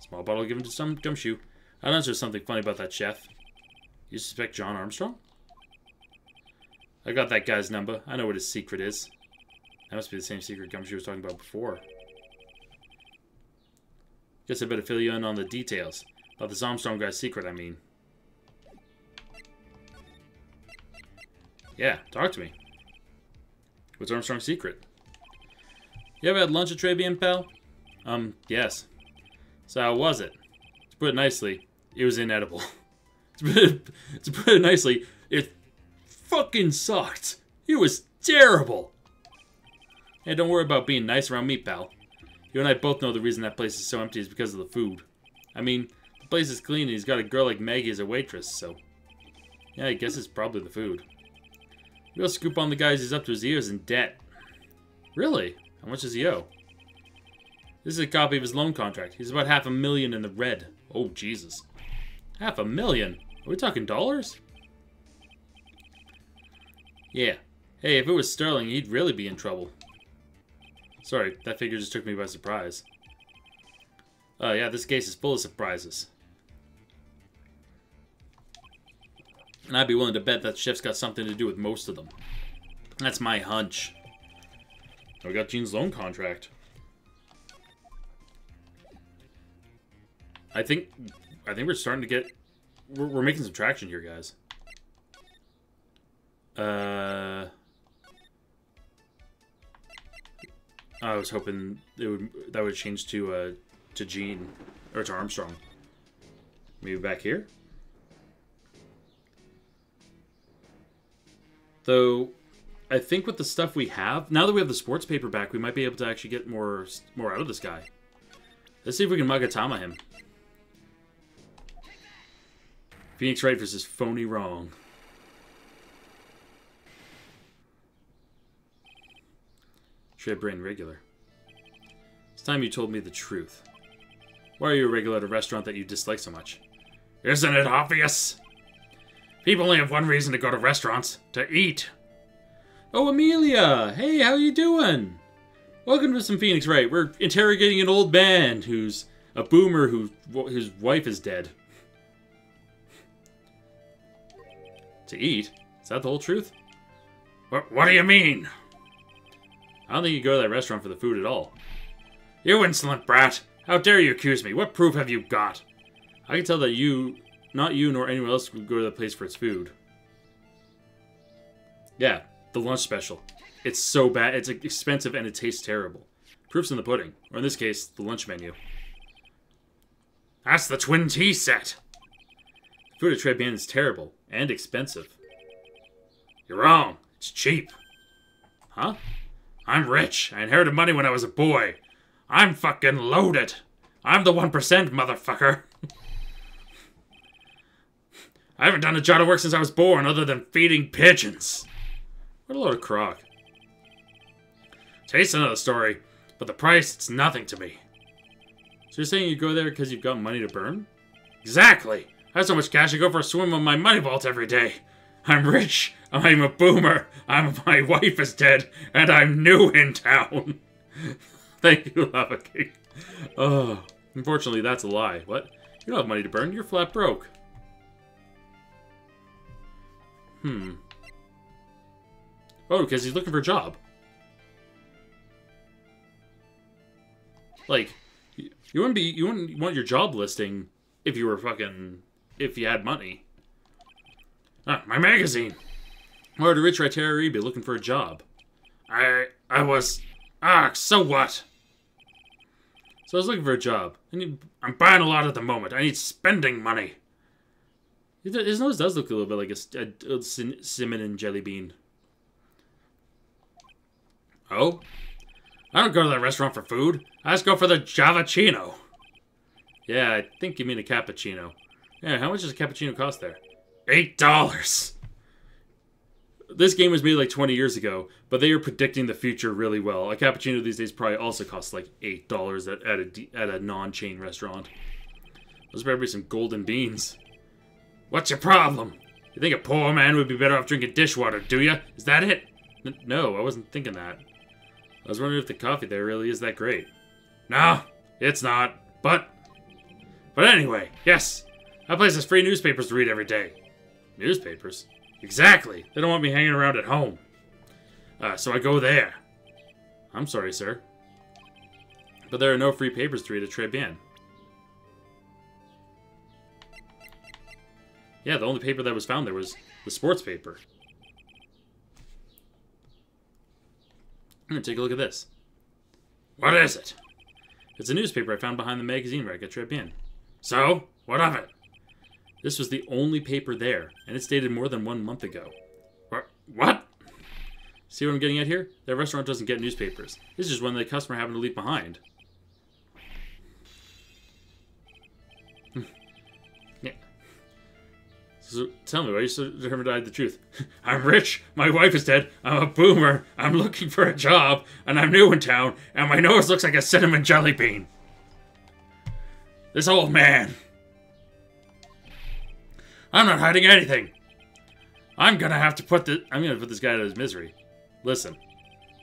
Small bottle given to some Gumshoe. I know there's something funny about that chef. You suspect John Armstrong? I got that guy's number. I know what his secret is. That must be the same secret Gumshoe was talking about before. Guess I better fill you in on the details. About this Armstrong guy's secret, I mean. Yeah, talk to me. What's Armstrong's secret? You ever had lunch at Tribulations, pal? Yes. So how was it? To put it nicely, it was inedible. to put it nicely, it fucking sucked. It was terrible. Hey, don't worry about being nice around me, pal. You and I both know the reason that place is so empty is because of the food. I mean, the place is clean and he's got a girl like Maggie as a waitress, so... Yeah, I guess it's probably the food. We'll scoop on the guy who's up to his ears in debt. Really? How much does he owe? This is a copy of his loan contract. He's about $500,000 in the red. Oh, Jesus. $500,000? Are we talking dollars? Yeah. Hey, if it was sterling, he'd really be in trouble. Sorry, that figure just took me by surprise. Yeah, this case is full of surprises. And I'd be willing to bet that chef's got something to do with most of them. That's my hunch. We got Gene's loan contract. I think we're starting to get... We're making some traction here, guys. I was hoping that would change to Gene or to Armstrong. Maybe back here. Though, I think with the stuff we have, now that we have the sports paper back, we might be able to actually get more out of this guy. Let's see if we can Magatama him. Phoenix Wright versus Phony Wrong. Shred Brain regular. It's time you told me the truth. Why are you a regular at a restaurant that you dislike so much? Isn't it obvious? People only have one reason to go to restaurants. To eat. Oh, Amelia! Hey, how you doing? Welcome to some Phoenix Wright. We're interrogating an old man who's a boomer whose wife is dead. To eat? Is that the whole truth? What do you mean? I don't think you go to that restaurant for the food at all. You insolent brat! How dare you accuse me? What proof have you got? I can tell that not you nor anyone else would go to the place for its food. Yeah, the lunch special. It's so bad. It's expensive and it tastes terrible. Proof's in the pudding. Or in this case, the lunch menu. That's the twin tea set! The food at Tribulations is terrible. And expensive. You're wrong. It's cheap. Huh? I'm rich. I inherited money when I was a boy. I'm fucking loaded. I'm the 1%, motherfucker. I haven't done a job of work since I was born other than feeding pigeons. What a load of crock. Taste another story, but the price, it's nothing to me. So you're saying you go there because you've got money to burn? Exactly. I have so much cash I go for a swim on my money vault every day. I'm rich. I'm a boomer. My wife is dead, and I'm new in town. Thank you, Lava King. Oh, unfortunately, that's a lie. What? You don't have money to burn. You're flat broke. Oh, because he's looking for a job. Like, you wouldn't want your job listing if you were if you had money. Ah, my magazine. Or the rich retiree be looking for a job. So what? So I was looking for a job. I'm buying a lot at the moment. I need spending money. His nose does look a little bit like a cinnamon and jelly bean. Oh? I don't go to that restaurant for food. I just go for the Javachino. Yeah, I think you mean a cappuccino. Yeah, how much does a cappuccino cost there? $8. This game was made like 20 years ago, but they are predicting the future really well. A cappuccino these days probably also costs like $8 at a non-chain restaurant. Those better be some golden beans. What's your problem? You think a poor man would be better off drinking dishwater, do you? Is that it? No, I wasn't thinking that. I was wondering if the coffee there really is that great. No, it's not. But anyway, yes. That place has free newspapers to read every day. Newspapers? Exactly. They don't want me hanging around at home. So I go there. I'm sorry, sir. But there are no free papers to read at Tribulations. Yeah, the only paper that was found there was the sports paper. Take a look at this. What is it? It's a newspaper I found behind the magazine rack at Tribune. So? What of it? This was the only paper there, and it's dated more than 1 month ago. What? See what I'm getting at here? That restaurant doesn't get newspapers. This is just one the customer happened to leave behind. Yeah. So tell me, why are you so determined to hide the truth? I'm rich, my wife is dead, I'm a boomer, I'm looking for a job, and I'm new in town, and my nose looks like a cinnamon jelly bean. This old man. I'm not hiding anything. I'm gonna put this guy out of his misery. Listen,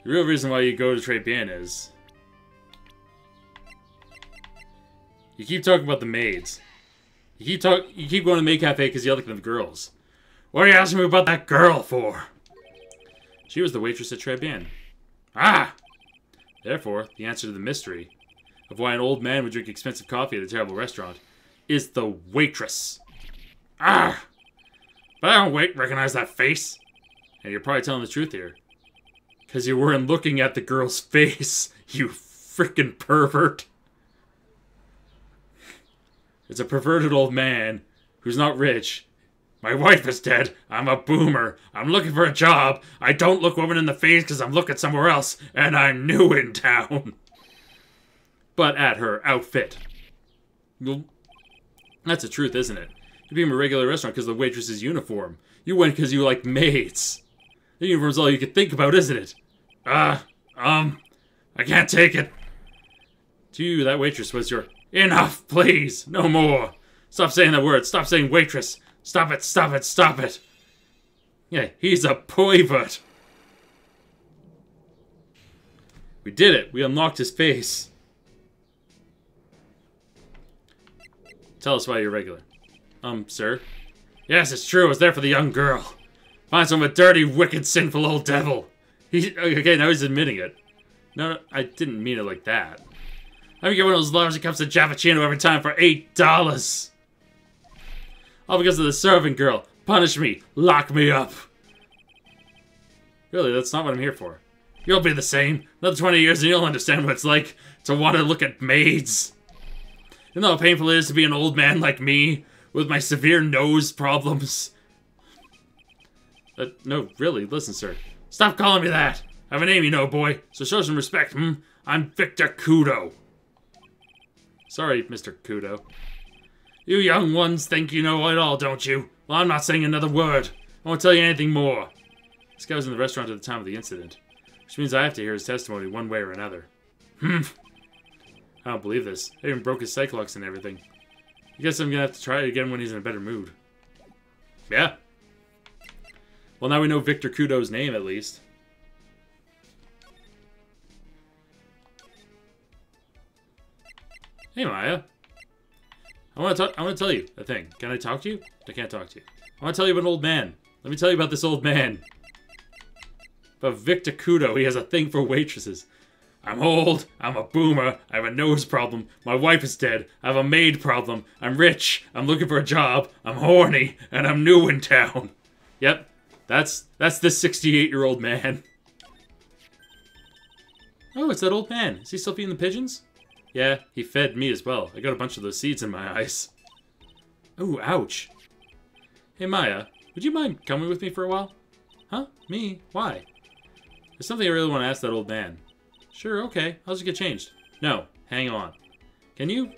the real reason why you go to Tribune is you keep talking about the maids. You keep going to the maid cafe because you like the girls. What are you asking me about that girl for? She was the waitress at Tribune. Ah! Therefore, the answer to the mystery of why an old man would drink expensive coffee at a terrible restaurant is the waitress. Ah! But I don't recognize that face. And you're probably telling the truth here. Because you weren't looking at the girl's face, you frickin' pervert. It's a perverted old man who's not rich. My wife is dead. I'm a boomer. I'm looking for a job. I don't look women in the face because I'm looking somewhere else. And I'm new in town. But at her outfit. Well, that's the truth, isn't it? You became a regular restaurant because of the waitress's uniform. You went because you like maids. The uniform's all you could think about, isn't it? I can't take it. To you, that waitress was your... Enough, please. No more. Stop saying the word. Stop saying waitress. Stop it, stop it, stop it. Yeah, he's a pervert. We did it. We unlocked his face. Tell us why you're regular. Sir? Yes, it's true. I was there for the young girl. Finds him a dirty, wicked, sinful old devil. Okay, now he's admitting it. No, I didn't mean it like that. Let me get one of those lousy cups of Javachino every time for $8. All because of the servant girl. Punish me. Lock me up. Really, that's not what I'm here for. You'll be the same. Another 20 years and you'll understand what it's like to want to look at maids. You know how painful it is to be an old man like me with my severe nose problems? No, really, listen, sir. Stop calling me that. I have a name, you know, boy, so show some respect, I'm Victor Kudo. Sorry, Mr. Kudo. You young ones think you know it all, don't you? Well, I'm not saying another word. I won't tell you anything more. This guy was in the restaurant at the time of the incident, which means I have to hear his testimony one way or another. I don't believe this. I even broke his cyclox and everything. I guess I'm gonna have to try it again when he's in a better mood. Yeah. Well, now we know Victor Kudo's name, at least. Hey, Maya. I want to tell you a thing. Can I talk to you? I can't talk to you. I want to tell you about an old man. Let me tell you about this old man. About Victor Kudo. He has a thing for waitresses. I'm old. I'm a boomer. I have a nose problem. My wife is dead. I have a maid problem. I'm rich. I'm looking for a job. I'm horny. And I'm new in town. Yep. That's this 68-year-old man. Oh, it's that old man. Is he still feeding the pigeons? Yeah, he fed me as well. I got a bunch of those seeds in my eyes. Ooh, ouch. Hey, Maya, would you mind coming with me for a while? Huh? Me? Why? There's something I really want to ask that old man. Sure, okay. I'll just get changed. No, hang on. Can you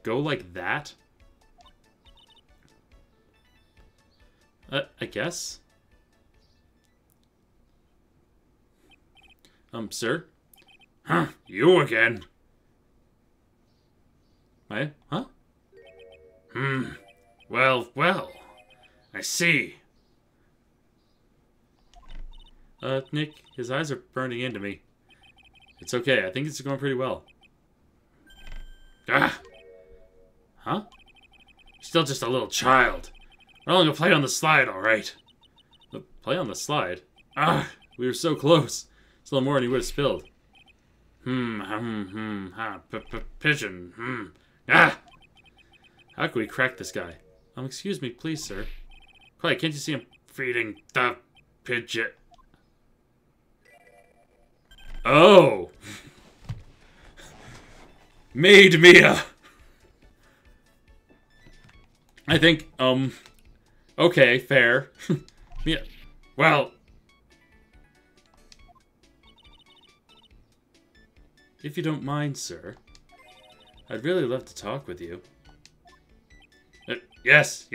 go like that? I guess? Sir? Huh? You again? Maya? Huh? Well. I see. Nick, his eyes are burning into me. It's okay. I think it's going pretty well. Ah! Huh? Still just a little child. We're only gonna play on the slide, alright? Play on the slide? Ah! We were so close. It's a little more than he would have spilled. Pigeon, Ah! How can we crack this guy? Excuse me, please, sir. Quiet, can't you see I'm feeding the pigeon? Oh! Maid Mia! I think, okay, fair. Mia, well... If you don't mind, sir, I'd really love to talk with you. Yes.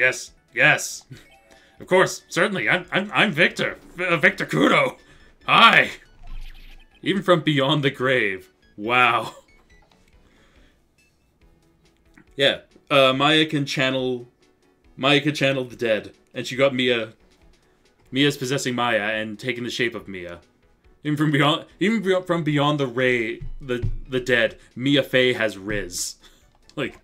Of course, certainly. I'm Victor. Victor Kudo. Hi. Even from beyond the grave. Wow. Yeah. Maya can channel the dead, and she got Mia. Mia's possessing Maya and taking the shape of Mia. Even from beyond the dead, Mia Fey has Riz. Like.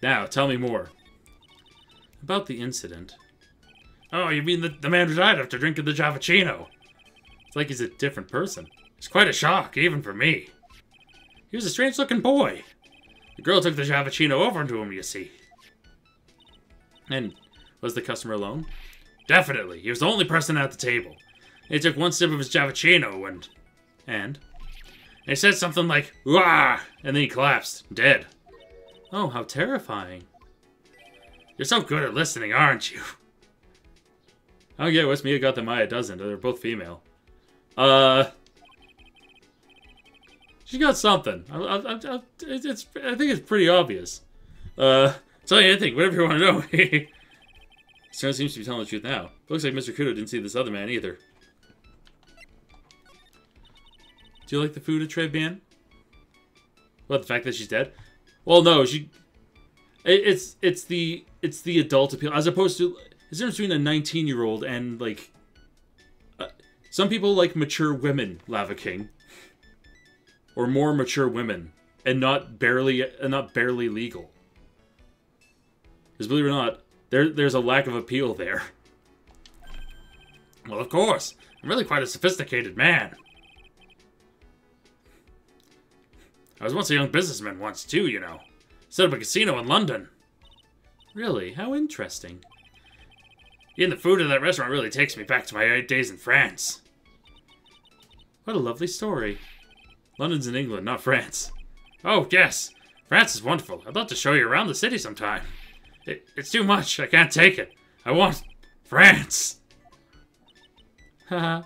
Now, tell me more. About the incident. Oh, you mean the man who died after drinking the Javachino? It's like he's a different person. It's quite a shock, even for me. He was a strange-looking boy. The girl took the Javachino over to him, you see. And was the customer alone? Definitely. He was the only person at the table. He took one sip of his Javachino and he said something like, "Wah!" And then he collapsed, dead. Oh, how terrifying. You're so good at listening, aren't you? Oh yeah, West Mia got the Maya doesn't. They're both female. She got something. I think it's pretty obvious. Tell you anything, whatever you want to know. Someone seems to be telling the truth now. Looks like Mr. Kudo didn't see this other man either. Do you like the food at Treban? What, the fact that she's dead? Well, no, it's the adult appeal as opposed to it's difference between a 19-year-old and like some people like mature women, Lava King, or more mature women, and not barely legal. Because believe it or not, there's a lack of appeal there. Well, of course, I'm really quite a sophisticated man. I was once a young businessman once, too, you know. Set up a casino in London. Really? How interesting. Eating the food in that restaurant really takes me back to my 8 days in France. What a lovely story. London's in England, not France. Oh, yes. France is wonderful. I'd love to show you around the city sometime. It's too much. I can't take it. I want France. Haha.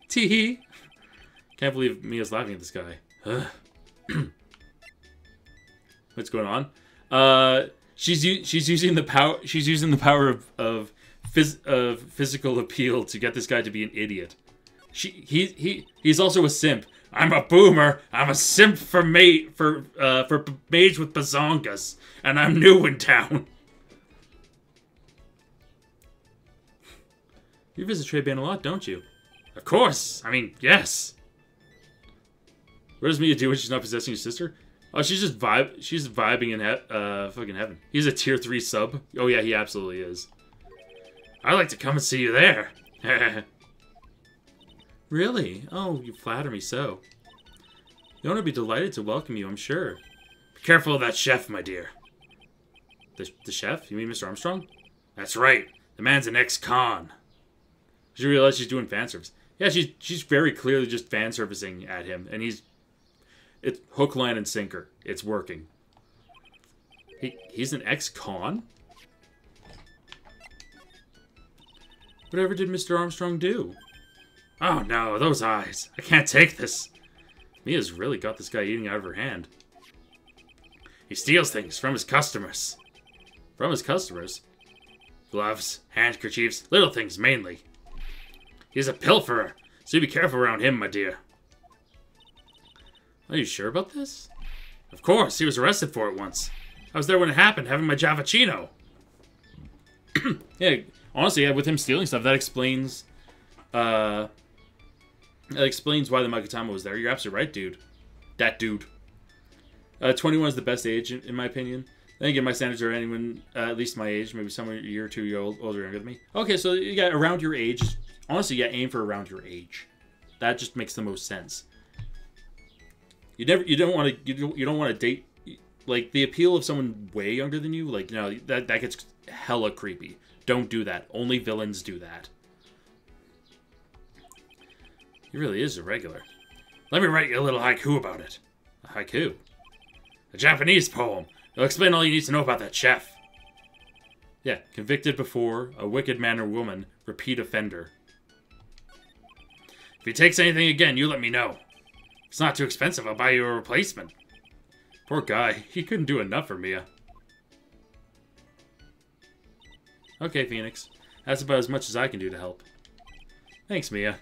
Tee-hee. Can't believe Mia's laughing at this guy. What's going on? She's using the power. She's using the power of physical appeal to get this guy to be an idiot. He's also a simp. I'm a boomer. I'm a simp for mage with bazongas, and I'm new in town. You visit Treban a lot, don't you? Of course. I mean, yes. What does Mia do when she's not possessing your sister? Oh, she's just vibing in fucking heaven. He's a tier 3 sub. Oh yeah, he absolutely is. I'd like to come and see you there. Really? Oh, you flatter me so. The owner would be delighted to welcome you, I'm sure. Be careful of that chef, my dear. The chef? You mean Mr. Armstrong? That's right. The man's an ex-con. Did you realize she's doing fan service? Yeah, she's very clearly just fan servicing at him, and it's hook, line, and sinker. It's working. He's an ex-con? Whatever did Mr. Armstrong do? Oh no, those eyes. I can't take this. Mia's really got this guy eating out of her hand. He steals things from his customers. From his customers? Gloves, handkerchiefs, little things mainly. He's a pilferer, so you be careful around him, my dear. Are you sure about this? Of course, he was arrested for it once. I was there when it happened, having my Javachino. Yeah, honestly, yeah, with him stealing stuff, that explains... that explains why the Magatama was there. You're absolutely right, dude. That dude. 21 is the best age, in my opinion. I think in my standards are anyone at least my age, maybe somewhere a year or two older or younger than me. Okay, so you got around your age. Honestly, you got aim for around your age. That just makes the most sense. You don't want to date. Like, the appeal of someone way younger than you, like, no, that gets hella creepy. Don't do that. Only villains do that. He really is a regular. Let me write you a little haiku about it. A haiku? A Japanese poem. It'll explain all you need to know about that chef. Yeah, convicted before, a wicked man or woman, repeat offender. If he takes anything again, you let me know. If it's not too expensive, I'll buy you a replacement. Poor guy, he couldn't do enough for Mia. Okay, Phoenix. That's about as much as I can do to help. Thanks, Mia.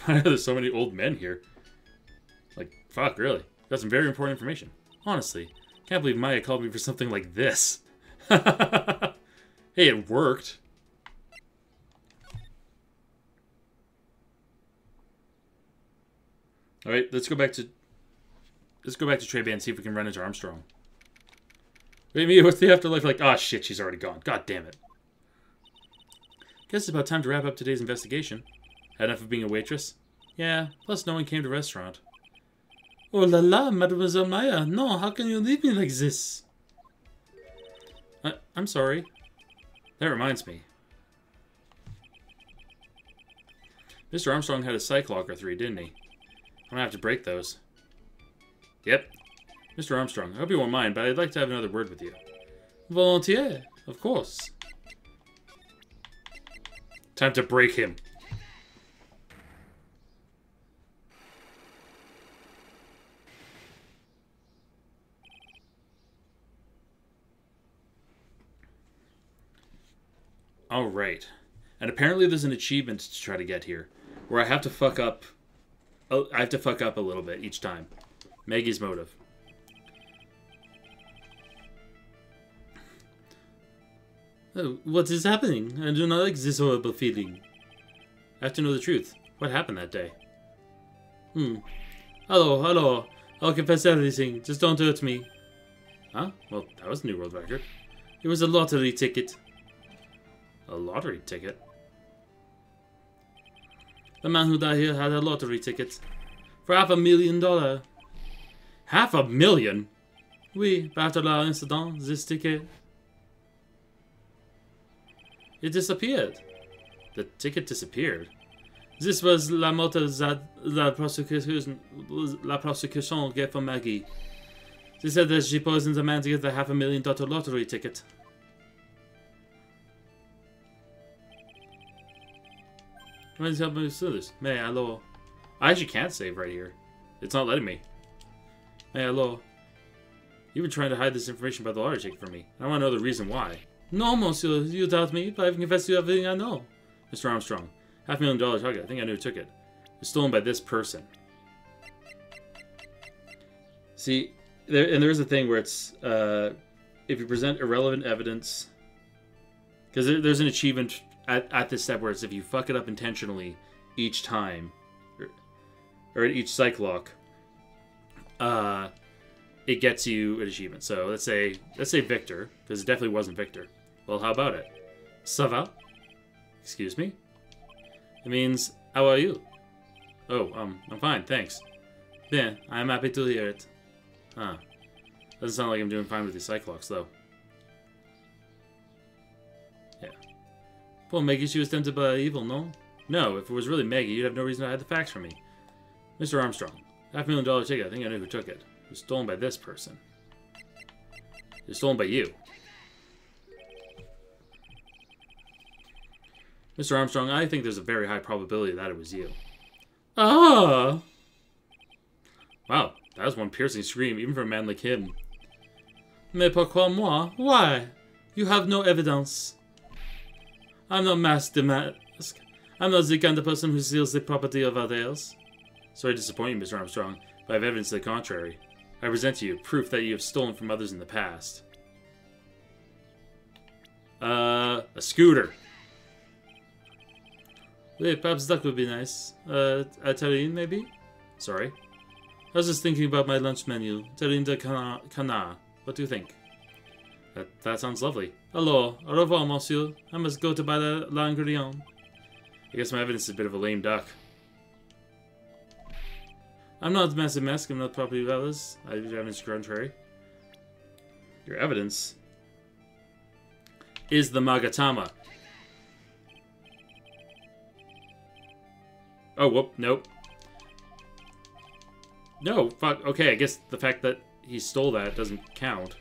Why are there so many old men here? Like, fuck, really? Got some very important information. Honestly, can't believe Maya called me for something like this. Hey, it worked. Alright, let's go back to Trey and see if we can run into Armstrong. Wait, Mia, what's the afterlife like? Oh shit, she's already gone. God damn it. Guess it's about time to wrap up today's investigation. Had enough of being a waitress? Yeah, plus no one came to the restaurant. Oh la la, Mademoiselle Maya. No, how can you leave me like this? I'm sorry. That reminds me. Mr. Armstrong had a psych lock or 3, didn't he? I'm gonna have to break those. Yep. Mr. Armstrong, I hope you won't mind, but I'd like to have another word with you. Volontiers, of course. Time to break him. Alright. And apparently there's an achievement to try to get here, where I have to fuck up... I have to fuck up a little bit each time. Maggie's motive. Oh, what is happening? I do not like this horrible feeling. I have to know the truth. What happened that day? Hello. I'll confess everything. Just don't hurt me. Huh? Well, that was a new world record. It was a lottery ticket. A lottery ticket? The man who died here had a lottery ticket. For $500,000. $500,000? Oui, but after l'incident, this ticket... It disappeared. The ticket disappeared. This was la motive that la prosecution gave for Maggie. She said that she poisoned the man to get the $500,000 lottery ticket. Please help me do this. May hello. I actually can't save right here. It's not letting me. May hello. You've been trying to hide this information about the lottery ticket from me. I want to know the reason why. No, monsieur, you doubt me, but I've confessed to everything I know. Mr. Armstrong, $500,000 ticket. I think I knew who took it. It was stolen by this person. See, there is a thing where it's, if you present irrelevant evidence, because there's an achievement at this step where it's if you fuck it up intentionally each time, or at each psych lock, it gets you an achievement. So let's say Victor, because it definitely wasn't Victor. Well, how about it? Ça va? Excuse me? It means, how are you? Oh, I'm fine, thanks. Bien, I'm happy to hear it. Huh. Doesn't sound like I'm doing fine with these psych locks, though. Yeah. Poor Maggie, she was tempted by evil, no? No, if it was really Maggie, you'd have no reason to hide the facts from me. Mr. Armstrong, $500,000 ticket, I think I knew who took it. It was stolen by this person. It was stolen by you. Mr. Armstrong, I think there's a very high probability that it was you. Ah! Wow, that was one piercing scream, even for a man like him. Mais pourquoi moi? Why? You have no evidence. I'm not mask. I'm not the kind of person who steals the property of others. Sorry to disappoint you, Mr. Armstrong, but I have evidence to the contrary. I present to you proof that you have stolen from others in the past. A scooter. Wait, perhaps that would be nice. A terrine, maybe? Sorry. I was just thinking about my lunch menu. Terrine de canard. What do you think? That sounds lovely. Hello. Au revoir, monsieur. I must go to buy l'ingrédient. I guess my evidence is a bit of a lame duck. I'm not a massive mask. I'm not property values. I have evidence contrary. Your evidence is the Magatama. Oh, whoop, nope. No, fuck. Okay, I guess the fact that he stole that doesn't count.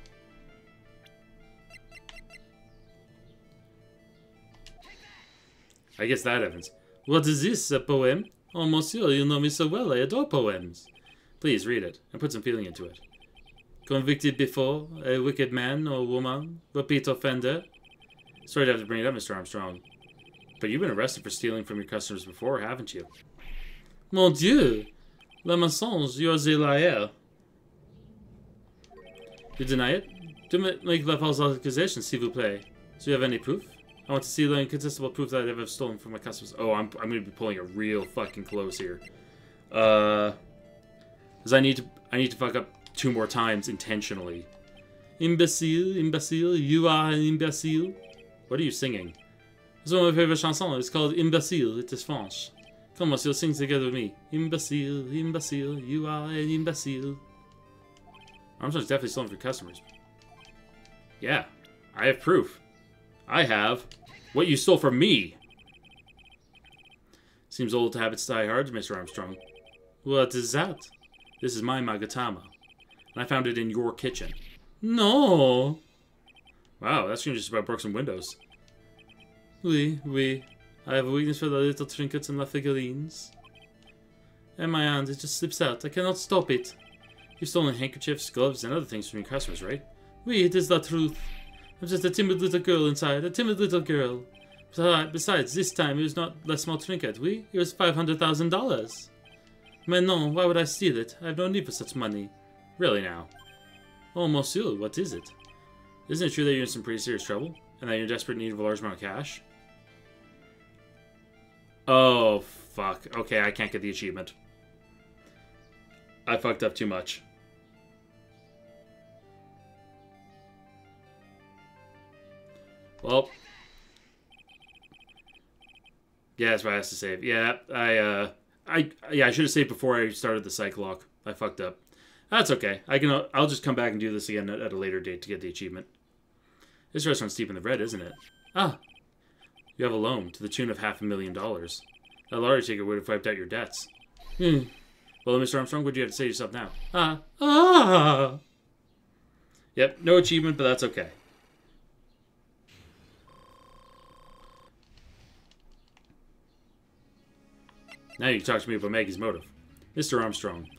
I guess that evidence. What is this, a poem? Oh, monsieur, you know me so well. I adore poems. Please read it and put some feeling into it. Convicted before, a wicked man or woman, repeat offender. Sorry to have to bring it up, Mr. Armstrong. But you've been arrested for stealing from your customers before, haven't you? Mon Dieu! La mensonge, you are a liar. You deny it? Do make la false accusation, s'il vous plaît. Do you have any proof? I want to see the incontestable proof that I've ever stolen from my customers. Oh, I'm going to be pulling it real fucking close here. Because I need to fuck up 2 more times intentionally. Imbecile, imbecile, you are an imbecile. What are you singing? It's one of my favorite chansons. It's called Imbecile. It is French. Come on, you'll sing together with me. Imbecile, imbecile, you are an imbecile. Armstrong's definitely stolen from customers. Yeah, I have proof. I have what you stole from me. Seems old habits die hard, Mr. Armstrong. What is that? This is my Magatama. And I found it in your kitchen. No! Wow, that scream just about broke some windows. Oui, oui. I have a weakness for the little trinkets and la figurines. And my hand, it just slips out. I cannot stop it. You've stolen handkerchiefs, gloves, and other things from your customers, right? Oui, it is the truth. I'm just a timid little girl inside. A timid little girl. Besides, this time it was not a small trinket, oui? It was $500,000. Mais non, why would I steal it? I have no need for such money. Really now? Oh, monsieur, what is it? Isn't it true that you're in some pretty serious trouble? And that you're in desperate need of a large amount of cash? Oh, fuck. Okay, I can't get the achievement. I fucked up too much. Well. Yeah, that's what I has to save. Yeah, I should have saved before I started the cycle lock. I fucked up. That's okay. I'll just come back and do this again at a later date to get the achievement. This restaurant's deep in the red, isn't it? Ah, you have a loan to the tune of $500,000. That lottery ticket would have wiped out your debts. Well, Mr. Armstrong, what do you have to say to yourself now? Yep, no achievement, but that's okay. Now you can talk to me about Maggie's motive. Mr. Armstrong,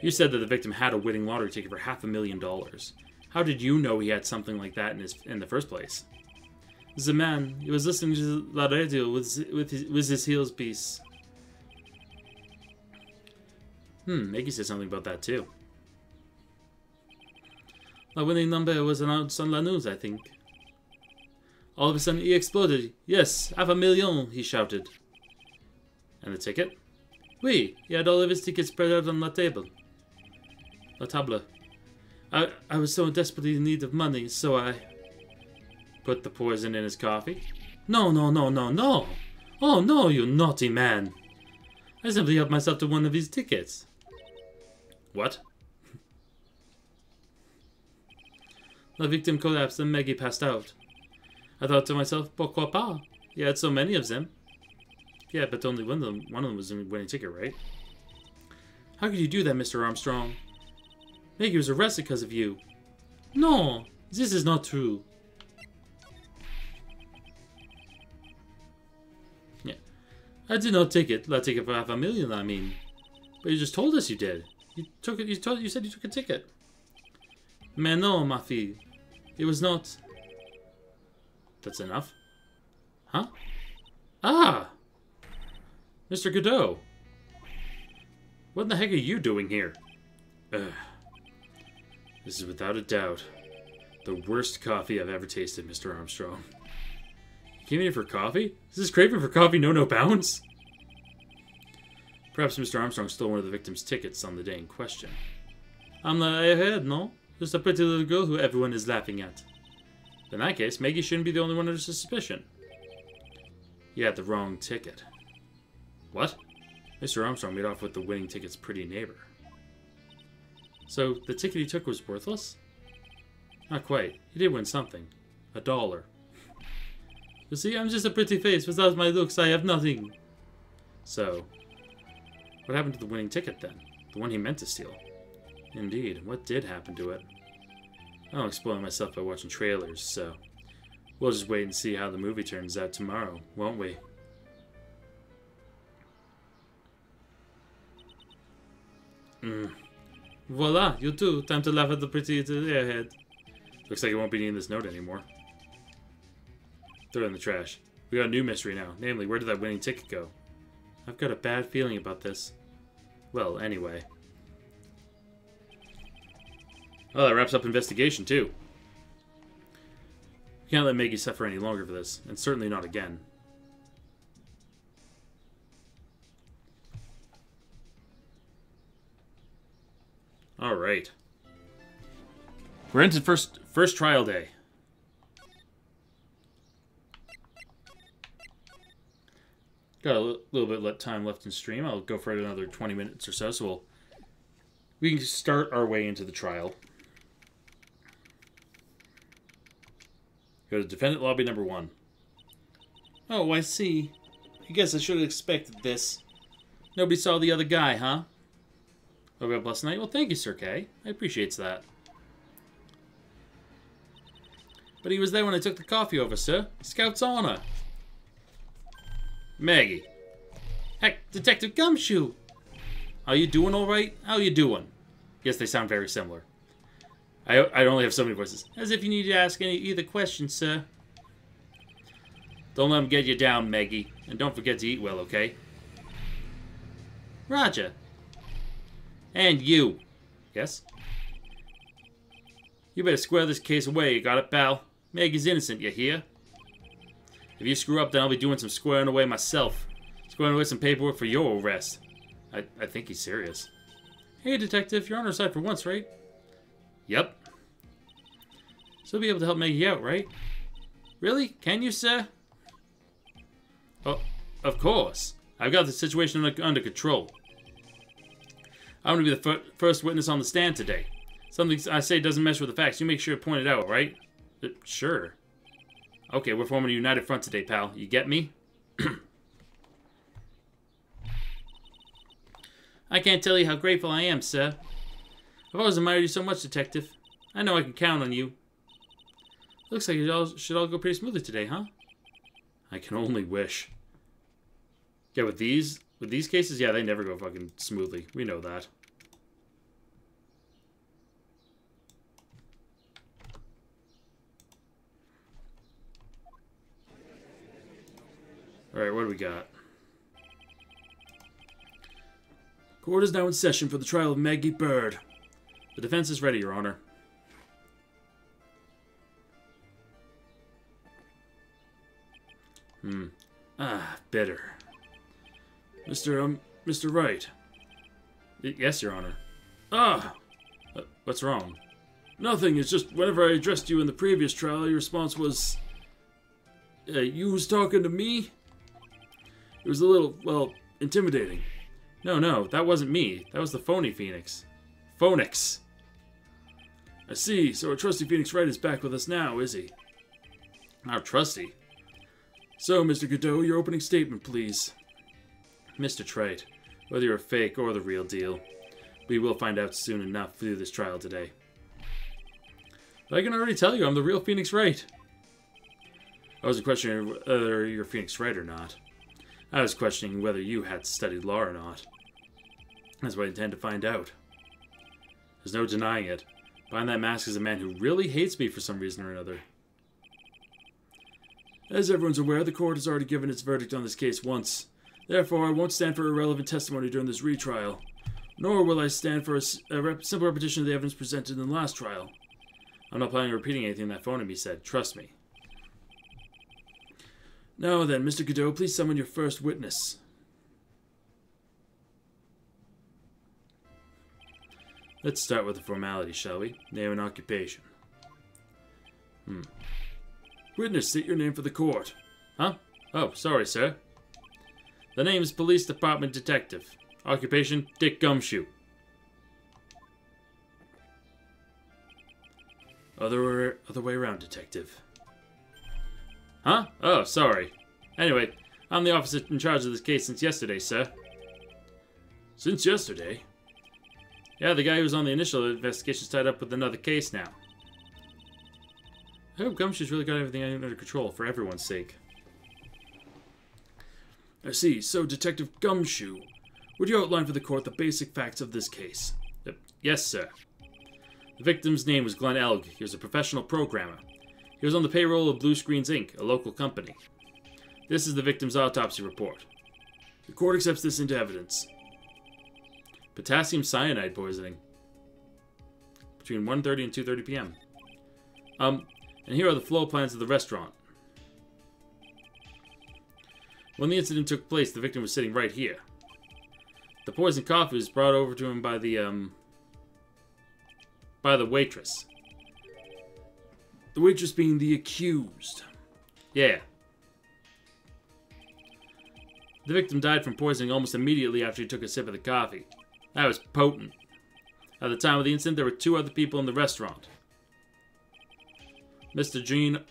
you said that the victim had a winning lottery ticket for $500,000. How did you know he had something like that in the first place? The man, he was listening to the radio with his heels piece. Maggie said something about that too. The winning number was announced on the news, I think. All of a sudden he exploded. Yes, $500,000, he shouted. And the ticket? Oui, he had all of his tickets spread out on the table. La table. I was so desperately in need of money, so I... Put the poison in his coffee? No, no, no, no, no! Oh no, you naughty man! I simply helped myself to one of his tickets. What? The victim collapsed and Maggie passed out. I thought to myself, pourquoi pas? He had so many of them. Yeah, but only one of them was a winning ticket, right? How could you do that, Mr. Armstrong? Maggie was arrested because of you. No, this is not true. Yeah, I did not take it. That ticket for $500,000, I mean. But you just told us you did. You took it. You said you took a ticket. Mais non, ma fille. It was not. That's enough. Huh? Ah! Mr. Godot. What in the heck are you doing here? This is without a doubt the worst coffee I've ever tasted, Mr. Armstrong. You came here for coffee? Is this craving for coffee no bounds? Perhaps Mr. Armstrong stole one of the victim's tickets on the day in question. I'm the ahead, no? Just a pretty little girl who everyone is laughing at. In that case, Maggie shouldn't be the only one under suspicion. You had the wrong ticket. What? Mr. Armstrong made off with the winning ticket's pretty neighbor. So, the ticket he took was worthless? Not quite. He did win something. $1. You see, I'm just a pretty face. Without my looks, I have nothing. So, what happened to the winning ticket then? The one he meant to steal? Indeed, what did happen to it? I don't spoil myself by watching trailers, so we'll just wait and see how the movie turns out tomorrow, won't we? Voila, you too. Time to laugh at the pretty airhead. Looks like it won't be needing this note anymore. Throw it in the trash. We got a new mystery now. Namely, where did that winning ticket go? I've got a bad feeling about this. Well, anyway. Oh, that wraps up investigation, too. We can't let Maggie suffer any longer for this, and certainly not again. Alright. We're into first trial day. Got a little bit of time left in stream. I'll go for another 20 minutes or so, we can start our way into the trial. Go to defendant lobby number 1. Oh, I see. I guess I should have expected this. Nobody saw the other guy, huh? Oh, God bless the night. Well, thank you, Sir Kay. I appreciate that. But he was there when I took the coffee over, sir. Scout's honor. Maggie. Heck, Detective Gumshoe. Are you doing all right? How you doing? Yes, they sound very similar. I only have so many voices. As if you need to ask either question, sir. Don't let him get you down, Maggie. And don't forget to eat well, okay? Roger. And you. Yes? You better square this case away, you got it, pal? Maggie's innocent, you hear? If you screw up, then I'll be doing some squaring away myself. Squaring away some paperwork for your arrest. I think he's serious. Hey, Detective, you're on our side for once, right? Yep. So you'll be able to help Maggie out, right? Really? Can you, sir? Oh, of course. I've got the situation under control. I'm going to be the first witness on the stand today. Something I say doesn't mess with the facts. You make sure to point it out, right? Sure. Okay, we're forming a united front today, pal. You get me? I can't tell you how grateful I am, sir. I've always admired you so much, Detective. I know I can count on you. Looks like it should all go pretty smoothly today, huh? I can only wish. Yeah, with these cases, yeah, they never go fucking smoothly. We know that. Alright, what do we got? Court is now in session for the trial of Maggie Bird. The defense is ready, Your Honor. Bitter. Mr. Wright. Yes, Your Honor. What's wrong? Nothing, it's just whenever I addressed you in the previous trial, your response was... you was talking to me? It was a little, well, intimidating. No, that wasn't me. That was the phony Phoenix. Phonix. I see, so our trusty Phoenix Wright is back with us now, is he? Our trusty? So, Mr. Godot, your opening statement, please. Mr. Trite, whether you're a fake or the real deal, we will find out soon enough through this trial today. But I can already tell you I'm the real Phoenix Wright. I wasn't questioning whether you're Phoenix Wright or not. I was questioning whether you had studied law or not. That's what I intend to find out. There's no denying it. Behind that mask is a man who really hates me for some reason or another. As everyone's aware, the court has already given its verdict on this case once. Therefore, I won't stand for irrelevant testimony during this retrial. Nor will I stand for a simple repetition of the evidence presented in the last trial. I'm not planning on repeating anything that phone in me said. Trust me. Now then, Mr. Godot, please summon your first witness. Let's start with the formality, shall we? Name and occupation. Witness, state your name for the court. Huh? Oh, sorry, sir. The name is Police Department Detective. Occupation, Dick Gumshoe. Other way around, Detective. Huh? Oh, sorry. Anyway, I'm the officer in charge of this case since yesterday, sir. Since yesterday? Yeah, the guy who was on the initial investigation's tied up with another case now. I hope Gumshoe's really got everything under control for everyone's sake. I see. So, Detective Gumshoe, would you outline for the court the basic facts of this case? Yes, sir. The victim's name was Glenn Elg. He was a professional programmer. He was on the payroll of Blue Screens, Inc., a local company. This is the victim's autopsy report. The court accepts this into evidence. Potassium cyanide poisoning. Between 1:30 and 2:30 p.m. And here are the floor plans of the restaurant. When the incident took place, the victim was sitting right here. The poisoned coffee was brought over to him by the waitress. The waitress being the accused. Yeah. The victim died from poisoning almost immediately after he took a sip of the coffee. That was potent. At the time of the incident, there were 2 other people in the restaurant. Mr.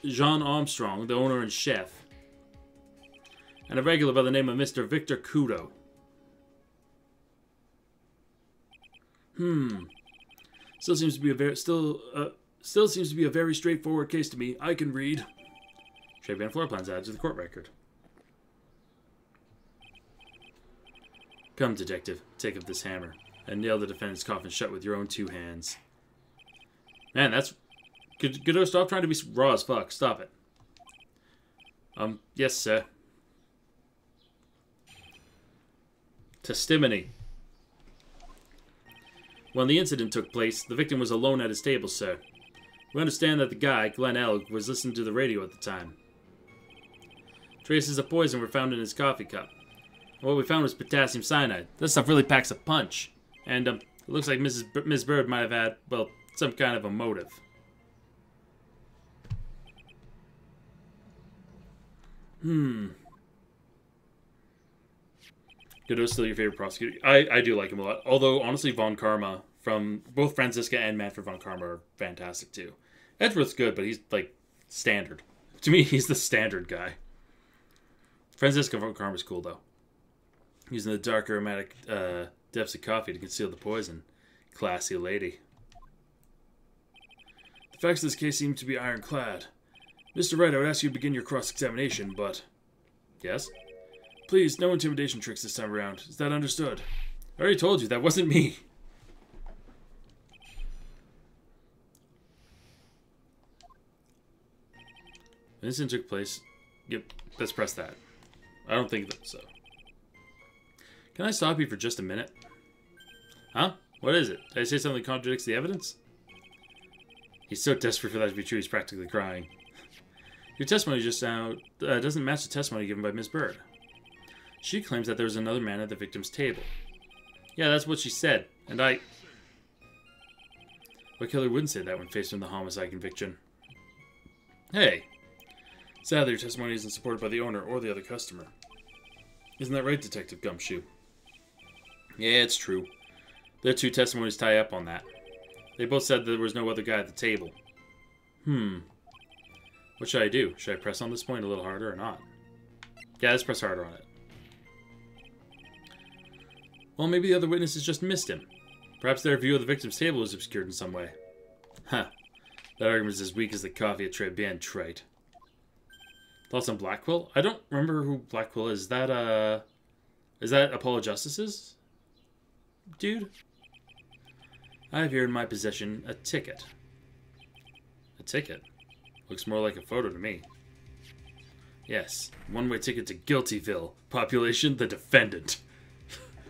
Jean Armstrong, the owner and chef, and a regular by the name of Mr. Victor Kudo. Still seems to be a very straightforward case to me. I can read. Trade and floor plans added to the court record. Come, detective, take up this hammer and nail the defendant's coffin shut with your own 2 hands. Man, that's... Godot, stop trying to be raw as fuck. Stop it. Yes, sir. Testimony. When the incident took place, the victim was alone at his table, sir. We understand that the guy, Glenn Elg, was listening to the radio at the time. Traces of poison were found in his coffee cup. What we found was potassium cyanide. This stuff really packs a punch. And, it looks like Miss Bird might have had, well, some kind of a motive. Godot's still your favorite prosecutor? I do like him a lot. Although, honestly, Von Karma, from both Franziska and Manfred Von Karma, are fantastic, too. Edgeworth's good, but he's, like, standard. To me, he's the standard guy. Franziska Von Karma's cool, though. Using the dark aromatic depths of coffee to conceal the poison. Classy lady. The facts of this case seem to be ironclad. Mr. Wright, I would ask you to begin your cross-examination, but... Yes? Please, no intimidation tricks this time around. Is that understood? I already told you, that wasn't me. An incident took place. Yep, let's press that. I don't think so. Can I stop you for just a minute? Huh? What is it? Did I say something that contradicts the evidence? He's so desperate for that to be true, he's practically crying. Your testimony just now doesn't match the testimony given by Miss Bird. She claims that there was another man at the victim's table. Yeah, that's what she said, and What killer wouldn't say that when faced with the homicide conviction? Hey! Sadly, your testimony isn't supported by the owner or the other customer. Isn't that right, Detective Gumshoe? Yeah, it's true. Their 2 testimonies tie up on that. They both said there was no other guy at the table. What should I do? Should I press on this point a little harder or not? Yeah, let's press harder on it. Well, maybe the other witnesses just missed him. Perhaps their view of the victim's table was obscured in some way. Huh. That argument is as weak as the coffee at Tribulations, trite. Thoughts on Blackquill? I don't remember who Blackquill is. Is that Apollo Justice's dude? I have here in my possession a ticket. A ticket? Looks more like a photo to me. Yes, one-way ticket to Guiltyville. Population, the defendant.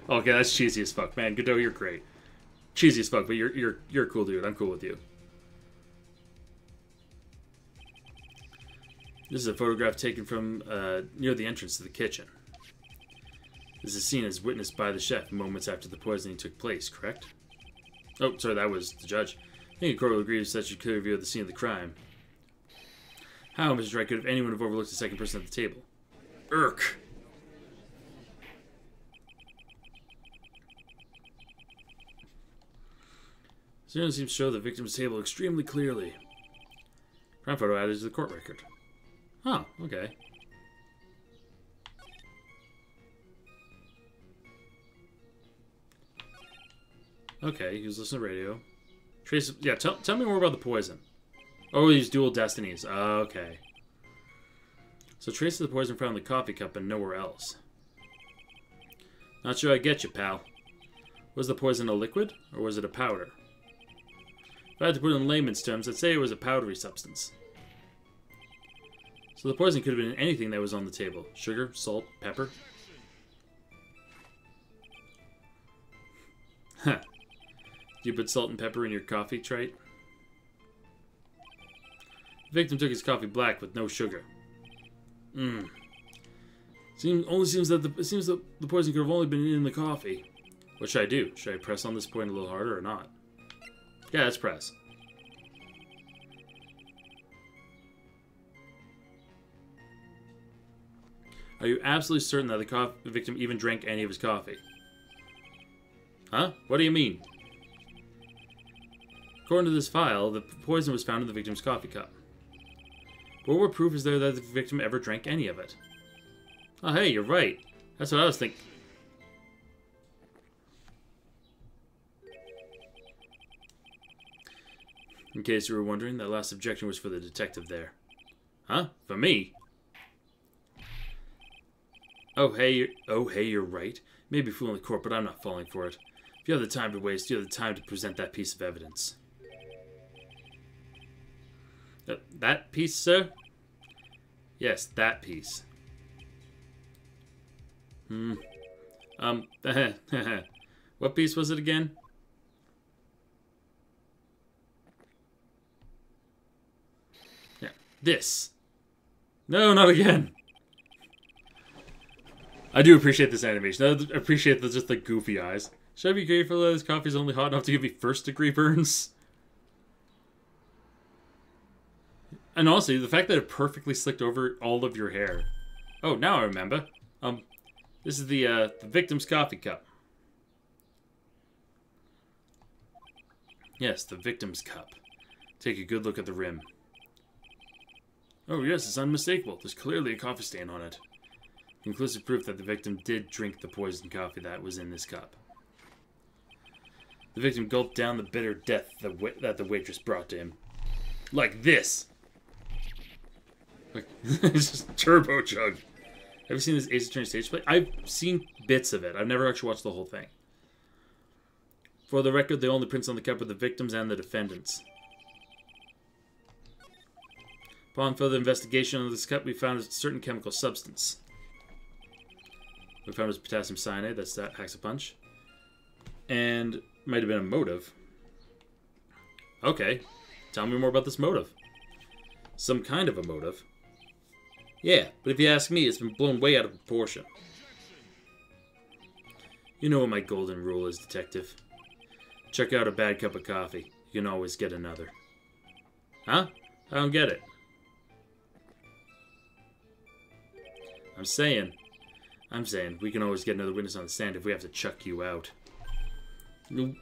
Okay, that's cheesy as fuck, man. Godot, you're great. Cheesy as fuck, but you're a cool dude. I'm cool with you. This is a photograph taken from near the entrance to the kitchen. This is seen as witnessed by the chef moments after the poisoning took place, correct? Oh, sorry, that was the judge. I think the court will agree with such a clear view of the scene of the crime. How, Mr. Wright, could anyone have overlooked the second person at the table? Irk! Certainly seems to show the victim's table extremely clearly. Crime photo added to the court record. Oh, okay. Okay, he was listening to radio. Trace, yeah, tell me more about the poison. Oh, these dual destinies. Okay. So traces of the poison found in the coffee cup and nowhere else. Not sure I get you, pal. Was the poison a liquid, or was it a powder? If I had to put it in layman's terms, I'd say it was a powdery substance. So the poison could have been anything that was on the table. Sugar, salt, pepper. Huh. You put salt and pepper in your coffee, Trite? The victim took his coffee black with no sugar. Seems that the poison could have only been in the coffee. What should I do? Should I press on this point a little harder or not? Yeah, let's press. Are you absolutely certain that the victim even drank any of his coffee? Huh? What do you mean? According to this file, the poison was found in the victim's coffee cup. But what proof is there that the victim ever drank any of it? Oh, hey, you're right. That's what I was thinking. In case you were wondering, that last objection was for the detective there. Huh? For me? Oh, hey, you're right. Maybe fooling the court, but I'm not falling for it. If you have the time to waste, you have the time to present that piece of evidence. That piece, sir? Yes, that piece. What piece was it again? Yeah, this. No, not again. I do appreciate this animation. I appreciate just the goofy eyes. Should I be grateful that this coffee is only hot enough to give me first-degree burns? And honestly, the fact that it perfectly slicked over all of your hair. Oh, now I remember. This is the victim's coffee cup. Yes, the victim's cup. Take a good look at the rim. Oh yes, it's unmistakable. There's clearly a coffee stain on it. Conclusive proof that the victim did drink the poisoned coffee that was in this cup. The victim gulped down the bitter death that the waitress brought to him. Like this! Like, it's just turbo chug. Have you seen this Ace Attorney stage play? I've seen bits of it. I've never actually watched the whole thing. For the record, the only prints on the cup are the victims and the defendants. Upon further investigation of this cup, we found a certain chemical substance. We found it was potassium cyanide. That's that hacks a punch. And might have been a motive. Okay. Tell me more about this motive. Some kind of a motive. Yeah, but if you ask me, it's been blown way out of proportion. You know what my golden rule is, Detective. Check out a bad cup of coffee. You can always get another. Huh? I don't get it. I'm saying we can always get another witness on the stand if we have to chuck you out. Nope.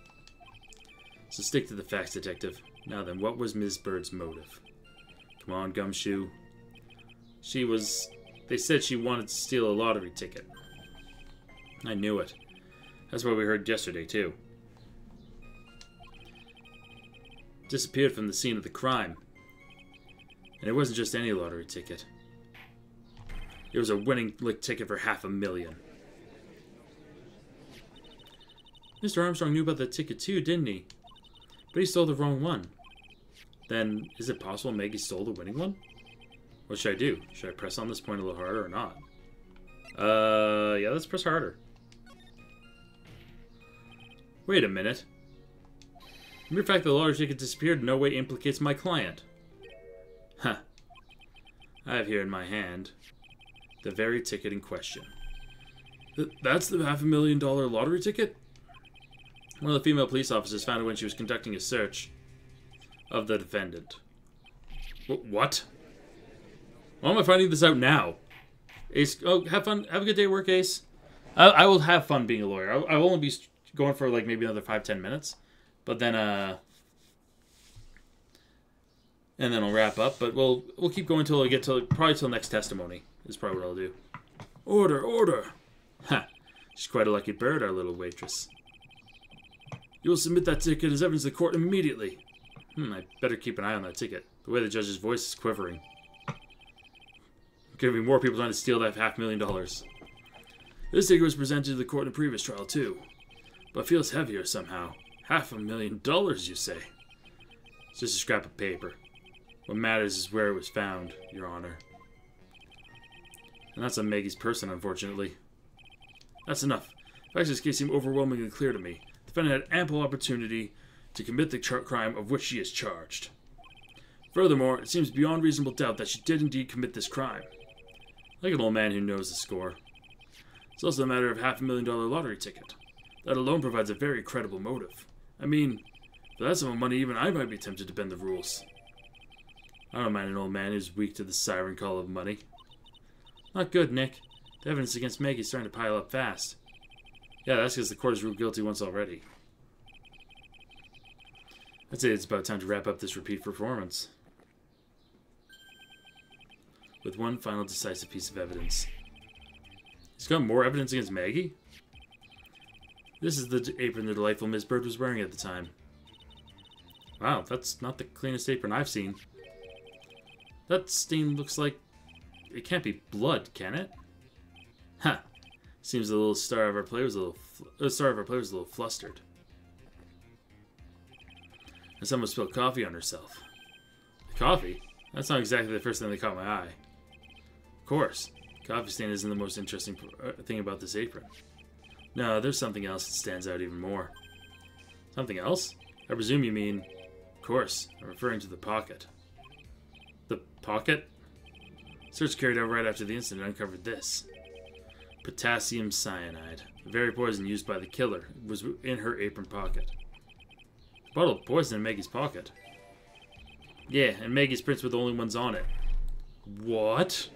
So stick to the facts, Detective. Now then, what was Ms. Bird's motive? Come on, Gumshoe. They said she wanted to steal a lottery ticket. I knew it. That's what we heard yesterday, too. Disappeared from the scene of the crime. And it wasn't just any lottery ticket. It was a winning lick ticket for $500,000. Mr. Armstrong knew about that ticket too, didn't he? But he stole the wrong one. Then, is it possible Maggie stole the winning one? What should I do? Should I press on this point a little harder or not? Yeah, let's press harder. Wait a minute. The mere fact that the lottery ticket disappeared in no way implicates my client. Huh. I have here in my hand the very ticket in question. That's the $500,000 lottery ticket? One of the female police officers found it when she was conducting a search of the defendant. What? Why am I finding this out now? Ace, oh, have fun. Have a good day at work, Ace. I will have fun being a lawyer. I will only be going for like maybe another 5-10 minutes. But then, And then I'll wrap up, but we'll keep going till we get to probably till next testimony. Is probably what I'll do. Order, order. Ha! She's quite a lucky bird, our little waitress. You will submit that ticket as evidence to the court immediately. I better keep an eye on that ticket. The way the judge's voice is quivering. There could be more people trying to steal that $500,000. This ticket was presented to the court in the previous trial too, but feels heavier somehow. $500,000, you say? It's just a scrap of paper. What matters is where it was found, Your Honor. And that's on Maggie's person, unfortunately. That's enough. The facts of this case seem overwhelmingly clear to me. The defendant had ample opportunity to commit the crime of which she is charged. Furthermore, it seems beyond reasonable doubt that she did indeed commit this crime. Like an old man who knows the score. It's also a matter of $500,000 lottery ticket. That alone provides a very credible motive. I mean, for that sum of money, even I might be tempted to bend the rules. I don't mind an old man who's weak to the siren call of money. Not good, Nick. The evidence against Maggie's starting to pile up fast. Yeah, that's because the court has ruled guilty once already. I'd say it's about time to wrap up this repeat performance. With one final decisive piece of evidence. He's got more evidence against Maggie? This is the apron the delightful Miss Bird was wearing at the time. Wow, that's not the cleanest apron I've seen. That stain looks like... It can't be blood, can it? Huh. Seems the little star of our play was a little flustered. And someone spilled coffee on herself. Coffee? That's not exactly the first thing that caught my eye. Of course, coffee stain isn't the most interesting thing about this apron. No, there's something else that stands out even more. Something else? I presume you mean... Of course, I'm referring to the pocket. The pocket? Search carried out right after the incident uncovered this. Potassium cyanide. The very poison used by the killer was in her apron pocket. A bottle of poison in Maggie's pocket. Yeah, and Maggie's prints were the only ones on it. What?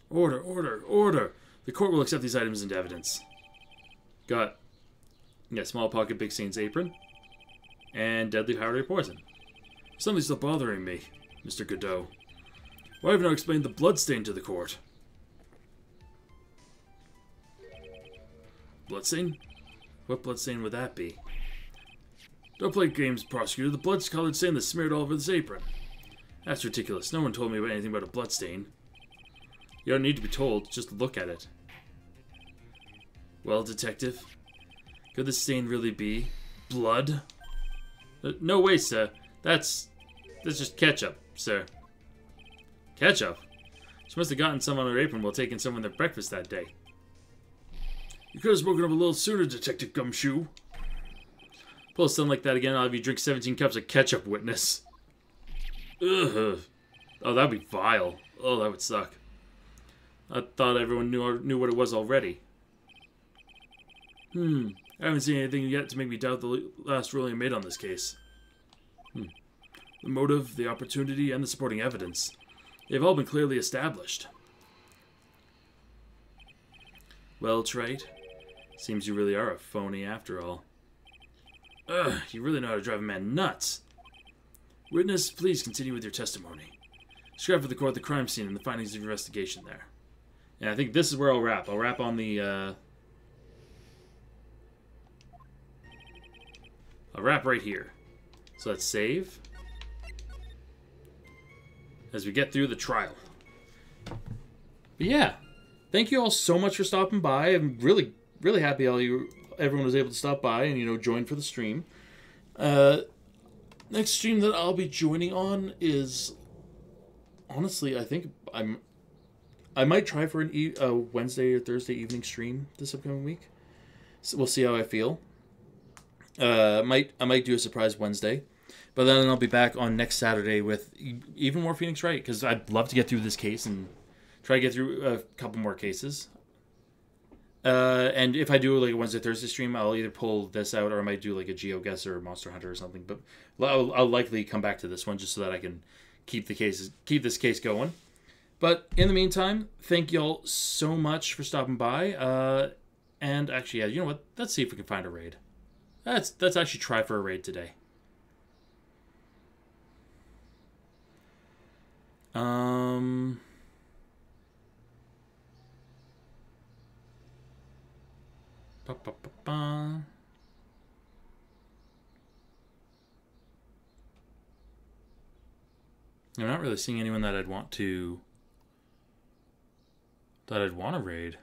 Order, order, order! The court will accept these items into evidence. Got small pocket Big Stain's apron. And deadly powdery poison. Something's still bothering me, Mr. Godot. Why have you not explained the bloodstain to the court? Bloodstain? What bloodstain would that be? Don't play games, prosecutor. The blood-colored stain that's smeared all over this apron. That's ridiculous. No one told me about anything about a bloodstain. You don't need to be told. Just look at it. Well, detective, could the stain really be blood? No way, sir. That's just ketchup, sir. Ketchup? She must have gotten some on her apron while taking some of their breakfast that day. You could have spoken up a little sooner, Detective Gumshoe. Pull a stunt like that again, I'll have you drink 17 cups of ketchup, witness. Ugh. Oh, that'd be vile. Oh, that would suck. I thought everyone knew what it was already. I haven't seen anything yet to make me doubt the last ruling I made on this case. The motive, the opportunity, and the supporting evidence. They've all been clearly established. Well, Wright, seems you really are a phony after all. Ugh, you really know how to drive a man nuts. Witness, please continue with your testimony. Describe for the court the crime scene and the findings of your investigation there. And I think this is where I'll wrap. I'll wrap on the, I'll wrap right here. So let's save. As we get through the trial. But yeah. Thank you all so much for stopping by. I'm really, really happy everyone was able to stop by and, join for the stream. Next stream that I'll be joining on is, honestly, I think I might try for a Wednesday or Thursday evening stream this upcoming week. So we'll see how I feel. I might do a surprise Wednesday, but then I'll be back on next Saturday with even more Phoenix Wright, because I'd love to get through this case and try to get through a couple more cases. And if I do like a Wednesday Thursday stream, I'll either pull this out or I might do like a GeoGuessr or Monster Hunter or something. But I'll likely come back to this one just so that I can keep this case going. But in the meantime, thank y'all so much for stopping by. And actually, yeah, you know what? Let's see if we can find a raid. Let's actually try for a raid today. Ba, ba, ba, ba. I'm not really seeing anyone that I'd want to raid.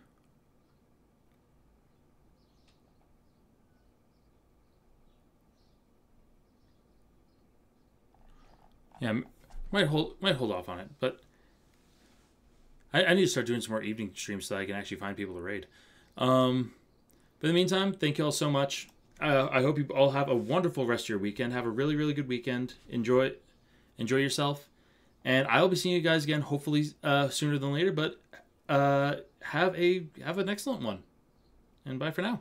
Yeah, might hold off on it, but I need to start doing some more evening streams so that I can actually find people to raid. But in the meantime, thank you all so much. I hope you all have a wonderful rest of your weekend. Have a really, really good weekend. Enjoy yourself. And I will be seeing you guys again, hopefully sooner than later. But have an excellent one. And bye for now.